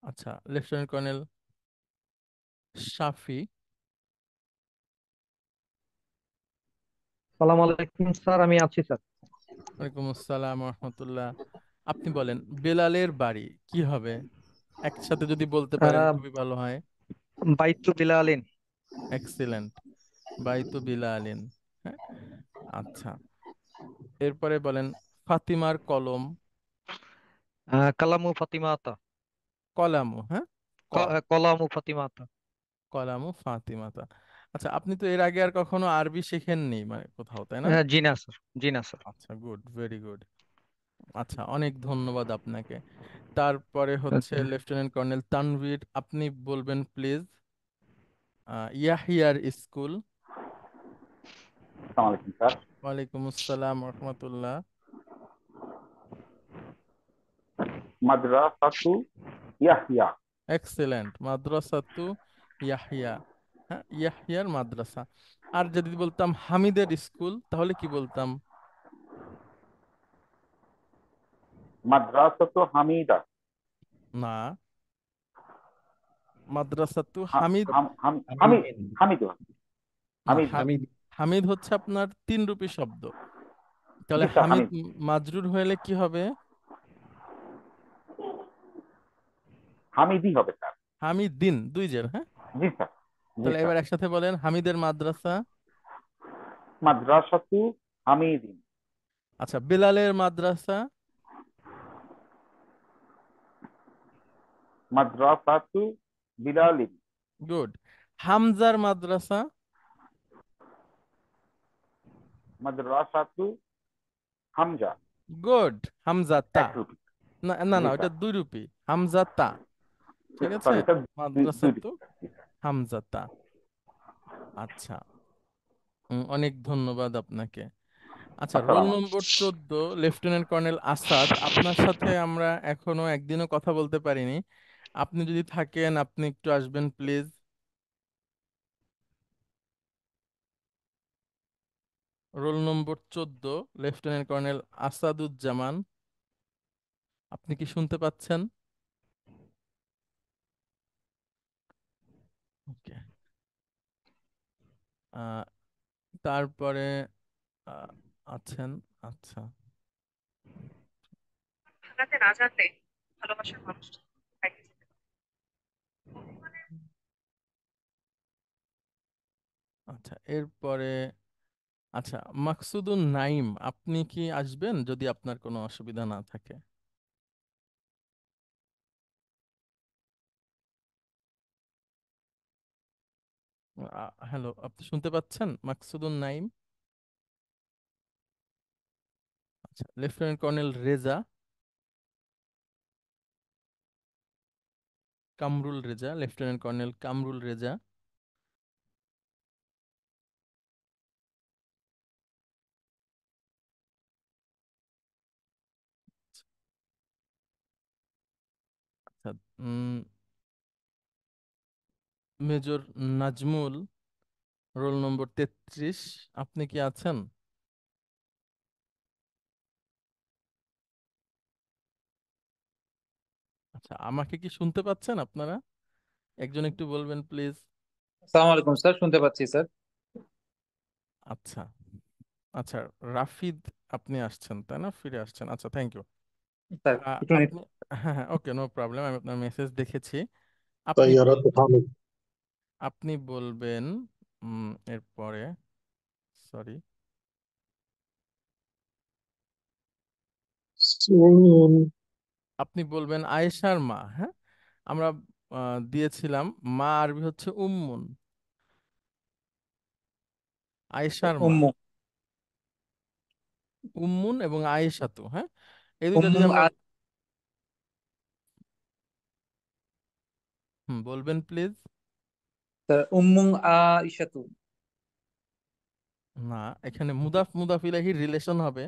[SPEAKER 1] আচ্ছা, লেফটেন্যান্ট কর্নেল শাফি।
[SPEAKER 12] সালাম আলাইকুম স্যার, আমি আছি স্যার।
[SPEAKER 1] ওয়ালাইকুম আসসালাম রহমতুল্লাহ। আপনি বলেন বেলালের বাড়ি কি হবে? একসাথে যদি বলতে পারেন
[SPEAKER 12] আহ,
[SPEAKER 1] খুবই ভালো হয়।
[SPEAKER 12] বাইতু বিলালিন।
[SPEAKER 1] এক্সিলেন্ট, বাইতু বিলালিন। হ্যাঁ, আচ্ছা, এরপরে বলেন ফাতিমার কলম।
[SPEAKER 12] কালামু ফাতিমাতা।
[SPEAKER 1] কলামু। হ্যাঁ, ক
[SPEAKER 12] কলামু ফাতিমাতা।
[SPEAKER 1] কলামু ফাতিমাতা। আচ্ছা, আপনি তো এর আগে আর কখনো আরবি শেখেননি মানে কোথাও, তাই না?
[SPEAKER 12] জি না স্যার, জি না স্যার।
[SPEAKER 1] আচ্ছা, গুড, ভেরি গুড। আচ্ছা, অনেক ধন্যবাদ আপনাকে। তারপরে হচ্ছে
[SPEAKER 12] ওকে।
[SPEAKER 1] লেফটেন্যান্ট কর্নেল তানভীর, আপনি বলবেন প্লিজ ইয়াহিয়ার স্কুল।
[SPEAKER 13] আসসালামু আলাইকুম স্যার।
[SPEAKER 1] ওয়ালাইকুম আসসালাম রহমতুল্লাহ।
[SPEAKER 13] মাদ্রাসাতু ইয়াহইয়া।
[SPEAKER 1] এক্সেলেন্ট। মাদ্রাসাতু ইয়াহিয়া, হ্যাঁ, ইয়াহিয়ার মাদ্রাসা। আর যদি বলতাম হামিদের স্কুল তাহলে কি বলতাম?
[SPEAKER 9] মাদ্রাসাতু হামিদা।
[SPEAKER 1] না, মাদ্রাসাতু
[SPEAKER 9] হা-
[SPEAKER 1] হামিদ।
[SPEAKER 9] হাম হাম হামিদ হামিদ
[SPEAKER 1] না,
[SPEAKER 9] হামিদ
[SPEAKER 2] হামিদ।
[SPEAKER 1] হামিদ হচ্ছে আপনার 3 রূপী শব্দ। তাহলে
[SPEAKER 9] জি স্যার,
[SPEAKER 1] হামিদ
[SPEAKER 9] হামিদ
[SPEAKER 1] মাজরুর হলে কি হবে?
[SPEAKER 9] হামিদি হবে স্যার।
[SPEAKER 1] হামিদিন, 2 জের, হ্যাঁ।
[SPEAKER 9] জি স্যার, জি
[SPEAKER 1] তাহলে
[SPEAKER 9] স্যার।
[SPEAKER 1] এবার একসাথে বলেন, হামিদের মাদ্রাসা।
[SPEAKER 9] মাদ্রাসাতু হামিদিন।
[SPEAKER 1] আচ্ছা, বেলালের মাদ্রাসা।
[SPEAKER 9] মাদ্রাসাতু বিলালিন।
[SPEAKER 1] গুড। হামজার মাদ্রাসা।
[SPEAKER 9] মাদ্রাসাতু হামজা।
[SPEAKER 1] গুড। হামজাতা।
[SPEAKER 9] 1 রুপি।
[SPEAKER 1] না না
[SPEAKER 9] জি
[SPEAKER 1] না, ওটা
[SPEAKER 9] স্যার,
[SPEAKER 1] 2 রূপী। হামজাতা, ঠিক আছে।
[SPEAKER 9] সরি স্যার, দুই
[SPEAKER 1] মাদ্রাসাতু
[SPEAKER 9] রুপি। জি স্যার।
[SPEAKER 1] হামজাতা। আচ্ছা, অনেক ধন্যবাদ আপনাকে। আচ্ছা, রোল
[SPEAKER 9] আসসালামু
[SPEAKER 1] নম্বর
[SPEAKER 9] আলাইকুম।
[SPEAKER 1] 14, লেফটেন্যান্ট কর্নেল আসাদ। আপনার সাথে আমরা এখনো একদিনও কথা বলতে পারিনি। আপনি যদি থাকেন, আপনি একটু আসবেন please. Roll number 14, lieutenant colonel Asaduzzaman. আপনি কি শুনতে পাচ্ছেন? ওকে। তারপরে আহ, আছেন। আচ্ছা,
[SPEAKER 13] ঢাকাতে না জানলে ভালোবাসার মানুষটা হারিয়ে যেতে পারে। অভিমানের
[SPEAKER 1] আচ্ছা, এরপরে আচ্ছা, মাকসুদুন নাইম, আপনি কি আসবেন যদি আপনার কোনো অসুবিধা না থাকে? হ্যালো, আপনি শুনতে পাচ্ছেন? মাকসুদুন নাইম। আচ্ছা, lieutenant colonel Reza, Kamrul Reza, lieutenant colonel Kamrul Reza. আচ্ছা, উম, মেজর নাজমুল, রোল নম্বর 33, আপনি কি আছেন? আচ্ছা, আমাকে কি শুনতে পাচ্ছেন আপনারা? একজন একটু বলবেন প্লিজ।
[SPEAKER 8] আসসালামু আলাইকুম স্যার, শুনতে পাচ্ছি স্যার।
[SPEAKER 1] আচ্ছা। আচ্ছা, রাফিদ, আপনি আসছেন তাই না? ফিরে আসছেন, আচ্ছা, থ্যাংক ইউ।
[SPEAKER 8] স্যার একটু
[SPEAKER 1] আপনি, হ্যাঁ হ্যাঁ, ওকে, নো প্রবলেম, আমি আপনার মেসেজ দেখেছি। আপনি
[SPEAKER 14] طيارات
[SPEAKER 1] বলবেন,
[SPEAKER 14] تحامل.
[SPEAKER 1] আপনি বলবেন এরপরে, সরি,
[SPEAKER 14] سنين.
[SPEAKER 1] আপনি বলবেন আয়েশার মা, হ্যাঁ। আমরা দিয়েছিলাম মা আরবি হচ্ছে উম্মুন, আয়েশার মা
[SPEAKER 8] উম্মু।
[SPEAKER 1] উম্মুন এবং আয়েশাতু, হ্যাঁ। এই দুইটা
[SPEAKER 8] উম্মু
[SPEAKER 1] যদি আমরা,
[SPEAKER 8] আর
[SPEAKER 1] বলবেন প্লিজ।
[SPEAKER 8] স্যার উম্মু আইশাতু।
[SPEAKER 1] না, এখানে মুদাফ মুদাফ ইলাহির রিলেশন হবে।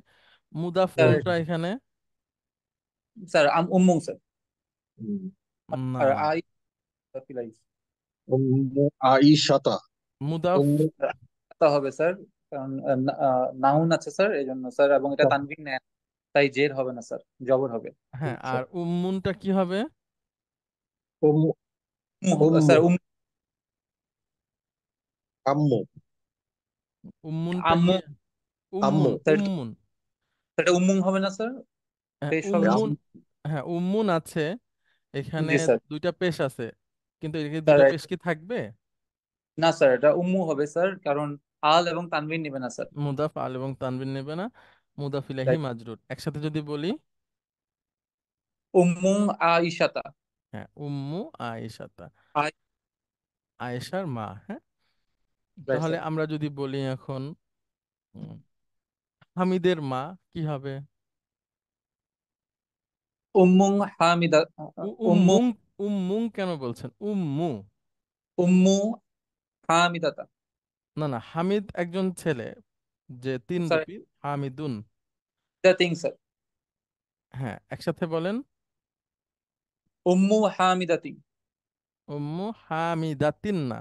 [SPEAKER 1] মুদাফ
[SPEAKER 8] স্যার
[SPEAKER 1] কোনটা এখানে?
[SPEAKER 8] স্যার উম্মু স্যার।
[SPEAKER 1] না
[SPEAKER 8] আর
[SPEAKER 1] না,
[SPEAKER 8] আই ফিলাইস
[SPEAKER 14] أم عائشة.
[SPEAKER 1] মুদাফ,
[SPEAKER 14] أم
[SPEAKER 8] তা হবে স্যার, কারণ নাউন আছে স্যার এই জন্য স্যার, এবং এটা তানভিন নেয়, তাই জের হবে না স্যার, জবর হবে।
[SPEAKER 1] হ্যাঁ, আর উম্মুনটা কি হবে?
[SPEAKER 14] أم أم
[SPEAKER 8] স্যার
[SPEAKER 14] عمو.
[SPEAKER 1] উম্মুনটা কি?
[SPEAKER 8] আম্মু।
[SPEAKER 1] উম্মুন,
[SPEAKER 14] عمو.
[SPEAKER 8] স্যার
[SPEAKER 1] উম্মুন।
[SPEAKER 8] এটা উম্মুং হবে না স্যার,
[SPEAKER 1] হ্যাঁ,
[SPEAKER 8] পেশ হবে না
[SPEAKER 1] উম্মুন।
[SPEAKER 14] عم.
[SPEAKER 1] হ্যাঁ, উম্মুন আছে এখানে,
[SPEAKER 8] জি স্যার।
[SPEAKER 1] দুইটা পেশ আছে, কিন্তু এখানে
[SPEAKER 8] স্যার
[SPEAKER 1] দুইটা পেশ কি থাকবে?
[SPEAKER 8] না স্যার, এটা উম্মু হবে স্যার, কারণ আল এবং তানভিন নেবে না স্যার।
[SPEAKER 1] মুদাফ আল এবং তানবিন নেবে না, মুদাফ ইলাহি
[SPEAKER 8] তাই
[SPEAKER 1] মাজরুর। একসাথে যদি বলি,
[SPEAKER 8] উম্মু আইশাতা।
[SPEAKER 1] হ্যাঁ, উম্মু আয়েশাতা,
[SPEAKER 8] আই
[SPEAKER 1] আয়েশার মা, হ্যাঁ।
[SPEAKER 8] রাইট
[SPEAKER 1] তাহলে
[SPEAKER 8] স্যার।
[SPEAKER 1] আমরা যদি বলি এখন উম, হামিদের মা কি হবে?
[SPEAKER 8] উম্মুং হামিদা। উম্মু
[SPEAKER 1] উম্মুং, উম্মুং কেন বলছেন? উম্মু।
[SPEAKER 8] উম্মু হামিদাতা।
[SPEAKER 1] না না, হামিদ একজন ছেলে, যে তিন
[SPEAKER 8] স্যার
[SPEAKER 1] রূপী, হামিদুন।
[SPEAKER 8] The thing sir.
[SPEAKER 1] হ্যাঁ, একসাথে বলেন।
[SPEAKER 8] উম্মু হামিদাতি।
[SPEAKER 1] উম্মু হামিদাতিন না,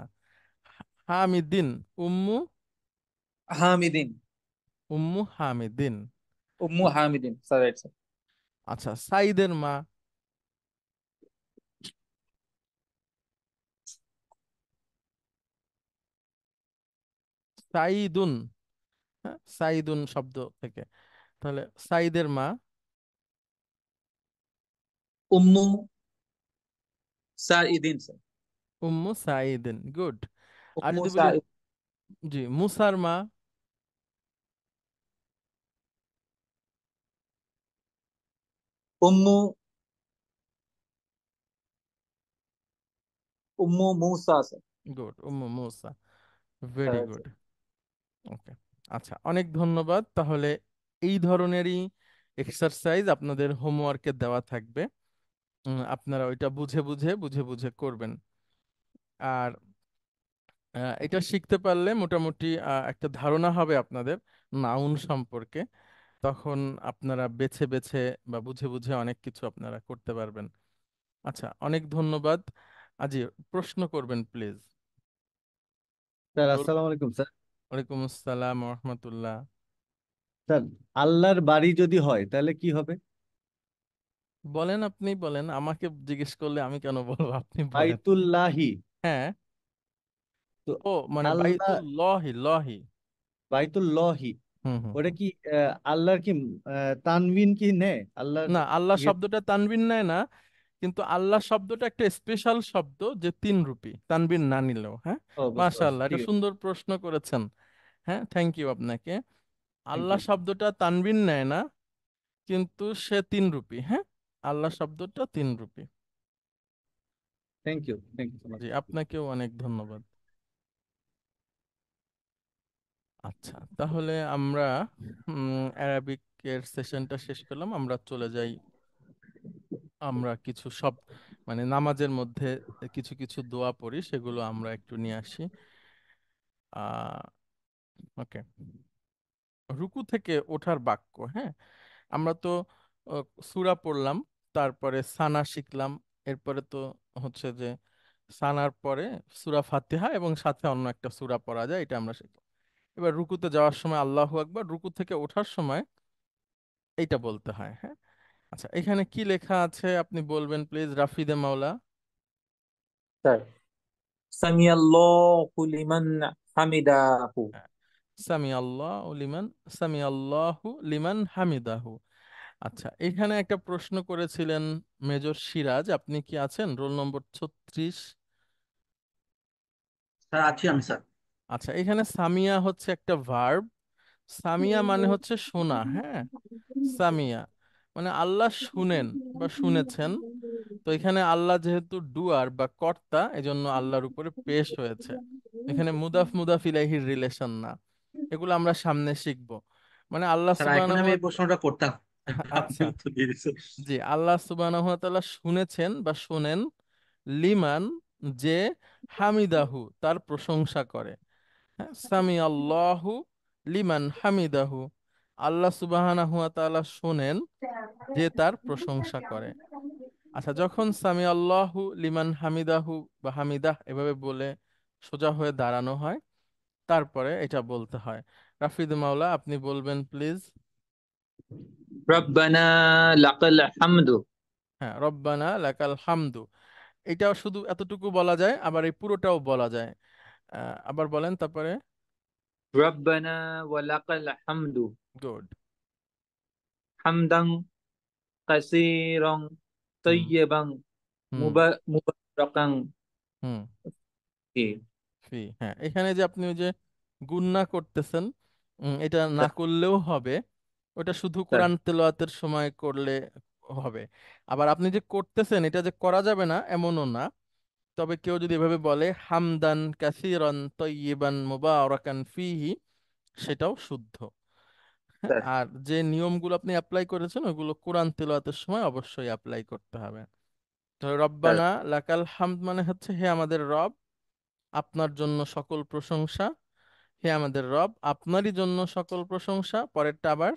[SPEAKER 1] হামিদিন। উম্মু
[SPEAKER 8] হামিদিন।
[SPEAKER 1] উম্মু হামিদিন।
[SPEAKER 8] উম্মু হামিদিন স্যার, রাইট স্যার।
[SPEAKER 1] আচ্ছা, সাইদের মা। সাইদুন। হ্যাঁ, সাইদুন শব্দ থেকে, তাহলে সাইদের মা।
[SPEAKER 8] উম্মু সাইদিন স্যার।
[SPEAKER 1] উম্মু সাইদিন, গুড। আর
[SPEAKER 8] উম্মু
[SPEAKER 1] যদি বলি,
[SPEAKER 8] সাইদ।
[SPEAKER 1] জি, মুসার মা।
[SPEAKER 8] উম্মু উম্মু মুসা স্যার।
[SPEAKER 1] গুড, উম্মু মুসা,
[SPEAKER 8] sir,
[SPEAKER 1] very
[SPEAKER 8] right,
[SPEAKER 1] good.
[SPEAKER 8] sir.
[SPEAKER 1] Okay, আচ্ছা, অনেক ধন্যবাদ। তাহলে এই ধরনেরই এক্সারসাইজ আপনাদের হোমওয়ার্কে দেওয়া থাকবে। আপনারা ওইটা বুঝে বুঝে বুঝে বুঝে করবেন। আর এটা শিখতে পারলে মোটামুটি একটা ধারণা হবে আপনাদের নাউন সম্পর্কে। তখন আপনারা বেছে বেছে বা বুঝে বুঝে অনেক কিছু আপনারা করতে পারবেন। আচ্ছা, অনেক ধন্যবাদ। আজি, প্রশ্ন করবেন প্লিজ।
[SPEAKER 2] স্যার আসসালামু আলাইকুম স্যার।
[SPEAKER 1] ওয়ালাইকুম আসসালাম রহমতুল্লাহ।
[SPEAKER 2] স্যার, আল্লাহর বাড়ি যদি হয় তাহলে কি হবে?
[SPEAKER 1] বলেন, আপনি বলেন, আমাকে জিজ্ঞেস করলে আমি কেন বলবো, আপনি বলেন।
[SPEAKER 2] বাইতুল্লাহি।
[SPEAKER 1] হ্যাঁ,
[SPEAKER 2] তো
[SPEAKER 1] ও মানে
[SPEAKER 2] আল্লাহ,
[SPEAKER 1] বাইতুল্লাহি, লহি।
[SPEAKER 2] বাইতুল্লাহি,
[SPEAKER 1] হুম হুম
[SPEAKER 2] ওটা
[SPEAKER 1] হুম।
[SPEAKER 2] কি আল্লাহর কি তানবিন কি নেয় আল্লাহর
[SPEAKER 1] না, আল্লাহ
[SPEAKER 2] ইয়ে?
[SPEAKER 1] শব্দটা তানবিন নেয় না, কিন্তু আল্লাহ শব্দটা একটা স্পেশাল শব্দ যে তিন রূপী, তানবিন না নিলেও। হ্যাঁ,
[SPEAKER 2] ও, বুঝতে পারছি,
[SPEAKER 1] মাশাআল্লাহ, এটা
[SPEAKER 2] ঠিক আছে।
[SPEAKER 1] সুন্দর প্রশ্ন করেছেন। হ্যাঁ, থ্যাংক ইউ আপনাকে।
[SPEAKER 2] Thank
[SPEAKER 1] Allah
[SPEAKER 2] you.
[SPEAKER 1] শব্দটা তানবিন নেয় না, কিন্তু সে তিন রূপী। হ্যাঁ, আল্লাহ শব্দটা তিন রূপী।
[SPEAKER 2] Thank you, thank you so much.
[SPEAKER 1] জি, আপনাকেও অনেক ধন্যবাদ। আচ্ছা, তাহলে আমরা অ্যারাবিকের সেশনটা শেষ করলাম, আমরা চলে যাই। আমরা কিছু সব মানে নামাজের মধ্যে কিছু কিছু দোয়া পড়ি, সেগুলো আমরা একটু নিয়ে আসি। ওকে, রুকু থেকে ওঠার বাক্য। হ্যাঁ, আমরা তো সূরা পড়লাম, তারপরে সানা শিখলাম, এরপরে তো হচ্ছে যে সানার পরে সূরা ফাতিহা এবং সাথে অন্য একটা সূরা পড়া যায়, এটা আমরা শিখলাম। এবার রুকুতে যাওয়ার সময় আল্লাহু আকবার, রুকু থেকে ওঠার সময় এইটা বলতে হয়। হ্যাঁ, আচ্ছা, এখানে কি লেখা আছে আপনি বলবেন প্লিজ, রাফিদে মাওলা।
[SPEAKER 8] স্যার, সামিয়াল্লাহু লিমান হামিদাহু।
[SPEAKER 1] হ্যাঁ, সামি আল্লাহু লিমান হামিদাহু। আচ্ছা, এখানে একটা প্রশ্ন করেছিলেন মেজর সিরাজ, আপনি কি আছেন? Roll number 36।
[SPEAKER 7] স্যার আছি আমি স্যার।
[SPEAKER 1] আচ্ছা, এখানে সামিয়া হচ্ছে একটা ভার্ব। সামিয়া মানে হচ্ছে শোনা। হ্যাঁ, সামিয়া মানে আল্লাহ শুনেন বা শুনেছেন। তো এখানে আল্লাহ যেহেতু ডুয়ার বা কর্তা, এজন্য আল্লাহর উপরে পেশ হয়েছে। এখানে মুদাফ মুদাফ ইলাইহির রিলেশন না, এগুলো আমরা সামনে শিখবো। মানে আল্লাহ
[SPEAKER 7] স্যার এখন
[SPEAKER 1] সুবহানাহু
[SPEAKER 7] আমি
[SPEAKER 1] ওয়া
[SPEAKER 7] এই প্রশ্নটা করতাম, আপনি
[SPEAKER 1] আচ্ছা,
[SPEAKER 7] উত্তর দিয়ে দিচ্ছেন।
[SPEAKER 1] জি, আল্লাহ সুবহানাহু ওয়া তাআলা শুনেছেন বা শোনেন, লিমান যে হামিদাহু তার প্রশংসা করে। হ্যাঁ, সামি আল্লাহু লিমান হামিদাহু, আল্লাহ সুবহানাহু ওয়া তাআলা শোনেন যে তার প্রশংসা করে। আচ্ছা, যখন সামি আল্লাহু লিমান হামিদাহু বা হামিদাহ এভাবে বলে সোজা হয়ে দাঁড়ানো হয়, তারপরে এটা বলতে হয়। রাফিদ মাওলা, আপনি বলবেন প্লিজ।
[SPEAKER 8] রব্বানা লাকাল হামদু।
[SPEAKER 1] হ্যাঁ, রব্বানা লাকাল হামদু, এটা শুধু এতটুকু বলা যায়, আবার এই পুরোটাও বলা যায়। আবার বলেন তারপরে।
[SPEAKER 8] রব্বানা ওয়া লাকাল হামদু
[SPEAKER 1] গুড।
[SPEAKER 8] হামদান কাসীরান
[SPEAKER 1] হুম
[SPEAKER 8] তাইয়্যিবান
[SPEAKER 1] হুম
[SPEAKER 8] মুবারাকান
[SPEAKER 1] হুম।
[SPEAKER 8] ফি।
[SPEAKER 1] হ্যাঁ, এখানে যে আপনি ওই যে গুন্না করতেছেন, এটা না করলেও হবে, ওটা শুধু
[SPEAKER 8] স্যার,
[SPEAKER 1] কোরআন তেলাওয়াতের সময় করলে হবে। আবার আপনি যে করতেছেন এটা যে করা যাবে না এমনও না, তবে কেউ যদি এভাবে বলে হামদান কাসিরান তয়্যিবান মুবারাকান ফিহি, সেটাও শুদ্ধ। হ্যাঁ,
[SPEAKER 8] স্যার,
[SPEAKER 1] আর যে নিয়মগুলো আপনি অ্যাপ্লাই করেছেন ওগুলো কোরআন তেলাওয়াতের সময় অবশ্যই অ্যাপ্লাই করতে হবে। তো
[SPEAKER 8] স্যার,
[SPEAKER 1] রব্বানা লাকাল হামদ মানে হচ্ছে হে আমাদের রব, আপনার জন্য সকল প্রশংসা। হে আমাদের রব, আপনারই জন্য সকল প্রশংসা। পরেরটা আবার,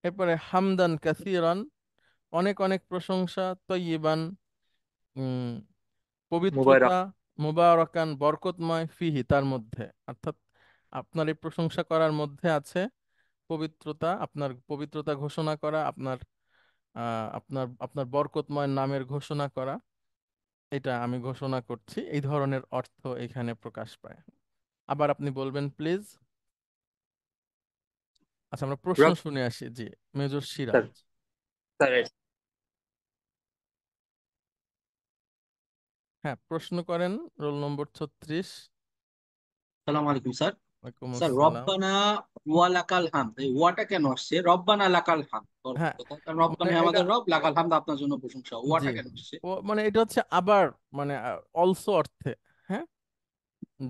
[SPEAKER 1] এরপরে হামদান কাসিরান, অনেক অনেক প্রশংসা। তয়্যিবান,
[SPEAKER 8] মুবারক।
[SPEAKER 1] পবিত্রতা, মুবারাকান বরকতময় ফিহি তার মধ্যে, অর্থাৎ আপনার এই প্রশংসা করার মধ্যে আছে পবিত্রতা, আপনার পবিত্রতা ঘোষণা করা, আপনার আপনার আপনার বরকতময় নামের ঘোষণা করা, এটা আমি ঘোষণা করছি, এই ধরনের অর্থ এখানে প্রকাশ পায়। আবার আপনি বলবেন প্লিজ। আচ্ছা, আমরা প্রশ্ন
[SPEAKER 8] রব
[SPEAKER 1] শুনে আসি। জি, মেজর
[SPEAKER 8] স্যার
[SPEAKER 1] সিরাজ।
[SPEAKER 8] স্যার
[SPEAKER 1] হ্যাঁ, প্রশ্ন করেন। Roll number 36।
[SPEAKER 7] সালাম আলাইকুম স্যার।
[SPEAKER 1] ওয়ালাইকুম
[SPEAKER 7] স্যার
[SPEAKER 1] আসসালাম।
[SPEAKER 7] রব্বানা ওয়া লাকাল হামদ, এই ওয়াটা কেন আসছে? রব্বানা লাকাল হামদ
[SPEAKER 1] হ্যাঁ,
[SPEAKER 7] কথা, কারণ রব্বানা
[SPEAKER 1] মানে
[SPEAKER 7] হে
[SPEAKER 1] এটা,
[SPEAKER 7] আমাদের রব, লাকাল হামদ আপনার জন্য প্রশংসা,
[SPEAKER 1] জি,
[SPEAKER 7] ওয়াটা কেন আসছে?
[SPEAKER 1] ও মানে এটা হচ্ছে আবার, মানে অলসো অর্থে। হ্যাঁ,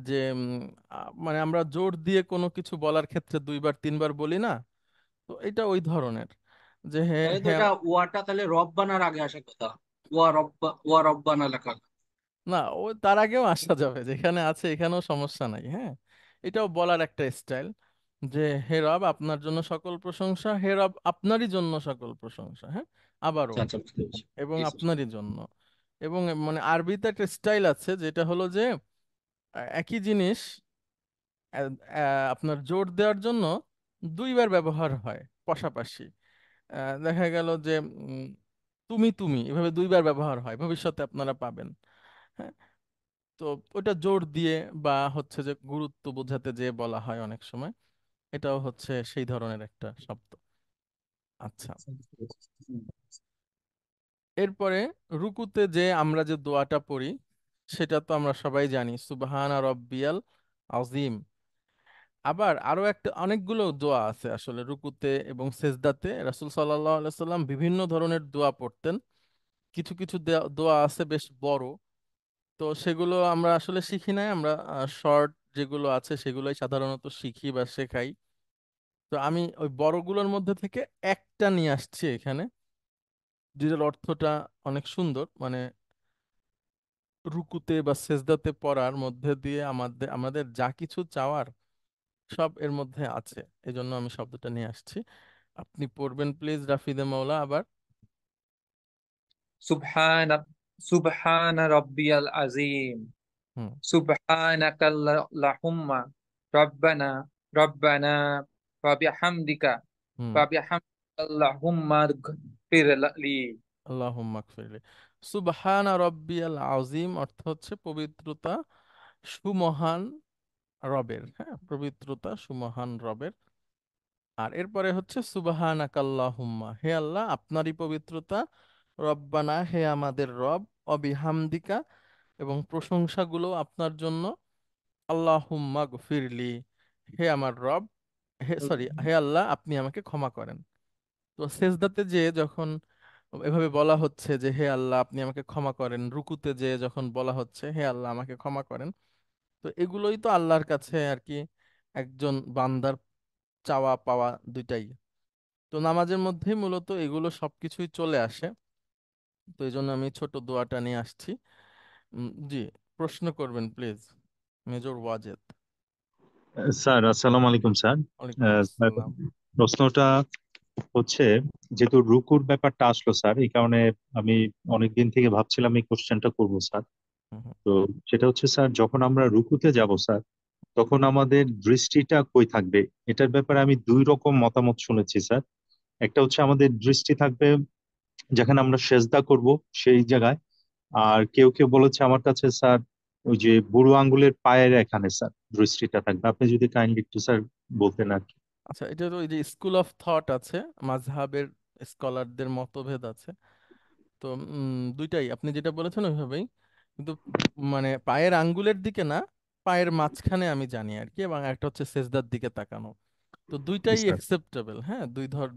[SPEAKER 1] যে মানে আমরা জোর দিয়ে কোনো কিছু বলার ক্ষেত্রে দুইবার তিনবার বলি না, তো এটা ওই ধরনের, যে হ্যাঁ
[SPEAKER 7] তাহলে তো
[SPEAKER 1] হ্যাঁ।
[SPEAKER 7] এটা ওয়াটা তাহলে রব্বানার আগে আসার কথা। ওয়া রব্বানা লাকাল।
[SPEAKER 1] না, ও তার আগেও আসা যাবে, যেখানে আছে এখানেও সমস্যা নাই। হ্যাঁ, এটাও বলার একটা স্টাইল, যে হে রব আপনার জন্য সকল প্রশংসা, হে রব আপনারই জন্য সকল প্রশংসা। হ্যাঁ, আবারও,
[SPEAKER 7] আচ্ছা আচ্ছা, বুঝতে পেরেছি।
[SPEAKER 1] এবং
[SPEAKER 7] জি স্যার।
[SPEAKER 1] আপনারই জন্য। এবং মানে আরবিতে একটা স্টাইল আছে, যেটা হলো যে একই জিনিস আপনার জোর দেওয়ার জন্য দুইবার ব্যবহার হয় পাশাপাশি। দেখা গেল যে উম, তুমি তুমি এভাবে দুইবার ব্যবহার হয়, ভবিষ্যতে আপনারা পাবেন। হ্যাঁ, তো ওটা জোর দিয়ে বা হচ্ছে যে গুরুত্ব বোঝাতে যে বলা হয় অনেক সময়, এটাও হচ্ছে সেই ধরনের একটা শব্দ। আচ্ছা,
[SPEAKER 7] আচ্ছা, বুঝতে পেরেছি। হুম।
[SPEAKER 1] এরপরে রুকুতে যে আমরা যে দোয়াটা পড়ি, সেটা তো আমরা সবাই জানি, সুবহানা রব্বিয়াল আযীম। আবার আরো একটা অনেকগুলো দোয়া আছে আসলে রুকুতে এবং সেজদাতে। রাসূল সাল্লাল্লাহু আলাইহি সাল্লাম বিভিন্ন ধরনের দোয়া পড়তেন। কিছু কিছু দোয়া আছে বেশ বড়, তো সেগুলো আমরা আসলে শিখি নাই, আমরা শর্ট যেগুলো আছে সেগুলোই সাধারণত শিখি বা শেখাই। তো আমি ওই বড়গুলোর মধ্যে থেকে একটা নিয়ে আসছি এখানে, যেটার অর্থটা অনেক সুন্দর। মানে রুকুতে বা সেজদাতে পড়ার মধ্যে দিয়ে আমাদের আমাদের যা কিছু চাওয়ার সব এর মধ্যে আছে, এই জন্য আমি শব্দটা নিয়ে আসছি। আপনি পড়বেন প্লিজ, রাফিদে মাওলা আবার।
[SPEAKER 8] সুবহান সুবহান রব্বিয়াল আযীম।
[SPEAKER 1] হুম
[SPEAKER 8] সুবহানাকাল্লাহুম্মা রব্বানা রব্বানা ওয়া বিহামদিকা
[SPEAKER 1] হুম।
[SPEAKER 8] ওয়া বিহামদিকাল্লাহুম্মা গফির লি।
[SPEAKER 1] আল্লাহুম্মা গফিরলি। সুবহানা রব্বিয়াল আযীম অর্থ হচ্ছে পবিত্রতা সুমহান রবের। হ্যাঁ, পবিত্রতা সুমহান রবের। আর এরপরে হচ্ছে সুবহানাকাল্লাহুম্মা, হে আল্লাহ আপনারই পবিত্রতা, রব্বানা হে আমাদের রব, অবিহামদিকা এবং প্রশংসাগুলো আপনার জন্য, আল্লাহুম্মা গফিরলি হে আমার রব, হে আল্লাহ আপনি আমাকে ক্ষমা করেন। তো সেজদাতে যে যখন এভাবে বলা হচ্ছে যে হে আল্লাহ আপনি আমাকে ক্ষমা করেন, রুকুতে যে যখন বলা হচ্ছে হে আল্লাহ আমাকে ক্ষমা করেন, তো এগুলোই তো আল্লাহর কাছে আর কি একজন বান্দার চাওয়া পাওয়া দুইটাই। তো নামাজের মধ্যেই মূলত এগুলো সবকিছুই চলে আসে। তো এই জন্য আমি ছোট দোয়াটা নিয়ে আসছি। জি, প্রশ্ন করবেন প্লিজ, মেজর ওয়াজেদ।
[SPEAKER 4] স্যার আসসালামু আলাইকুম স্যার।
[SPEAKER 1] ওয়ালাইকুম
[SPEAKER 4] স্যার,
[SPEAKER 1] আসসালাম।
[SPEAKER 4] প্রশ্নটা হচ্ছে, যেহেতু রুকুর ব্যাপারটা আসলো স্যার, এই কারণে আমি অনেকদিন থেকে ভাবছিলাম এই কোশ্চেনটা করবো স্যার।
[SPEAKER 1] হুম, হুম।
[SPEAKER 4] তো সেটা হচ্ছে স্যার, যখন আমরা রুকুতে যাব স্যার, তখন আমাদের দৃষ্টিটা কই থাকবে? এটার ব্যাপারে আমি দুই রকম মতামত শুনেছি স্যার। একটা হচ্ছে আমাদের দৃষ্টি থাকবে যেখানে আমরা সেজদা করব সেই জায়গায়, আর কেউ কেউ বলেছে আমার কাছে স্যার, ওই যে বুড়ো আঙ্গুলের পায়ের এখানে স্যার দৃষ্টিটা থাকবে। আপনি যদি কাইন্ডলি একটু স্যার বলতেন আর কি।
[SPEAKER 1] আচ্ছা, এটা তো ওই যে স্কুল অফ থট আছে, মাযহাবের স্কলারদের মতভেদ আছে। তো দুইটাই আপনি যেটা বলেছেন ওইভাবেই, কিন্তু মানে পায়ের আঙ্গুলের দিকে না, পায়ের মাঝখানে আমি জানি আর কি, এবং একটা হচ্ছে সেজদার দিকে তাকানো। তো দুইটাই
[SPEAKER 4] স্যার
[SPEAKER 1] একসেপ্টেবল। হ্যাঁ,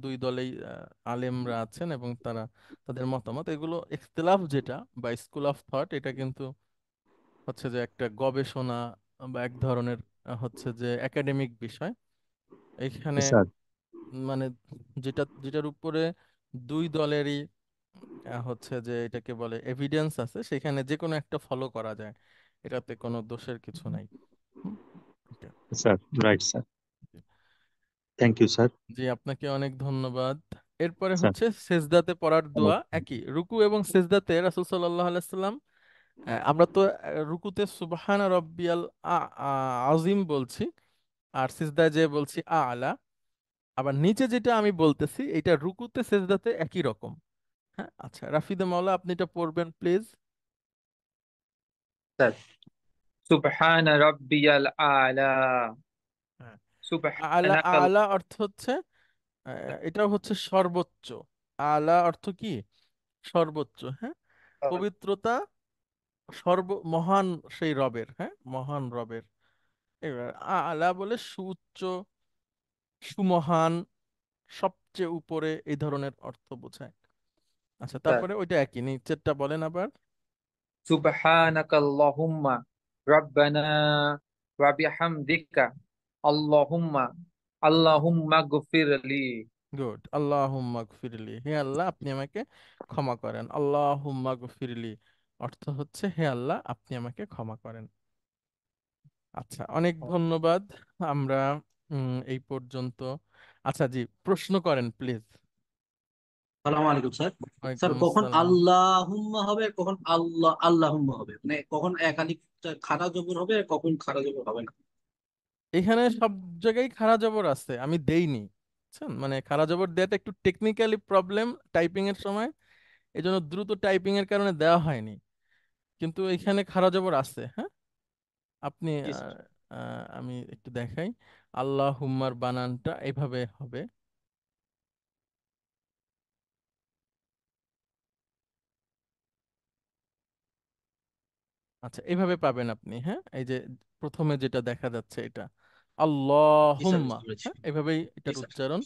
[SPEAKER 1] দুই দলেই আলেমরা আছেন এবং তারা তাদের মতামত, এগুলো ইখতিলাফ যেটা বা স্কুল অফ থট, এটা কিন্তু হচ্ছে যে একটা গবেষণা বা এক ধরনের হচ্ছে যে একাডেমিক বিষয়। এখানে
[SPEAKER 4] স্যার
[SPEAKER 1] মানে যেটার উপরে দুই দলেরই হচ্ছে যে এটাকে বলে এভিডেন্স আছে, সেখানে যে কোনো একটা ফলো করা যায়, এটাতে কোনো দোষের কিছু নাই। হুম, এটা।
[SPEAKER 4] Sir right sir. Thank you sir.
[SPEAKER 1] জি, আপনাকে অনেক ধন্যবাদ। এরপরে
[SPEAKER 4] স্যার
[SPEAKER 1] হচ্ছে সেজদাতে পড়ার দোয়া একই, রুকু এবং সেজদাতে রাসূল সাল্লাল্লাহু আলাইহি সাল্লাম আমরা তো রুকুতে সুবহান রব্বিয়াল আজিম বলছি, আর সিজদায় যে বলছি আলা। আবার নিচে যেটা আমি বলতেছি এটা রুকুতে সেজদাতে একই রকম। হ্যাঁ, আচ্ছা রাফিদে মাওলা আপনি এটা পড়বেন প্লিজ।
[SPEAKER 8] স্যার সুবহান রাব্বিয়াল আলা
[SPEAKER 1] হ্যাঁ, আলা
[SPEAKER 8] সুবহানাকাল।
[SPEAKER 1] আলা অর্থ হচ্ছে এটা হচ্ছে সর্বোচ্চ। আলা অর্থ কি? সর্বোচ্চ। হ্যাঁ, পবিত্রতা মহান সেই রবের, হ্যাঁ মহান রবের। এবার আলা বলে সুউচ্চ, সুমহান, সবচেয়ে উপরে, এই ধরনের অর্থ বোঝায়। আচ্ছা
[SPEAKER 8] স্যার
[SPEAKER 1] তারপরে ওইটা একই, নিচেরটা বলেন আবার।
[SPEAKER 8] সুবহানাকাল্লাহুম্মা রাব্বানা ওয়া বিহামদিকা আল্লাহুম্মা আল্লাহুম্মা গফিরলি।
[SPEAKER 1] গুড, আল্লাহুম্মা গফিরলি, হে আল্লাহ আপনি আমাকে ক্ষমা করেন। আল্লাহুম্মা গফিরলি অর্থ হচ্ছে হে আল্লাহ আপনি আমাকে ক্ষমা করেন। আচ্ছা অনেক ধন্যবাদ। আমরা এই পর্যন্ত। আচ্ছা জি, প্রশ্ন করেন প্লিজ।
[SPEAKER 7] সালাম আলাইকুম স্যার। স্যার
[SPEAKER 1] ওয়ালাইকুম
[SPEAKER 7] কখন
[SPEAKER 1] আসসালাম।
[SPEAKER 7] আল্লাহুম্মা হবে, কখন আল্লাহুম্মা হবে, মানে কখন একাধিক খাড়া জবর হবে আর কখন খাড়া জবর হবে না?
[SPEAKER 1] এখানে সব জায়গায় খাড়া জবর আছে, আমি দেইনি, বুঝছেন? মানে খাড়া জবর দেওয়াটা একটু টেকনিক্যালি প্রবলেম টাইপিং এর সময়, এই জন্য দ্রুত টাইপিং এর কারণে দেওয়া হয়নি। কিন্তু এখানে খাড়া জবর আছে। হ্যাঁ, আপনি
[SPEAKER 7] জি স্যার।
[SPEAKER 1] আমি একটু দেখাই। আল্লাহ হুম্মার বানানটা এইভাবে হবে। আচ্ছা এইভাবে পাবেন আপনি। হ্যাঁ, এই যে প্রথমে যেটা দেখা যাচ্ছে এটা
[SPEAKER 7] জি স্যার,
[SPEAKER 1] আল্লাহুম্মা।
[SPEAKER 7] বুঝতে পেরেছি।
[SPEAKER 1] হ্যাঁ, এভাবেই
[SPEAKER 7] জি
[SPEAKER 1] এটার
[SPEAKER 7] স্যার।
[SPEAKER 1] উচ্চারণ।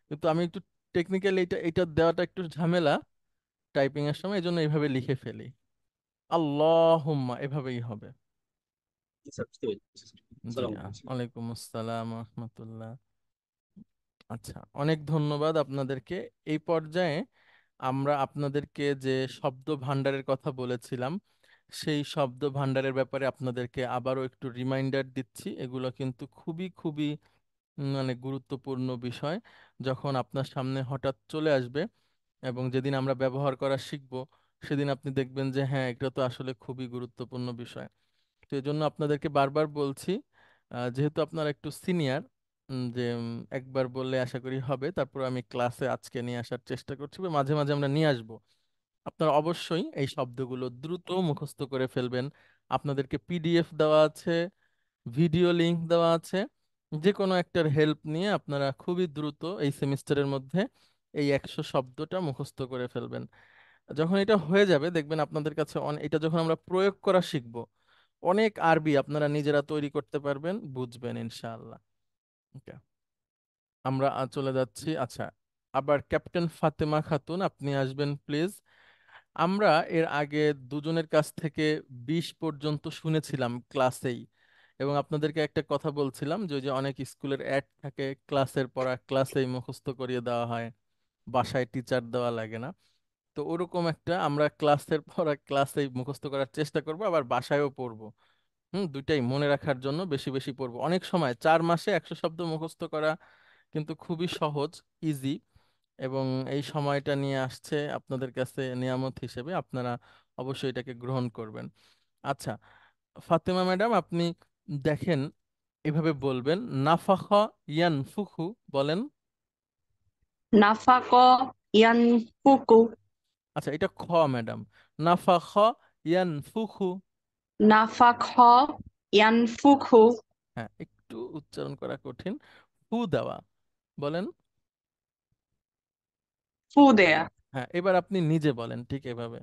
[SPEAKER 1] কিন্তু আমি একটু টেকনিক্যালি এটা এটা দেওয়াটা একটু ঝামেলা টাইপিং এর সময়, এই জন্য এইভাবে লিখে ফেলি। আল্লাহুম্মা এভাবেই হবে।
[SPEAKER 7] জি স্যার, বুঝতে পেরেছি।
[SPEAKER 1] জি,
[SPEAKER 7] সালাম আলাইকুম স্যার।
[SPEAKER 1] ওয়ালাইকুম আসসালাম রহমতুল্লাহ। আচ্ছা অনেক ধন্যবাদ আপনাদেরকে। এই পর্যায়ে আমরা আপনাদেরকে যে শব্দ ভান্ডারের কথা বলেছিলাম, সেই শব্দ ভান্ডারের ব্যাপারে আপনাদেরকে আবারও একটু রিমাইন্ডার দিচ্ছি। এগুলো কিন্তু খুবই খুবই মানে গুরুত্বপূর্ণ বিষয়। যখন আপনার সামনে হঠাৎ চলে আসবে এবং যেদিন আমরা ব্যবহার করা শিখব, সেদিন আপনি দেখবেন যে হ্যাঁ এটা তো আসলে খুবই গুরুত্বপূর্ণ বিষয়। তো এই জন্য আপনাদেরকে বারবার বলছি, যেহেতু আপনারা একটু সিনিয়র, যে একবার বললে আশা করি হবে। তারপর আমি ক্লাসে আজকে নিয়ে আসার চেষ্টা করছি বা মাঝে মাঝে আমরা নিয়ে আসব। আপনারা অবশ্যই এই শব্দগুলো দ্রুত মুখস্থ করে ফেলবেন। আপনাদেরকে পিডিএফ দেওয়া আছে, ভিডিও লিংক দেওয়া আছে। যে কোনো একটার হেল্প নিয়ে আপনারা খুবই দ্রুত এই সেমিস্টারের মধ্যে এই 100 শব্দটা মুখস্থ করে ফেলবেন। যখন এটা হয়ে যাবে দেখবেন আপনাদের কাছে এটা যখন আমরা প্রয়োগ করা শিখব, অনেক আরবি আপনারা নিজেরা তৈরি করতে পারবেন, বুঝবেন ইনশাআল্লাহ। ওকে, আমরা চলে যাচ্ছি। আচ্ছা, আবার ক্যাপ্টেন ফাতেমা খাতুন আপনি আসবেন প্লিজ। আমরা এর আগে দুজনের কাছ থেকে 20 পর্যন্ত শুনেছিলাম ক্লাসেই, এবং আপনাদেরকে একটা কথা বলছিলাম যে ওই যে অনেক স্কুলের অ্যাড থাকে, ক্লাসের পড়া ক্লাসেই মুখস্থ করিয়ে দেওয়া হয়, বাসায় টিচার দেওয়া লাগে না। তো ওরকম একটা আমরা ক্লাসের পড়া ক্লাসেই মুখস্থ করার চেষ্টা করব, আবার বাসায়ও পড়বো। দুইটাই মনে রাখার জন্য বেশি বেশি পড়বো। অনেক সময় 4 মাসে 100 শব্দ মুখস্থ করা কিন্তু খুবই সহজ, ইজি। এবং এই সময়টা নিয়ে আসছে আপনাদের কাছে নিয়ামত হিসেবে, আপনারা অবশ্যই এটাকে গ্রহণ করবেন। আচ্ছা ফাতেমা ম্যাডাম আপনি দেখেন, এভাবে বলবেন নাফাখা ইয়ানফুখু, বলেন।
[SPEAKER 5] নাফাক ইয়ানফুকু।
[SPEAKER 1] আচ্ছা এটা খ ম্যাডাম, নাফাখা ইয়ানফুখু।
[SPEAKER 5] নাফাখ ইয়ানফুখু।
[SPEAKER 1] হ্যাঁ, একটু উচ্চারণ করা কঠিন। ফু দেওয়া, বলেন।
[SPEAKER 5] ফু দেয়া।
[SPEAKER 1] হ্যাঁ, এবার আপনি নিজে বলেন ঠিক এভাবে।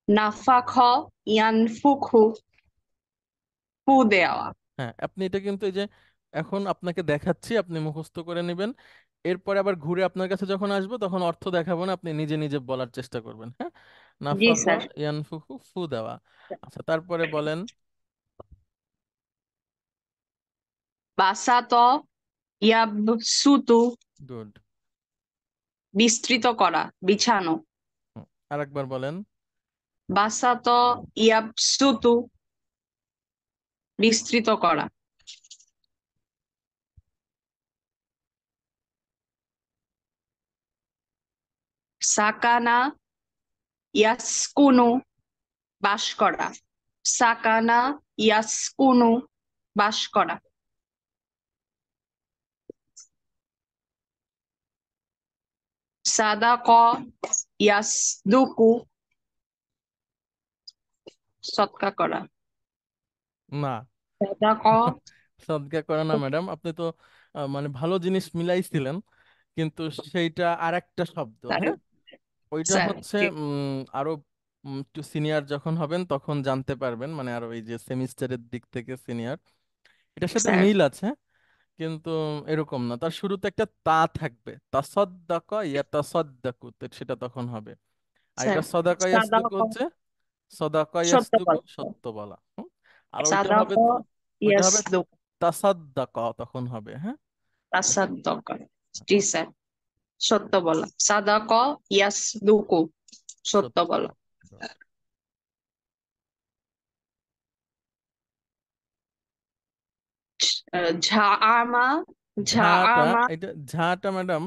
[SPEAKER 5] নাফাখ ইয়ানফুখু। ফু দেওয়া।
[SPEAKER 1] হ্যাঁ, আপনি এটা কিন্তু এই যে এখন আপনাকে দেখাচ্ছি, আপনি মুখস্থ করে নেবেন। এরপরে আবার ঘুরে আপনার কাছে যখন আসবো তখন অর্থ দেখাবো না, আপনি নিজে নিজে বলার চেষ্টা করবেন। হ্যাঁ,
[SPEAKER 5] জি
[SPEAKER 1] নাফাখা
[SPEAKER 5] স্যার।
[SPEAKER 1] ইয়ানফুখু, ফু দেওয়া। আচ্ছা তারপরে বলেন।
[SPEAKER 5] বাসাত ইয়াবসুতু।
[SPEAKER 1] গুড।
[SPEAKER 5] বিস্তৃত করা, বিছানো।
[SPEAKER 1] আরেকবার বলেন।
[SPEAKER 5] বাসাত ইয়াবসুতু। বিস্তৃত করা। সাকানা ইয়াসকুনু। বাস করা। সাকানা ইয়াসকুনু বাস করা। সাদাক ইয়াসদুকু সৎকা করা।
[SPEAKER 1] না,
[SPEAKER 5] সাদাক
[SPEAKER 1] সদকা করা না ম্যাডাম, আপনি তো মানে ভালো জিনিস মিলাইছিলেন, কিন্তু সেইটা আর একটা শব্দ।
[SPEAKER 5] স্যার
[SPEAKER 1] হ্যাঁ, ওইটা
[SPEAKER 5] স্যার
[SPEAKER 1] হচ্ছে আরো একটু সিনিয়র যখন হবেন তখন জানতে পারবেন, মানে আরো এই যে সেমিস্টারের দিক থেকে সিনিয়র, এটার সাথে
[SPEAKER 5] স্যার
[SPEAKER 1] মিল আছে, কিন্তু এরকম না। তার শুরুতে একটা তা থাকবে, তাসাদ্দাকা ইয়াতাসাদ্দাকু, তো সেটা তখন হবে। আর
[SPEAKER 5] স্যার
[SPEAKER 1] এটা সদাকা
[SPEAKER 5] সাদাক
[SPEAKER 1] ইয়াসদুকু হচ্ছে সদাকা
[SPEAKER 5] সত্য
[SPEAKER 1] ইয়াসদুকু,
[SPEAKER 5] বলা।
[SPEAKER 1] সত্য বলা। আর ওইটা
[SPEAKER 5] সাদাক
[SPEAKER 1] হবে, ওইটা হবে
[SPEAKER 5] ইয়াসদুক
[SPEAKER 1] তাসাদ্দাকা, তখন হবে। হ্যাঁ,
[SPEAKER 5] তাসাদ্দাক। জি স্যার, সত্য বলা। সাদাক ইয়াসদুকু সত্য
[SPEAKER 1] সত্য
[SPEAKER 5] বলা।
[SPEAKER 1] বলা।
[SPEAKER 5] ঝাআমা
[SPEAKER 1] ঝাটা,
[SPEAKER 5] ঝাআমা
[SPEAKER 1] এটা ঝাটা ম্যাডাম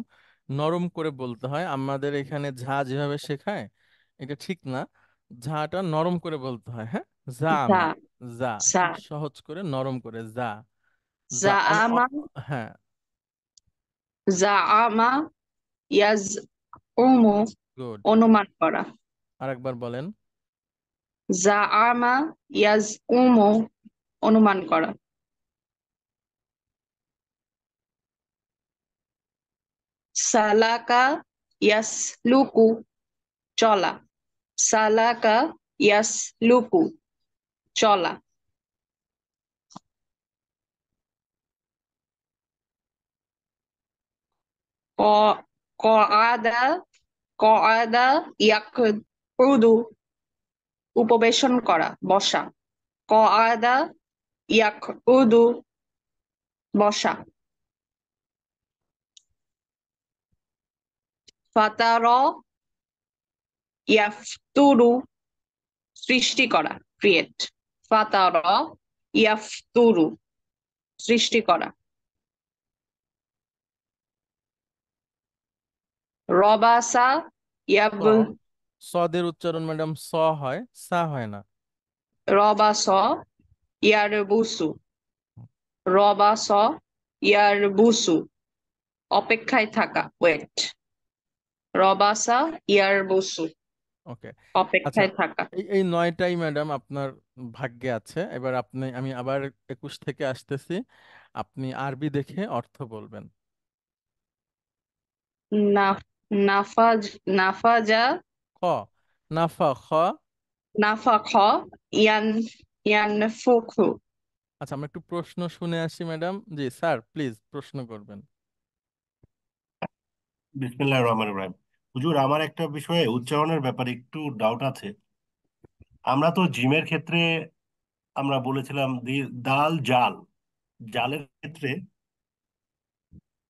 [SPEAKER 1] নরম করে বলতে হয়, আমাদের এখানে ঝা যেভাবে শেখায় এটা ঠিক না, ঝাটা নরম করে বলতে হয়। হ্যাঁ,
[SPEAKER 5] ঝা
[SPEAKER 1] জামা, যা,
[SPEAKER 5] সা
[SPEAKER 1] একটু সহজ করে নরম করে যা, যা
[SPEAKER 5] জাআমা
[SPEAKER 1] হ্যাঁ,
[SPEAKER 5] জাআমা ইয়াজউমু
[SPEAKER 1] গুড।
[SPEAKER 5] অনুমান করা।
[SPEAKER 1] আরেকবার বলেন।
[SPEAKER 5] জাআমা ইয়াজউমু অনুমান করা। সালাকা ইয়াসলুকু চলা। সালাকা ইয়াসলুকু চলা। ক কআদা কআদা ইয়াকউদু উপবেশন করা, বসা। কআদা ইয়াকউদু বসা। ফাতারা ইয়াফতুরু সৃষ্টি করা, ক্রিয়েট। ফাতারা ইয়াফতুরু সৃষ্টি করা। রবাসা ইয়াব
[SPEAKER 1] স, সদের উচ্চারণ ম্যাডাম স হয়, সা হয় না।
[SPEAKER 5] রবাস ইয়ারবুসু রবাস ইয়ারবুসু অপেক্ষায় থাকা, ওয়েট। রবাসা ইয়ারবুসু
[SPEAKER 1] ওকে, আচ্ছা,
[SPEAKER 5] অপেক্ষায় থাকা।
[SPEAKER 1] এই 9টাই ম্যাডাম আপনার ভাগ্যে আছে। এবার আমি আবার 21 থেকে আসতেছি, আপনি আরবি দেখে অর্থ বলবেন।
[SPEAKER 5] না নাফাজ নাফাজা
[SPEAKER 1] খ, নাফা খ।
[SPEAKER 5] নাফাখ ইয়ান ইয়ানফুখু।
[SPEAKER 1] আচ্ছা, আমরা একটু প্রশ্ন শুনে আসি ম্যাডাম। জি স্যার, প্লিজ প্রশ্ন করবেন।
[SPEAKER 11] বিসমিল্লাহির রহমানির রহিম। হুজুর, আমার একটা বিষয়ে উচ্চারণের ব্যাপারে একটু ডাউট আছে। আমরা তো জিমের ক্ষেত্রে আমরা বলেছিলাম দাল জাল, জালের ক্ষেত্রে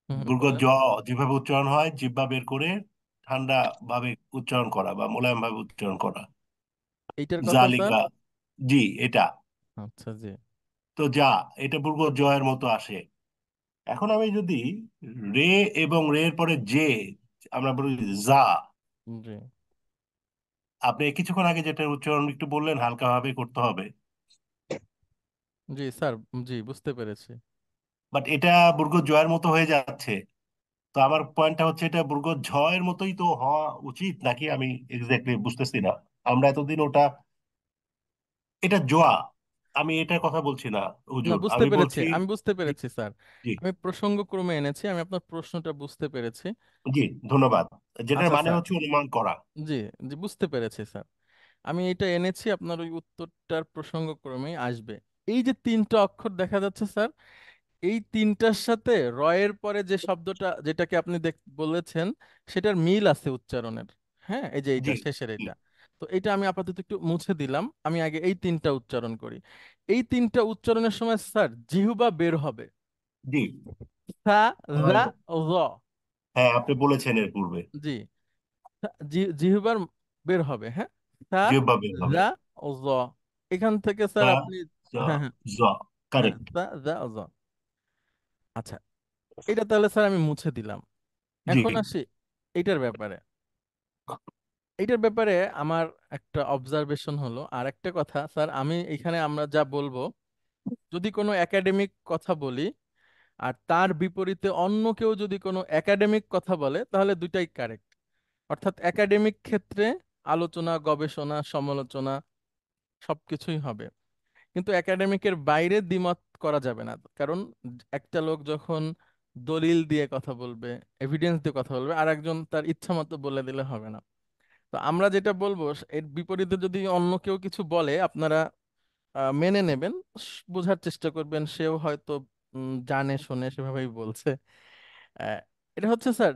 [SPEAKER 11] দুর্গ
[SPEAKER 1] বলেন।
[SPEAKER 11] জ যেভাবে উচ্চারণ হয়, জিহ্বা বের করে ঠান্ডা ভাবে উচ্চারণ করা বা মোলায়েম ভাবে উচ্চারণ করা।
[SPEAKER 1] এইটার কথা স্যার?
[SPEAKER 11] জালিকা, জি এটা।
[SPEAKER 1] আচ্ছা, জি
[SPEAKER 11] তো যা, এটা বুর্গ জ এর মতো আসে। এখন আমি যদি রে এবং রে এর পরে যে আমরা বলি যা,
[SPEAKER 1] জি
[SPEAKER 11] আপনি কিছুক্ষণ আগে যেটা উচ্চারণ একটু বললেন হালকা ভাবে করতে হবে,
[SPEAKER 1] জি স্যার, জি বুঝতে পেরেছি।
[SPEAKER 11] বাট এটা বুর্গ জয়ের মতো হয়ে যাচ্ছে। তো আমার পয়েন্টটা হচ্ছে, এটা বুর্গ ঝ এর মতোই তো হওয়া উচিত নাকি, আমি এক্স্যাক্টলি বুঝতেছি না। আমরা এতদিন ওটা, এটা জোয়া, আমি এটার কথা বলছি না
[SPEAKER 1] না,
[SPEAKER 11] হুজুর,
[SPEAKER 1] বুঝতে
[SPEAKER 11] আমি
[SPEAKER 1] পেরেছি,
[SPEAKER 11] বলছি।
[SPEAKER 1] আমি বুঝতে
[SPEAKER 11] জি
[SPEAKER 1] পেরেছি স্যার।
[SPEAKER 11] জি
[SPEAKER 1] আমি প্রসঙ্গক্রমে এনেছি, আমি আপনার প্রশ্নটা বুঝতে পেরেছি।
[SPEAKER 11] জি, ধন্যবাদ। যেটার
[SPEAKER 1] আচ্ছা
[SPEAKER 11] মানে
[SPEAKER 1] স্যার,
[SPEAKER 11] হচ্ছে অনুমান করা।
[SPEAKER 1] জি জি বুঝতে পেরেছি স্যার। আমি এটা এনেছি, আপনার ওই উত্তরটার প্রসঙ্গক্রমেই আসবে। এই যে 3টা অক্ষর দেখা যাচ্ছে স্যার, এই 3টার সাথে রয়ের পরে যে শব্দটা যেটাকে আপনি বলেছেন, সেটার মিল আছে উচ্চারণের। হ্যাঁ, এই যে এইটা
[SPEAKER 11] জি
[SPEAKER 1] শেষের
[SPEAKER 11] জি
[SPEAKER 1] এইটা। তো এটা আমি আপাতত একটু মুছে দিলাম, আমি আগে এই 3টা উচ্চারণ করি। এই 3টা উচ্চারণের সময় স্যার জিহ্বা বের হবে,
[SPEAKER 11] জি।
[SPEAKER 1] সা,
[SPEAKER 11] আহ,
[SPEAKER 1] জা, জ।
[SPEAKER 11] হ্যাঁ, আপনি বলেছেন এর পূর্বে।
[SPEAKER 1] জি, জিহ্বার বের হবে। হ্যাঁ, সা,
[SPEAKER 11] জিহ্বা বের হবে।
[SPEAKER 1] জা, জ। এখান থেকে স্যার
[SPEAKER 11] তা,
[SPEAKER 1] আপনি,
[SPEAKER 11] জা,
[SPEAKER 1] হ্যাঁ হ্যাঁ
[SPEAKER 11] জা,
[SPEAKER 1] হ্যাঁ,
[SPEAKER 11] কারেক্ট।
[SPEAKER 1] সা, জা, জ। আচ্ছা, এটা তাহলে স্যার আমি মুছে দিলাম।
[SPEAKER 11] জি
[SPEAKER 1] এখন আসি এইটার ব্যাপারে। এইটার ব্যাপারে আমার একটা অবজারভেশন হলো, আর একটা কথা স্যার, আমি এখানে আমরা যা বলবো, যদি কোনো একাডেমিক কথা বলি আর তার বিপরীতে অন্য কেউ যদি কোনো একাডেমিক কথা বলে, তাহলে দুইটাই কারেক্ট। অর্থাৎ একাডেমিক ক্ষেত্রে আলোচনা, গবেষণা, সমালোচনা সবকিছুই হবে, কিন্তু একাডেমিকের বাইরে দ্বিমত করা যাবে না। কারণ একটা লোক যখন দলিল দিয়ে কথা বলবে, এভিডেন্স দিয়ে কথা বলবে, আর একজন তার ইচ্ছা মতো বলে দিলে হবে না। তো আমরা যেটা বলবো, এর বিপরীতে যদি অন্য কেউ কিছু বলে, আপনারা মেনে নেবেন, বোঝার চেষ্টা করবেন, সেও হয়তো জানে শুনে সেভাবেই বলছে। আহ, এটা হচ্ছে স্যার,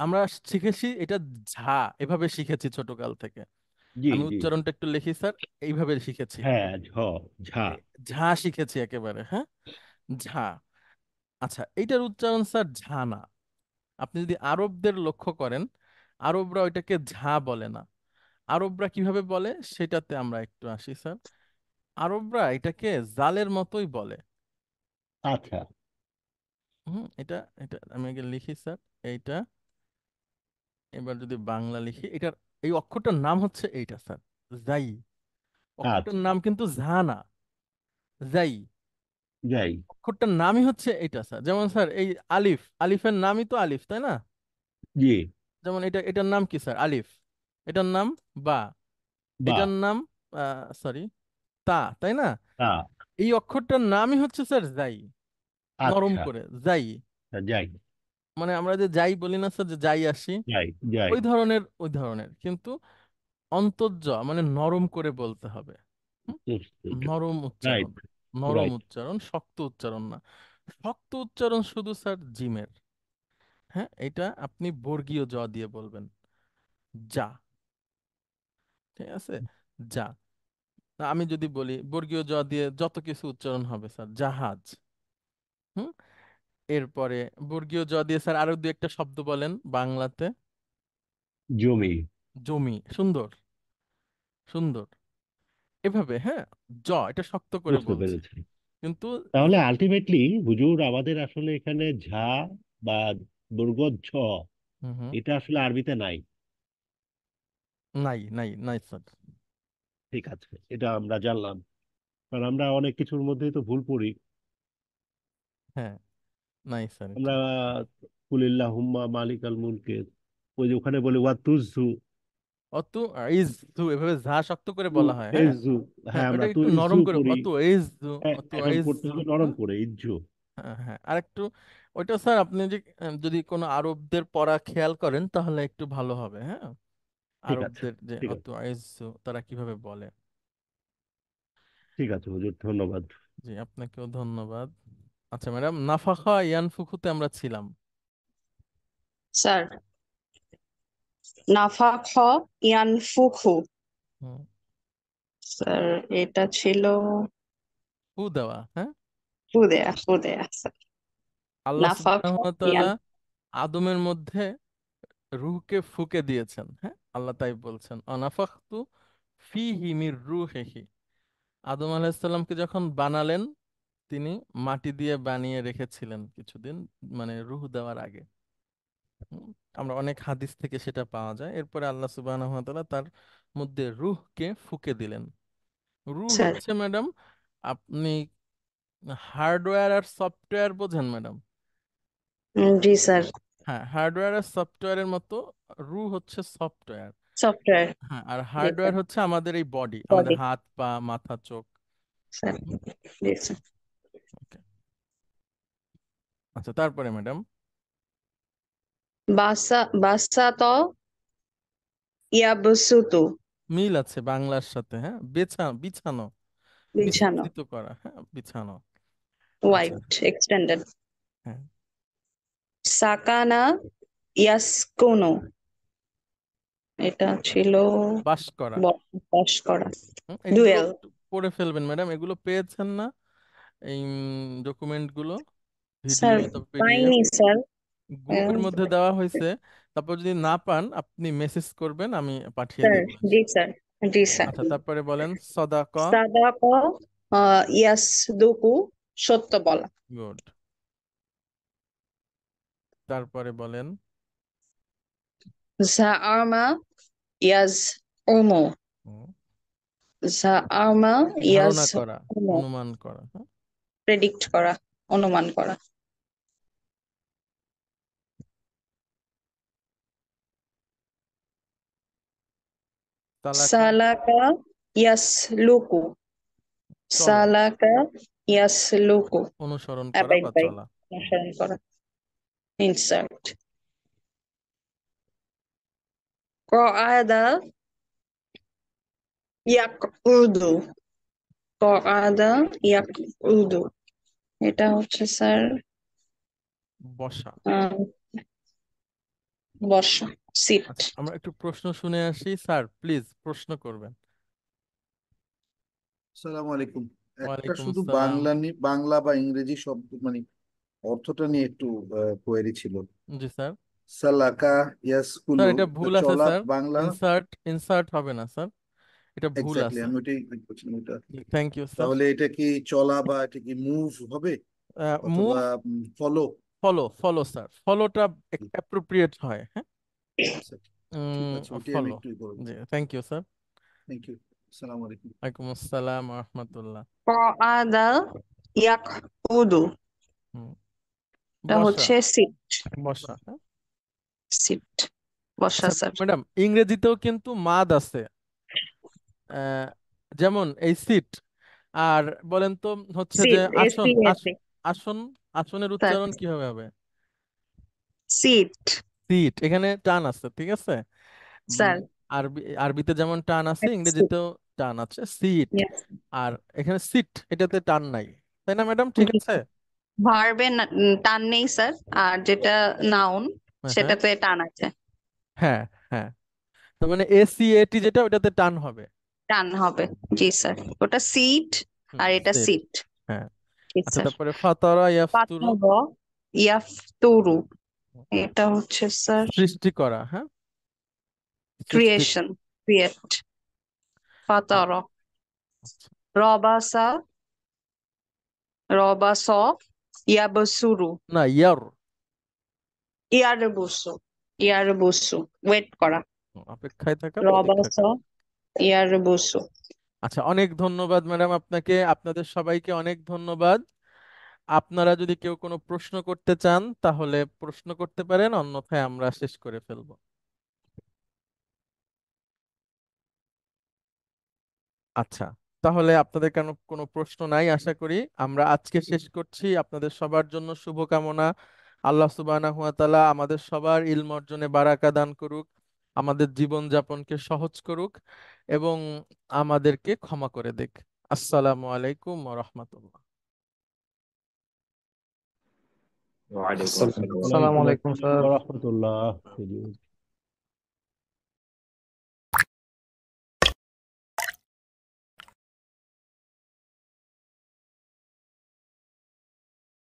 [SPEAKER 1] আমরা শিখেছি এটা ঝা, এভাবে শিখেছি ছোটকাল থেকে।
[SPEAKER 11] জি
[SPEAKER 1] আমি
[SPEAKER 11] জি।
[SPEAKER 1] উচ্চারণটা একটু লিখি স্যার, এইভাবে শিখেছি।
[SPEAKER 11] হ্যাঁ, ঝা।
[SPEAKER 1] ঝা শিখেছি একেবারে, হ্যাঁ, ঝা। আচ্ছা, এইটার উচ্চারণ স্যার ঝা না। আপনি যদি আরবদের লক্ষ্য করেন, আরবরা ওইটাকে ঝা বলে না। আরবরা কিভাবে বলে সেটাতে আমরা একটু আসি স্যার। আরবরা এটাকে জালের মতোই বলে।
[SPEAKER 11] আচ্ছা
[SPEAKER 1] এটা এটা আমি আগে লিখি স্যার। এইটা এবার যদি বাংলা লিখি, এটার এই অক্ষরটার নাম হচ্ছে এইটা স্যার, জাই। অক্ষরটার
[SPEAKER 11] আচ্ছা।
[SPEAKER 1] নাম কিন্তু ঝা না, জাই।
[SPEAKER 11] যাই।
[SPEAKER 1] অক্ষরটার নামই হচ্ছে এইটা স্যার। যেমন স্যার এই আলিফ, আলিফের নামই তো আলিফ, তাই না?
[SPEAKER 11] জি।
[SPEAKER 1] যেমন এটার নাম কি স্যার? আলিফ। এটার নাম বা।
[SPEAKER 11] বা।
[SPEAKER 1] এটার নাম সরি, তা, তাই না?
[SPEAKER 11] তা।
[SPEAKER 1] এই অক্ষরটার নামই হচ্ছে স্যার জাই, নরম
[SPEAKER 11] আচ্ছা।
[SPEAKER 1] করে যাই।
[SPEAKER 11] যাই।
[SPEAKER 1] মানে আমরা যে যাই বলি না স্যার, যে যাই আসি,
[SPEAKER 11] যাই। যাই।
[SPEAKER 1] ওই ধরনের কিন্তু অন্তর্জ মানে নরম করে বলতে হবে। হুম? নরম উচ্চারণ,
[SPEAKER 11] রাইট।
[SPEAKER 1] নরম
[SPEAKER 11] রাইট।
[SPEAKER 1] উচ্চারণ, শক্ত উচ্চারণ না। শক্ত উচ্চারণ শুধু স্যার জিমের। হ্যাঁ, এটা আপনি বর্গীয় জ দিয়ে বলবেন, যা। ঠিক আছে, যা। আমি যদি বলি বর্গীয় জ দিয়ে যত কিছু উচ্চারণ হবে স্যার, জাহাজ। হুম। এরপরে বর্গীয় জ দিয়ে স্যার আরো দু একটা শব্দ বলেন বাংলাতে।
[SPEAKER 11] জমি।
[SPEAKER 1] জমি, সুন্দর, সুন্দর। এভাবে, হ্যাঁ, এটা শক্ত করে
[SPEAKER 11] বুঝতে
[SPEAKER 1] বলছি,
[SPEAKER 11] পেরেছি।
[SPEAKER 1] কিন্তু
[SPEAKER 11] তাহলে আলটিমেটলি হুজুর আমাদের আসলে এখানে ঝা বা দুর্গত ঝ
[SPEAKER 1] হুম হুম,
[SPEAKER 11] এটা আসলে আরবিতে নাই।
[SPEAKER 1] নাই নাই নাই স্যার।
[SPEAKER 11] ঠিক আছে, এটা আমরা জানলাম, কারণ আমরা অনেক কিছুর মধ্যেই তো ভুল করি।
[SPEAKER 1] হ্যাঁ, নাই স্যার এটা।
[SPEAKER 11] আমরা কুলিল্লাহুম্মা মালিকাল মুলকে, ওই যে ওখানে বলে ওয়াতুজু
[SPEAKER 1] অতু ইজু, এভাবে যা শক্ত করে বলা হয়, হ্যাঁ।
[SPEAKER 11] ইজু।
[SPEAKER 1] হ্যাঁ,
[SPEAKER 11] হ্যাঁ,
[SPEAKER 1] ওটা
[SPEAKER 11] আমরা তো
[SPEAKER 1] একটু
[SPEAKER 11] ইজু
[SPEAKER 1] নরম করে,
[SPEAKER 11] করি।
[SPEAKER 1] অতু ইজু,
[SPEAKER 11] হ্যাঁ,
[SPEAKER 1] অতু
[SPEAKER 11] এখন করতে
[SPEAKER 1] ইজু।
[SPEAKER 11] হবে নরম
[SPEAKER 1] হ্যাঁ,
[SPEAKER 11] করে ইজ্জু।
[SPEAKER 1] হ্যাঁ, হ্যাঁ, আর একটু ওইটা স্যার আপনি যে যদি কোনো আরবদের পড়া খেয়াল করেন তাহলে একটু ভালো হবে, হ্যাঁ।
[SPEAKER 11] ঠিক আছে।
[SPEAKER 1] আরবদের যে
[SPEAKER 11] ঠিক
[SPEAKER 1] অতু
[SPEAKER 11] আছে।
[SPEAKER 1] ইজু তারা কিভাবে বলে।
[SPEAKER 11] ঠিক আছে হুজুর, ধন্যবাদ।
[SPEAKER 1] জি, আপনাকেও ধন্যবাদ। আচ্ছা ম্যাডাম, নাফাখা ইয়ানফুখুতে আমরা ছিলাম।
[SPEAKER 5] স্যার নাফাখ ইয়ানফুখু,
[SPEAKER 1] হুম,
[SPEAKER 5] স্যার এটা ছিল
[SPEAKER 1] ফু দেওয়া, হ্যাঁ।
[SPEAKER 5] হুদেয়া, হুদেয়া স্যার।
[SPEAKER 1] আল্লাহ
[SPEAKER 5] নাফাখ
[SPEAKER 1] সুবহানাহু ওয়া
[SPEAKER 5] ইয়ান,
[SPEAKER 1] তাআলা আদমের মধ্যে রূহকে ফুকে দিয়েছেন, হ্যাঁ, আল্লাহ তাই বলছেন, অনাফাখতু ফিহি মির রূহিহি। আদম আলাইহিস সালামকে যখন বানালেন, তিনি মাটি দিয়ে বানিয়ে রেখেছিলেন কিছুদিন, মানে রূহ দেওয়ার আগে। হুম, আমরা অনেক হাদিস থেকে সেটা পাওয়া যায়। এরপরে আল্লাহ সুবহানাহু ওয়া তাআলা তার মধ্যে রূহকে ফুকে দিলেন। রূহ
[SPEAKER 5] স্যার
[SPEAKER 1] হচ্ছে ম্যাডাম, আপনি হার্ডওয়্যার আর সফটওয়্যার বোঝেন ম্যাডাম?
[SPEAKER 5] জি স্যার।
[SPEAKER 1] হ্যাঁ, হার্ডওয়্যার আর সফটওয়্যারের মতো রূহ হচ্ছে সফটওয়্যার।
[SPEAKER 5] সফটওয়্যার,
[SPEAKER 1] হ্যাঁ, আর
[SPEAKER 5] জি স্যার।
[SPEAKER 1] হার্ডওয়্যার হচ্ছে আমাদের এই বডি, আমাদের
[SPEAKER 5] বডি,
[SPEAKER 1] হাত পা মাথা চোখ।
[SPEAKER 5] স্যার।
[SPEAKER 1] হুম,
[SPEAKER 5] জি স্যার।
[SPEAKER 1] okay। আচ্ছা, তারপরে ম্যাডাম,
[SPEAKER 5] বাসাত ইয়াবসুতু,
[SPEAKER 1] মিল আছে বাংলার সাথে, হ্যাঁ, বিছানো,
[SPEAKER 5] বিছানো,
[SPEAKER 1] বিস্তৃত করা, হ্যাঁ, বিছানো। আচ্ছা,
[SPEAKER 5] ওয়াইড, এক্সটেন্ডেড।
[SPEAKER 1] হ্যাঁ,
[SPEAKER 5] সাকানা ইয়াসকুনু, এটা ছিল
[SPEAKER 1] বাস করা।
[SPEAKER 5] বসবাস করা।
[SPEAKER 1] এগুলো
[SPEAKER 5] ডুয়েল,
[SPEAKER 1] একটু পড়ে ফেলবেন ম্যাডাম, এগুলো পেয়েছেন না এই ডকুমেন্ট গুলো, ভিডিও
[SPEAKER 5] স্যার
[SPEAKER 1] অথবা পিডিএফ
[SPEAKER 5] পাইনি স্যার।
[SPEAKER 1] গ্রুপের মধ্যে দেওয়া হয়েছে। তারপর যদি না পান আপনি মেসেজ করবেন, আমি পাঠিয়ে
[SPEAKER 5] স্যার
[SPEAKER 1] দেবো।
[SPEAKER 5] জি স্যার, জি স্যার।
[SPEAKER 1] আচ্ছা, তারপরে বলেন সদাকা।
[SPEAKER 5] সাদাক ইয়াসদুকু, সত্য বলা।
[SPEAKER 1] গুড। তারপরে বলেন
[SPEAKER 5] জাআমা ইয়াজ উমু
[SPEAKER 1] হুম,
[SPEAKER 5] জাআমা ইয়াজ
[SPEAKER 1] ধারণা করা,
[SPEAKER 5] উমু
[SPEAKER 1] অনুমান করা। হ্যাঁ,
[SPEAKER 5] প্রেডিক্ট করা, অনুমান করা।
[SPEAKER 1] সালাকা
[SPEAKER 5] সালাকা ইয়াসলুকু
[SPEAKER 1] চলা,
[SPEAKER 5] সালাকা ইয়াসলুকু
[SPEAKER 1] অনুসরণ করা
[SPEAKER 5] অ্যাবাইড
[SPEAKER 1] বা
[SPEAKER 5] বাই,
[SPEAKER 1] চলা।
[SPEAKER 5] অনুসরণ করা। ইনসার্ট ক্বাদা ইয়াকউদু ক্বাদা ইয়াকউদু, এটা হচ্ছে স্যার
[SPEAKER 1] বসা।
[SPEAKER 5] বসা, সিট।
[SPEAKER 1] আচ্ছা, আমরা একটু প্রশ্ন শুনে আসি। স্যার প্লিজ প্রশ্ন করবেন।
[SPEAKER 15] আসসালামু আলাইকুম। একটা
[SPEAKER 1] ওয়ালাইকুম
[SPEAKER 15] শুধু
[SPEAKER 1] আসসালাম।
[SPEAKER 15] বাংলা বা ইংরেজি শব্দ মানে অর্থটা নিয়ে একটু কোয়েরি ছিল।
[SPEAKER 1] জি স্যার।
[SPEAKER 15] সালাকা
[SPEAKER 1] স্যার
[SPEAKER 15] ইয়াসকুলু,
[SPEAKER 1] এটা ভুল আছে
[SPEAKER 15] চলা
[SPEAKER 1] স্যার,
[SPEAKER 15] বাংলা।
[SPEAKER 1] ইনসার্ট হবে না স্যার, এটা ভুল
[SPEAKER 15] এক্স্যাক্টলি,
[SPEAKER 1] আছে।
[SPEAKER 15] আমি ওইটাই করছিলাম ওইটা।
[SPEAKER 1] Thank you sir.
[SPEAKER 15] তাহলে এটা কি চলা বা এটা কি মুভ হবে
[SPEAKER 1] মুভ,
[SPEAKER 15] অথবা ফলো?
[SPEAKER 1] ফলো স্যার, ফলোটা অ্যাপ্রোপ্রিয়েট হয়। হ্যাঁ,
[SPEAKER 15] ঠিক আছে, ওইটাই আমি
[SPEAKER 1] ফলো।
[SPEAKER 15] একটু করবো।
[SPEAKER 1] জি, thank you sir.
[SPEAKER 15] Thank you. আসসালামু আলাইকুম।
[SPEAKER 1] ওয়ালাইকুম আসসালাম ওয়া রাহমাতুল্লাহ।
[SPEAKER 5] ক্বাদা ইয়াকউদু,
[SPEAKER 1] হুম,
[SPEAKER 5] এটা
[SPEAKER 1] বসা,
[SPEAKER 5] হচ্ছে সিট।
[SPEAKER 1] বসা। হ্যাঁ,
[SPEAKER 5] সিট, বসা
[SPEAKER 1] আচ্ছা
[SPEAKER 5] স্যার।
[SPEAKER 1] ম্যাডাম, ইংরেজিতেও কিন্তু মাদ আছে। আহ, যেমন এই সিট, আর বলেন তো হচ্ছে যে
[SPEAKER 5] সিট,
[SPEAKER 1] আসন,
[SPEAKER 5] এসি।
[SPEAKER 1] আসন, আসনের
[SPEAKER 5] স্যার
[SPEAKER 1] উচ্চারণ কিভাবে হবে?
[SPEAKER 5] সিট
[SPEAKER 1] সিট, এখানে টান আছে, ঠিক আছে।
[SPEAKER 5] স্যার।
[SPEAKER 1] আরবিতে যেমন টান আছে, ইংরেজিতেও টান আছে, সিট। আর এখানে সিট, এটাতে টান নাই, তাই না ম্যাডাম? ঠিক আছে।
[SPEAKER 5] ভার্বে টান নেই স্যার, আর যেটা নাউন
[SPEAKER 1] হ্যাঁ হ্যাঁ
[SPEAKER 5] সেটাতে টান আছে।
[SPEAKER 1] হ্যাঁ হ্যাঁ, তো মানে এসিএটি যেটা, ওটাতে টান হবে।
[SPEAKER 5] টান হবে, জি স্যার। ওটা সিট আর এটা
[SPEAKER 1] সিট।
[SPEAKER 5] সিট।
[SPEAKER 1] হ্যাঁ,
[SPEAKER 5] জি
[SPEAKER 1] আচ্ছা,
[SPEAKER 5] স্যার।
[SPEAKER 1] তারপরে ফাতারা ইয়াফতুরু,
[SPEAKER 5] ফাতারা ইয়াফতুরু, এটা হচ্ছে স্যার
[SPEAKER 1] সৃষ্টি করা। হ্যাঁ, সৃষ্টি।
[SPEAKER 5] Creation, create.
[SPEAKER 1] আ-
[SPEAKER 5] ফাতারা রবাসা রবাস ইয়াবসুরু
[SPEAKER 1] না, ইয়ার,
[SPEAKER 5] ইয়ারবুসু ইয়ারবুসু, ওয়েট করা।
[SPEAKER 1] অপেক্ষায় থাকা, প্রতীক্ষা
[SPEAKER 5] রবাস
[SPEAKER 1] করা।
[SPEAKER 5] ইয়ারবুসু।
[SPEAKER 1] আচ্ছা, অনেক ধন্যবাদ ম্যাডাম আপনাকে, আপনাদের সবাইকে অনেক ধন্যবাদ। আপনারা যদি কেউ কোনো প্রশ্ন করতে চান তাহলে প্রশ্ন করতে পারেন, অন্যথায় আমরা শেষ করে ফেলবো। আচ্ছা, তাহলে আপনাদের কেন কোনো প্রশ্ন নাই আশা করি। আমরা আজকে শেষ করছি। আপনাদের সবার জন্য শুভকামনা। আল্লাহ সুবহানাহু ওয়া তাআলা আমাদের সবার ইলম অর্জনে বারাকা দান করুক, আমাদের জীবন যাপনকে সহজ করুক এবং আমাদেরকে ক্ষমা করে দিক। আসসালামু আলাইকুম ওয়া রাহমাতুল্লাহ।
[SPEAKER 6] ওয়ালাইকুম আসসালাম।
[SPEAKER 12] আসসালামু আলাইকুম স্যার।
[SPEAKER 11] ওয়া রাহমাতুল্লাহ।